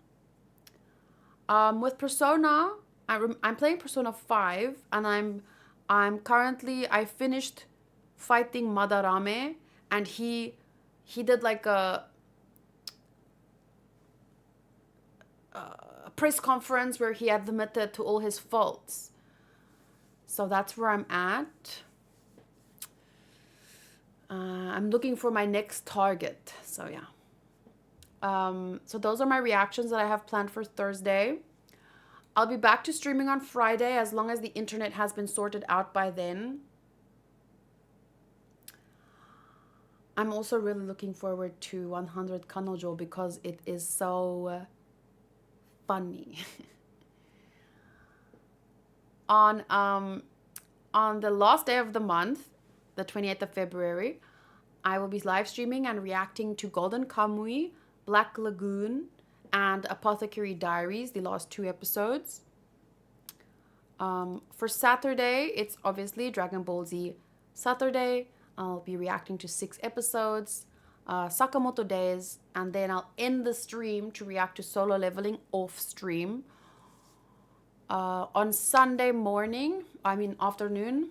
With Persona, I'm playing Persona 5, and I finished fighting Madarame, and he did like a press conference where he admitted to all his faults. So that's where I'm at. I'm looking for my next target. So yeah. So those are my reactions that I have planned for Thursday. I'll be back to streaming on Friday as long as the internet has been sorted out by then. I'm also really looking forward to 100 Kanojo because it is so funny. On the last day of the month, the 28th of February, I will be live streaming and reacting to Golden Kamui, Black Lagoon, and Apothecary Diaries, the last 2 episodes. For Saturday, it's obviously Dragon Ball Z Saturday. I'll be reacting to 6 episodes, Sakamoto Days, and then I'll end the stream to react to Solo Leveling off stream. On Sunday afternoon,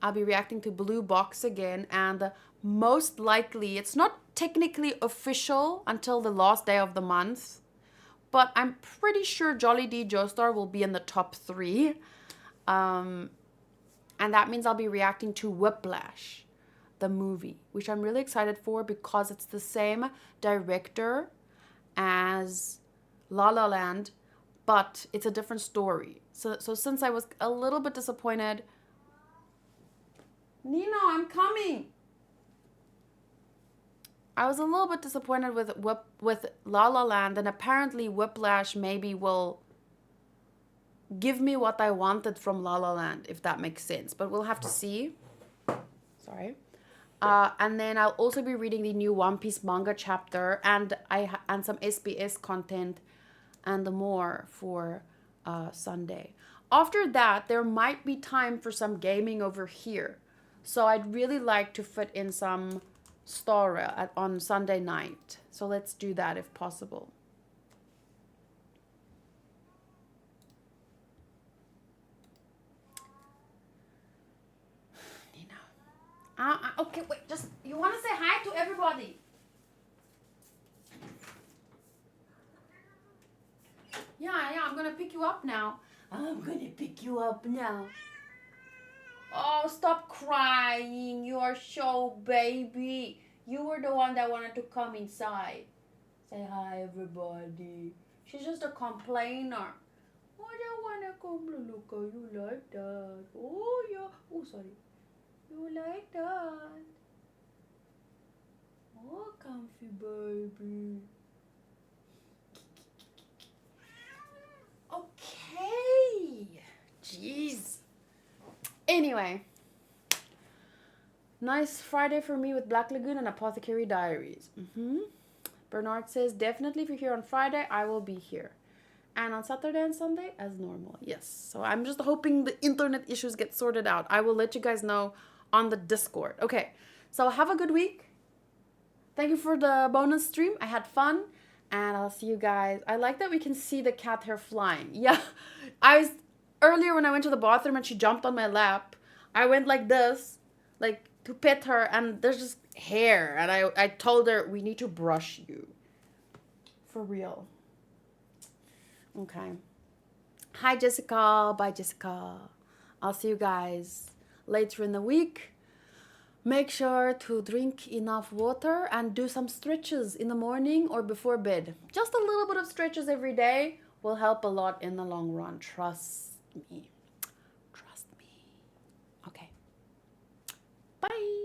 I'll be reacting to Blue Box again, and most likely, it's not technically official until the last day of the month, but I'm pretty sure Jolly D Joestar will be in the top 3. And that means I'll be reacting to Whiplash, the movie, which I'm really excited for because it's the same director as La La Land, but it's a different story. So since I was a little bit disappointed... Nino, I'm coming! I was a little bit disappointed with La La Land, and apparently Whiplash maybe will give me what I wanted from La La Land, if that makes sense. But we'll have to see. Sorry. And then I'll also be reading the new One Piece manga chapter and some SBS content and more for Sunday. After that, there might be time for some gaming over here. So I'd really like to fit in some story on Sunday night. So let's do that if possible. Nina. Okay, wait, just, you want to say hi to everybody? Yeah, I'm gonna pick you up now. I'm gonna pick you up now. Oh, stop crying. You are so baby. You were the one that wanted to come inside. Say hi, everybody. She's just a complainer. Oh, I don't want to come look at you like that. Oh, yeah. Oh, sorry. You like that. Oh, comfy baby. Okay. Jeez. Anyway, nice Friday for me with Black Lagoon and Apothecary Diaries. Bernard says, definitely if you're here on Friday, I will be here. And on Saturday and Sunday, as normal. Yes. So I'm just hoping the internet issues get sorted out. I will let you guys know on the Discord. Okay. So have a good week. Thank you for the bonus stream. I had fun. And I'll see you guys. I like that we can see the cat hair flying. Yeah. Earlier when I went to the bathroom and she jumped on my lap, I went like this, like to pet her, and there's just hair. And I told her, we need to brush you. For real. Okay. Hi, Jessica. Bye, Jessica. I'll see you guys later in the week. Make sure to drink enough water and do some stretches in the morning or before bed. Just a little bit of stretches every day will help a lot in the long run. Trust me. Trust me. Okay. Bye.